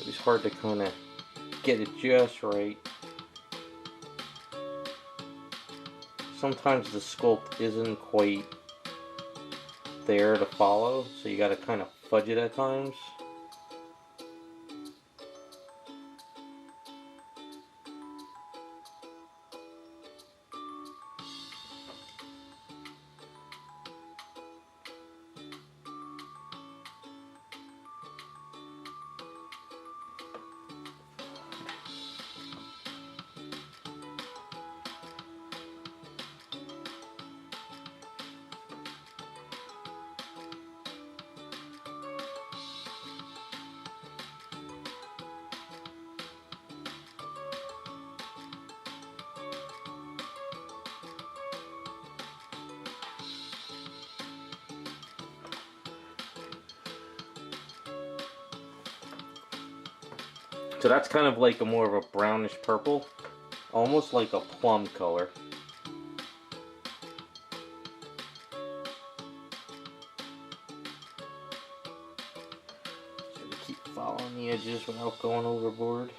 It's hard to kind of get it just right. Sometimes the sculpt isn't quite there to follow, so you gotta kind of fudge it at times. So that's kind of like a more of a brownish purple, almost like a plum color. So keep following the edges without going overboard.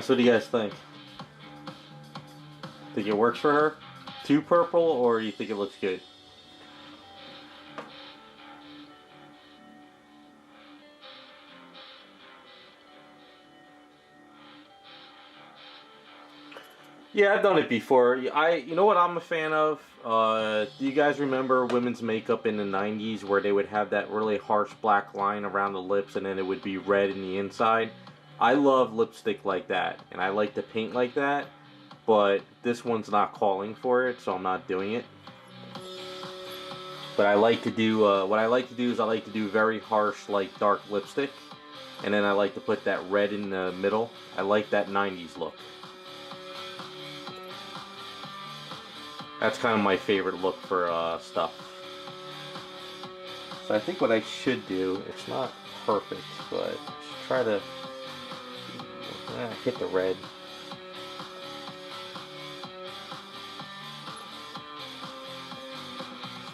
So what do you guys think? Think it works for her? Too purple, or do you think it looks good? Yeah, I've done it before. You know what I'm a fan of? Do you guys remember women's makeup in the 90s where they would have that really harsh black line around the lips and then it would be red in the inside? I love lipstick like that, and I like to paint like that, but this one's not calling for it, so I'm not doing it. But I like to do, what I like to do is I like to do very harsh, like dark lipstick, and then I like to put that red in the middle. I like that 90s look. That's kind of my favorite look for stuff. So I think what I should do, it's not perfect, but I should try to hit the red.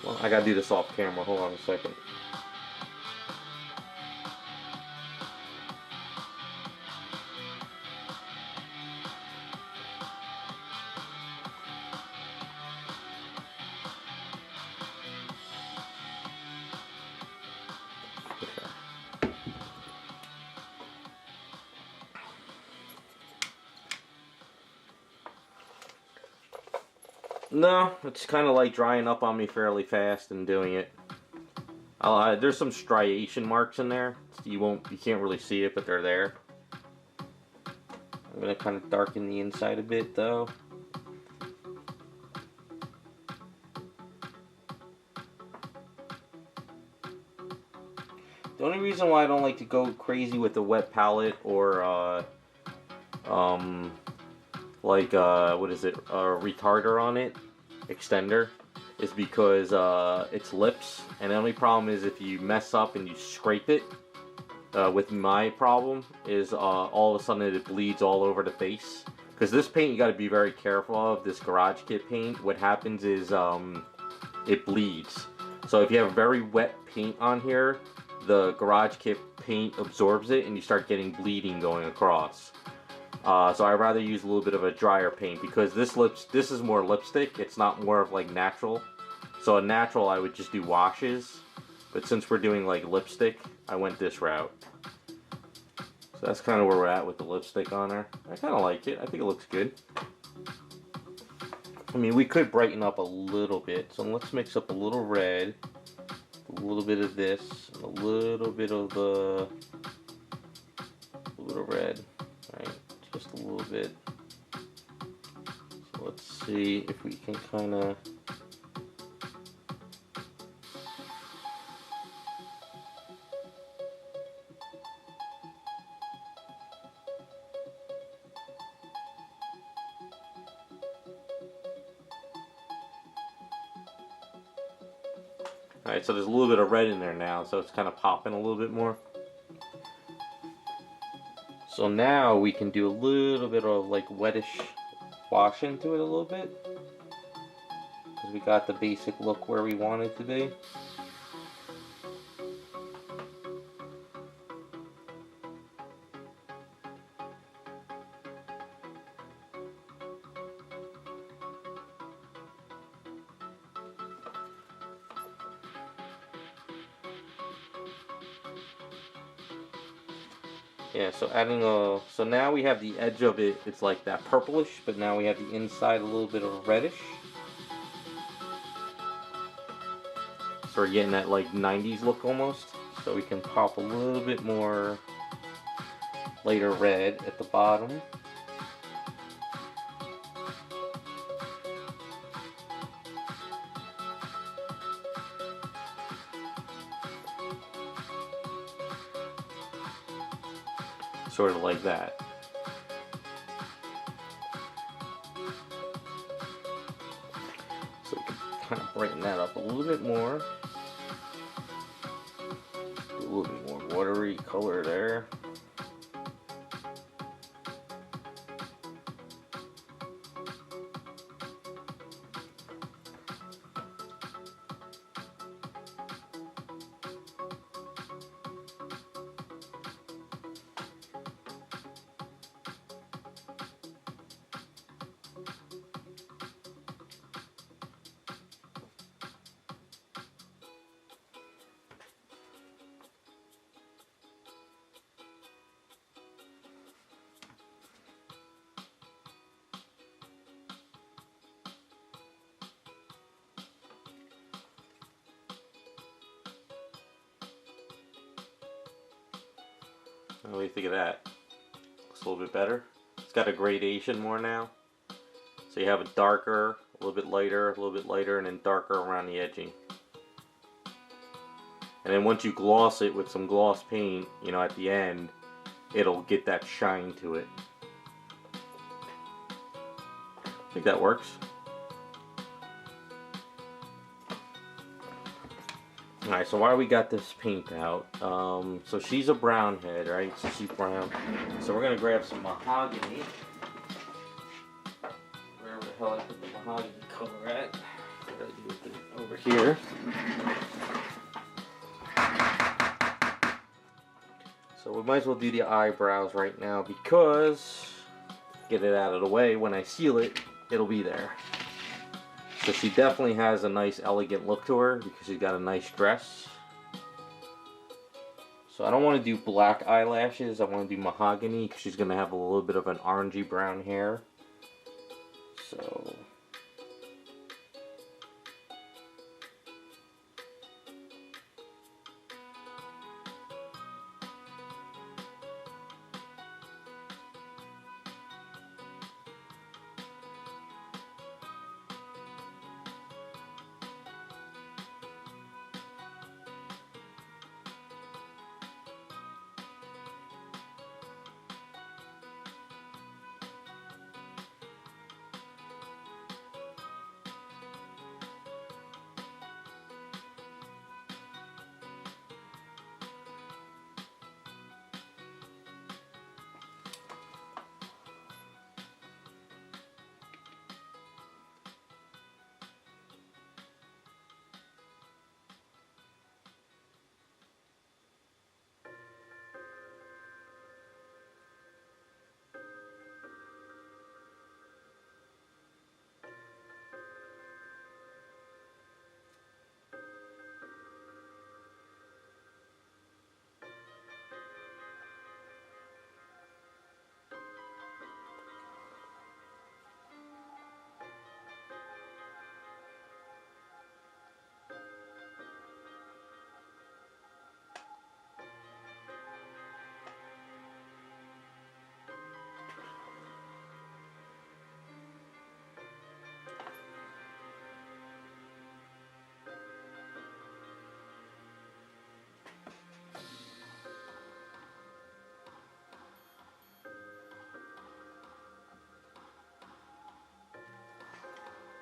Well, I gotta do this off camera. Hold on a second. No, it's kind of like drying up on me fairly fast and doing it. There's some striation marks in there. You can't really see it, but they're there. I'm gonna kind of darken the inside a bit though. The only reason why I don't like to go crazy with a wet palette or what is it, a retarder on it, extender,
is because it's lips, and the only problem is if you mess up and you scrape it. With my problem is all of a sudden it bleeds all over the face. Because this paint you got to be very careful of. This garage kit paint, what happens is it bleeds. So if you have very wet paint on here, the garage kit paint absorbs it and you start getting bleeding going across. So I'd rather use a little bit of a drier paint because this is more lipstick. It's not more of like natural. So a natural I would just do washes. But since we're doing like lipstick, I went this route. So that's kind of where we're at with the lipstick on her. I kind of like it. I think it looks good. I mean, we could brighten up a little bit. So let's mix up a little red, a little bit of this, and a little bit of the little red. Right, just a little bit. So let's see if we can kind of. Alright, so there's a little bit of red in there now, so it's kind of popping a little bit more. So now we can do a little bit of like wettish wash into it a little bit. Because we got the basic look where we want it to be. Yeah, so adding so now we have the edge of it, it's like that purplish, but now we have the inside a little bit of reddish. So we're getting that like 90s look almost. So we can pop a little bit more lighter red at the bottom. Sort of like that. So we can kind of brighten that up a little bit more. Do a little bit more watery color there. What do you think of that? Looks a little bit better. It's got a gradation more now. So you have a darker, a little bit lighter, and then darker around the edging. And then once you gloss it with some gloss paint, you know, at the end, it'll get that shine to it. I think that works. Alright, so while we got this paint out, so she's a brown head, right? So she's brown. So we're going to grab some mahogany. Wherever the hell I put the mahogany color at. I gotta do it over here. So we might as well do the eyebrows right now because, get it out of the way, when I seal it, it'll be there. So she definitely has a nice elegant look to her because she's got a nice dress. So I don't want to do black eyelashes, I want to do mahogany because she's going to have a little bit of an orangey brown hair. So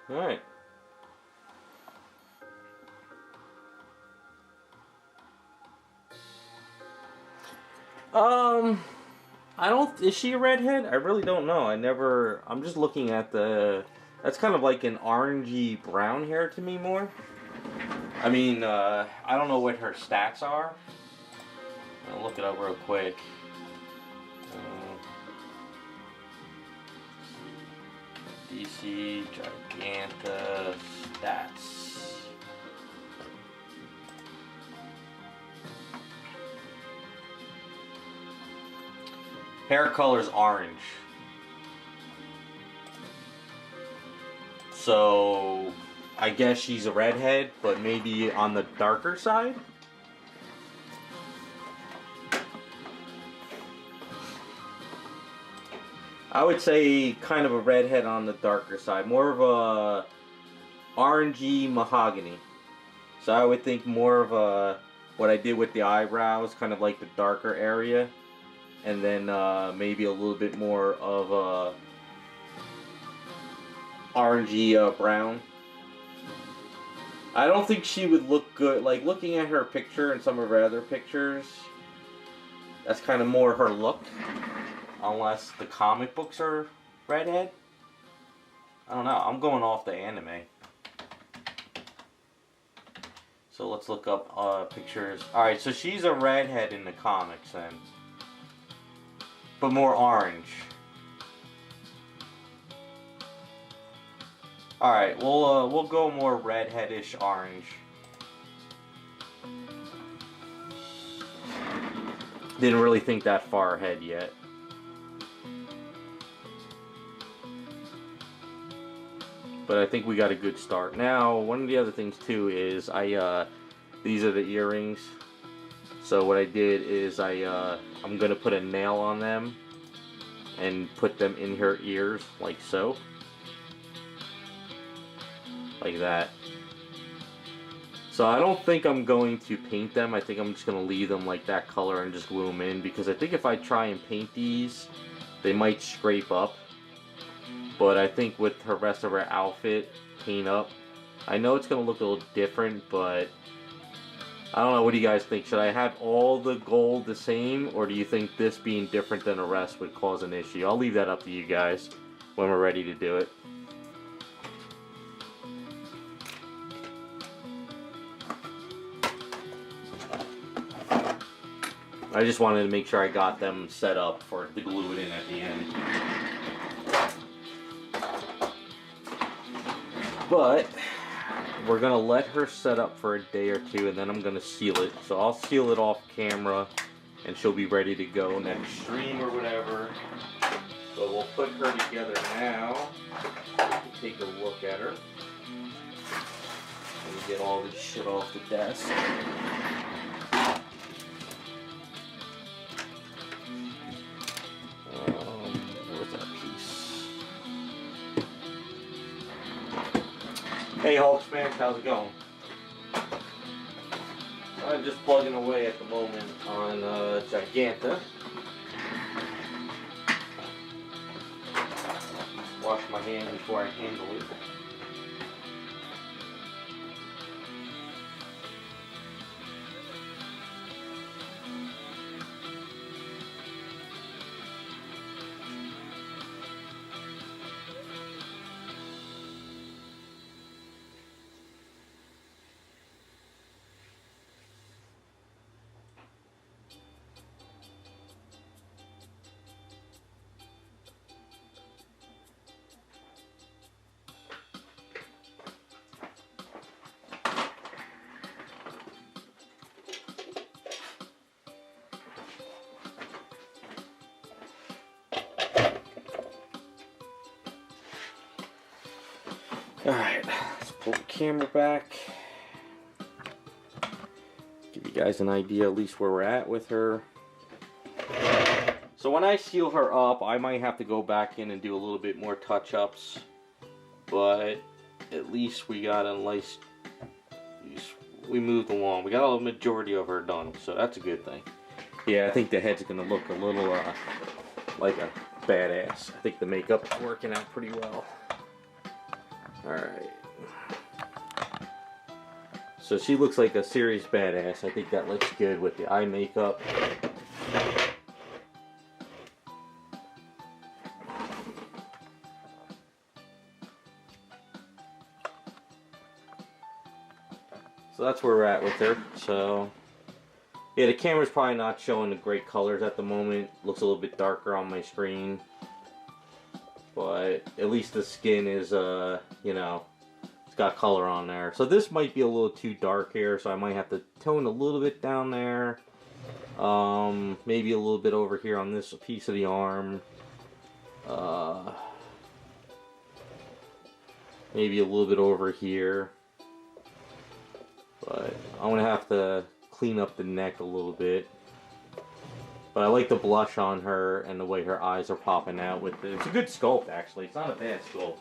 Alright. I don't, is she a redhead? I really don't know. I'm just looking at that's kind of like an orangey brown hair to me more. I mean, I don't know what her stats are. I'll look it up real quick. DC Giganta stats. Hair color is orange. So, I guess she's a redhead, but maybe on the darker side? I would say kind of a redhead on the darker side. More of a orangey mahogany. So I would think more of a, what I did with the eyebrows, kind of like the darker area. And then maybe a little bit more of a orangey brown. I don't think she would look good. Like looking at her picture and some of her other pictures, that's kind of more her look. Unless the comic books are redhead. I don't know. I'm going off the anime. So let's look up pictures. Alright, so she's a redhead in the comics then. But more orange. Alright, we'll go more redheadish orange. Didn't really think that far ahead yet. But I think we got a good start. Now, one of the other things too is these are the earrings. So what I did is I'm gonna put a nail on them and put them in her ears like so. Like that. So I don't think I'm going to paint them. I think I'm just gonna leave them like that color and just glue them in, because I think if I try and paint these, they might scrape up. But I think with the rest of her outfit, paint up, I know it's going to look a little different, but I don't know. What do you guys think? Should I have all the gold the same, or do you think this being different than the rest would cause an issue? I'll leave that up to you guys when we're ready to do it. I just wanted to make sure I got them set up for to glue it in at the end. But we're gonna let her set up for a day or two, and then I'm gonna seal it. So I'll seal it off camera, and she'll be ready to go next stream or whatever. So we'll put her together now. Take a look at her. Let me get all this shit off the desk. Where's that piece? Hey Hulkman, how's it going? I'm just plugging away at the moment on Giganta. Wash my hand before I handle it. Alright, let's pull the camera back. Give you guys an idea at least where we're at with her. So when I seal her up, I might have to go back in and do a little bit more touch-ups. But at least we got a nice... We moved along. We got a majority of her done, so that's a good thing. Yeah, I think the head's going to look a little like a badass. I think the makeup is working out pretty well. Alright. So she looks like a serious badass. I think that looks good with the eye makeup. So that's where we're at with her. So yeah, the camera's probably not showing the great colors at the moment. Looks a little bit darker on my screen. But at least the skin is, you know, it's got color on there. So this might be a little too dark here, so I might have to tone a little bit down there. Maybe a little bit over here on this piece of the arm. Maybe a little bit over here. But I'm going to have to clean up the neck a little bit. But I like the blush on her and the way her eyes are popping out with it. It's a good sculpt, actually. It's not a bad sculpt.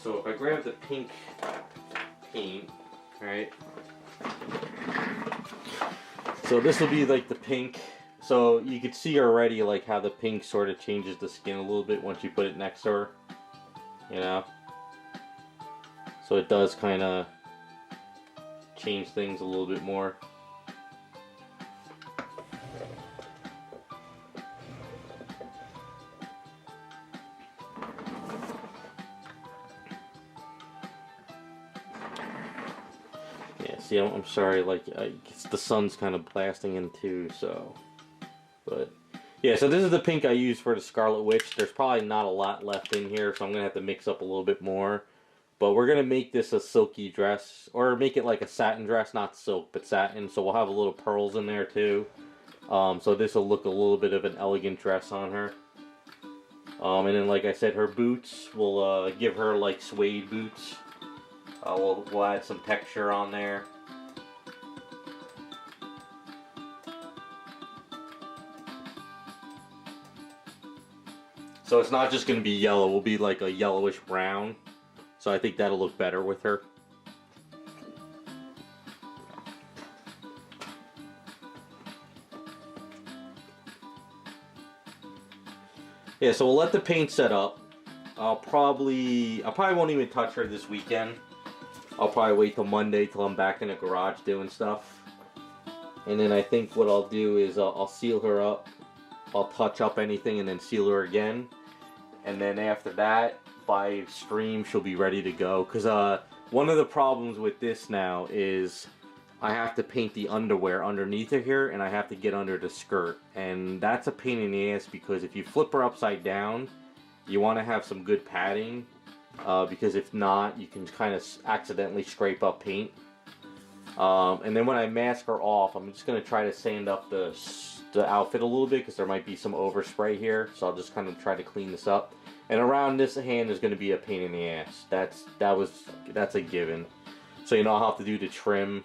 So if I grab the pink paint, right? So this will be like the pink. So you can see already like how the pink sort of changes the skin a little bit once you put it next to her. You know? So it does kind of change things a little bit more. See, I'm sorry, like, the sun's kind of blasting in too, so, but, yeah, so this is the pink I used for the Scarlet Witch. There's probably not a lot left in here, so I'm going to have to mix up a little bit more, but we're going to make this a silky dress, or make it like a satin dress, not silk, but satin, so we'll have a little pearls in there too, so this will look a little bit of an elegant dress on her, and then, like I said, her boots, we'll give her, like, suede boots. We'll add some texture on there. So it's not just going to be yellow, we'll be like a yellowish brown. So I think that'll look better with her. Yeah, so we'll let the paint set up. I probably won't even touch her this weekend. I'll probably wait till Monday till I'm back in the garage doing stuff. And then I think what I'll do is I'll seal her up. I'll touch up anything and then seal her again. And then after that, by stream, she'll be ready to go. Because one of the problems with this now is I have to paint the underwear underneath her here, and I have to get under the skirt. And that's a pain in the ass because if you flip her upside down, you want to have some good padding. Because if not, you can kind of accidentally scrape up paint. And then when I mask her off, I'm just going to try to sand up the outfit a little bit because there might be some overspray here. So I'll just kind of try to clean this up. And around this hand is going to be a pain in the ass. That's a given. So you know I'll have to do the trim.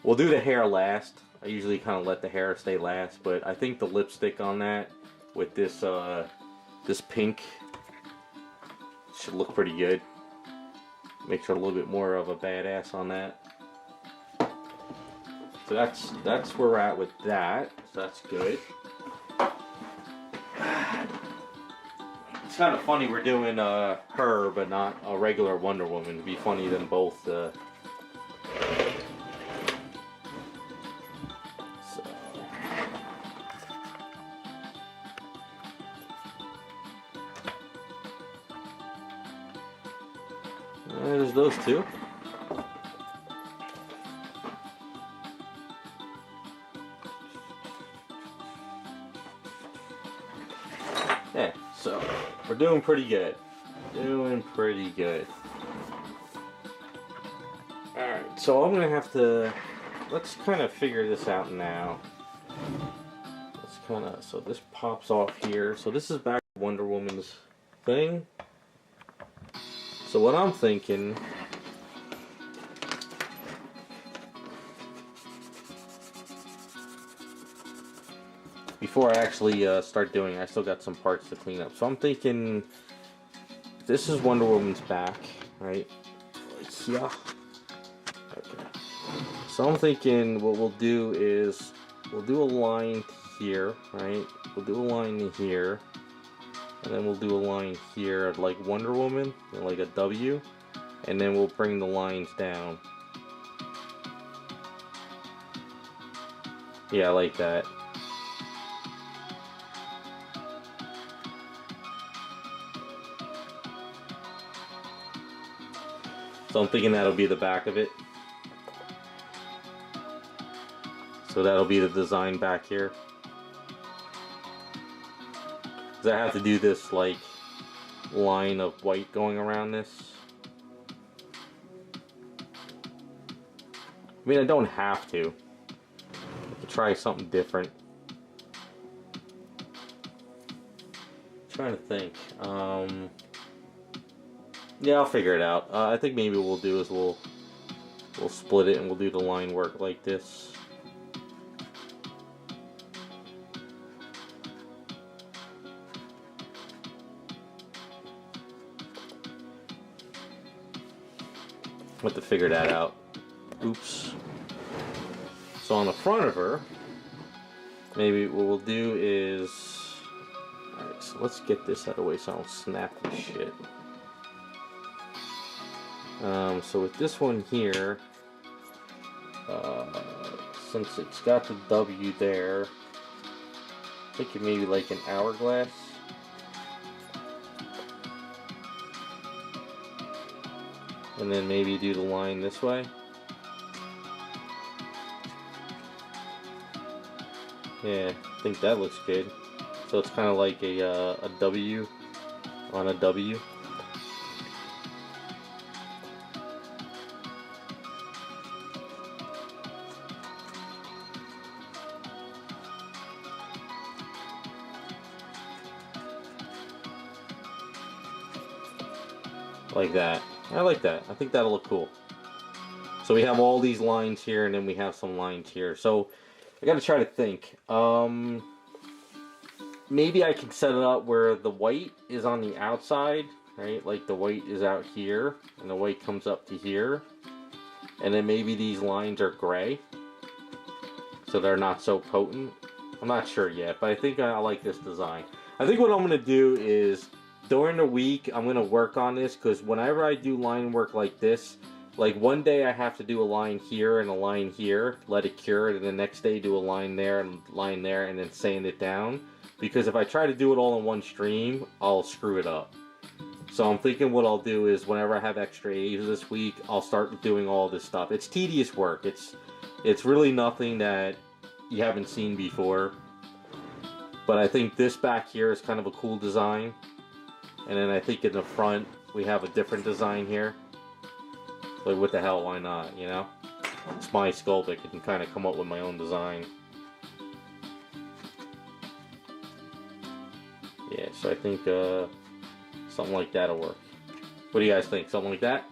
We'll do the hair last. I usually kind of let the hair stay last, but I think the lipstick on that with this this pink should look pretty good. Makes her a little bit more of a badass on that. So that's where we're at with that. So that's good. It's kind of funny we're doing her, but not a regular Wonder Woman. It'd be funny than both. So. There's those two. Yeah, so we're doing pretty good. Doing pretty good. Alright, so I'm gonna have to, let's kind of figure this out now. Let's kind of, so this pops off here. So this is back to Wonder Woman's thing. So what I'm thinking, before I actually start doing it, I still got some parts to clean up. So I'm thinking, this is Wonder Woman's back, right? Yeah. Okay. So I'm thinking what we'll do is, we'll do a line here, right? We'll do a line here. And then we'll do a line here like Wonder Woman, and like a W. And then we'll bring the lines down. Yeah, I like that. So I'm thinking that'll be the back of it. So that'll be the design back here. Because I have to do this like line of white going around this. I mean, I don't have to. I could try something different. Trying to think. Yeah, I'll figure it out. I think maybe what we'll do is we'll split it and we'll do the line work like this. I'll have to figure that out. Oops. So on the front of her, maybe what we'll do is... Alright, so let's get this out of the way so I don't snap this shit. So with this one here, since it's got the W there, I think it maybe like an hourglass. And then maybe do the line this way. Yeah, I think that looks good. So it's kind of like a W on a W. Like that. I like that. I think that'll look cool. So we have all these lines here, and then we have some lines here. So I gotta try to think. Maybe I can set it up where the white is on the outside, right? Like the white is out here, and the white comes up to here. And then maybe these lines are gray, so they're not so potent. I'm not sure yet, but I think I like this design. I think what I'm gonna do is, during the week, I'm going to work on this, because whenever I do line work like this, like one day I have to do a line here and a line here, let it cure, and the next day do a line there and line there, and then sand it down. Because if I try to do it all in one stream, I'll screw it up. So I'm thinking what I'll do is, whenever I have extra A's this week, I'll start doing all this stuff. It's tedious work. It's really nothing that you haven't seen before. But I think this back here is kind of a cool design. And then I think in the front, we have a different design here. Like, what the hell, why not, you know? It's my sculpt, I can kind of come up with my own design. Yeah, so I think something like that'll work. What do you guys think? Something like that?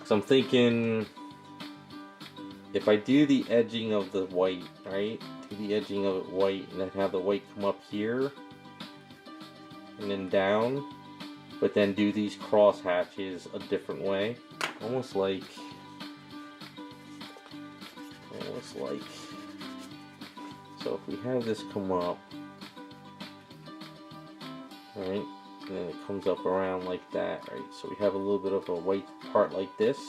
So I'm thinking, if I do the edging of the white, right? The edging of it white, and then have the white come up here and then down, but then do these cross hatches a different way, almost like so if we have this come up, right, and then it comes up around like that, right, so we have a little bit of a white part like this.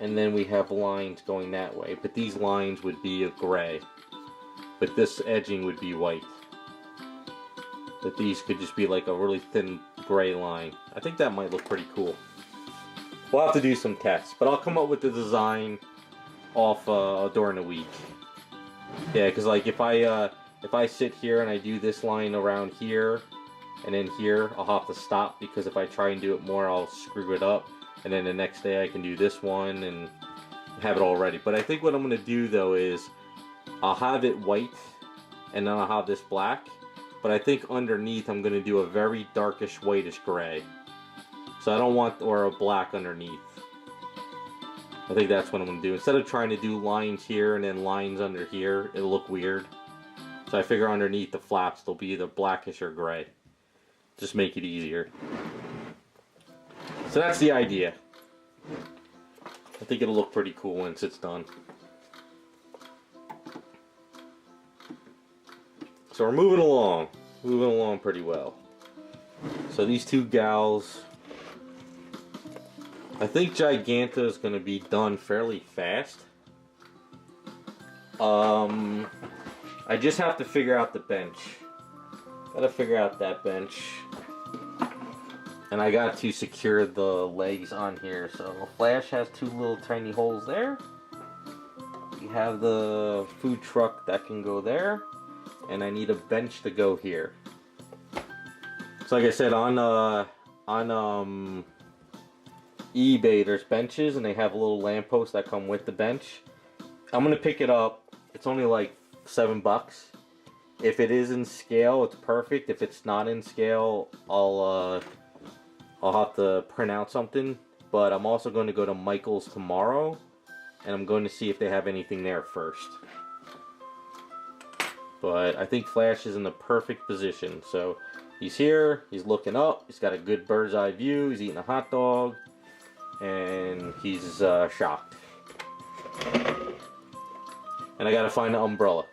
And then we have lines going that way, but these lines would be a gray. But this edging would be white. But these could just be like a really thin gray line. I think that might look pretty cool. We'll have to do some tests, but I'll come up with the design off during the week. Yeah, because like if I sit here and I do this line around here, and then here, I'll have to stop, because if I try and do it more, I'll screw it up. And then the next day I can do this one and have it all ready. But I think what I'm going to do though is, I'll have it white and then I'll have this black. But I think underneath I'm going to do a very darkish whitish gray. So I don't want, or a black underneath. I think that's what I'm going to do. Instead of trying to do lines here and then lines under here, it'll look weird. So I figure underneath the flaps they'll be either blackish or gray. Just make it easier. So that's the idea. I think it'll look pretty cool once it's done. So we're moving along pretty well. So these two gals, I think Giganta is going to be done fairly fast. I just have to figure out the bench. Gotta figure out that bench. And I got to secure the legs on here. So Flash has two little tiny holes there. We have the food truck that can go there. And I need a bench to go here. So like I said, on eBay there's benches and they have a little lamppost that come with the bench. I'm gonna pick it up. It's only like $7. If it is in scale, it's perfect. If it's not in scale, I'll have to print out something. But I'm also going to go to Michael's tomorrow, and I'm going to see if they have anything there first. But I think Flash is in the perfect position. So he's here, he's looking up, he's got a good bird's eye view, he's eating a hot dog, and he's shocked. And I gotta find an umbrella.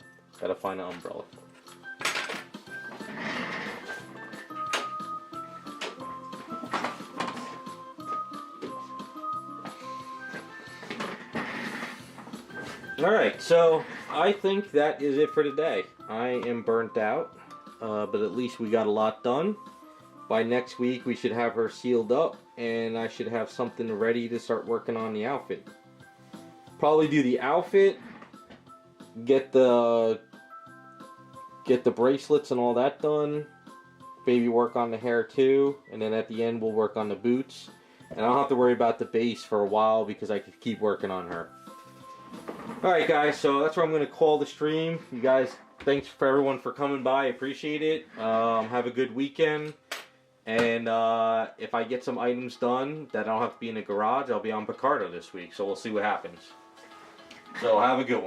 Alright, so I think that is it for today. I am burnt out, but at least we got a lot done. By next week we should have her sealed up, and I should have something ready to start working on the outfit. Probably do the outfit, get the bracelets and all that done, maybe work on the hair too, and then at the end we'll work on the boots. And I don't have to worry about the base for a while because I can keep working on her. Alright guys, so that's where I'm going to call the stream. You guys, thanks for everyone for coming by, I appreciate it. Have a good weekend. And if I get some items done that I don't have to be in the garage, I'll be on Picardo this week, so we'll see what happens. So have a good one.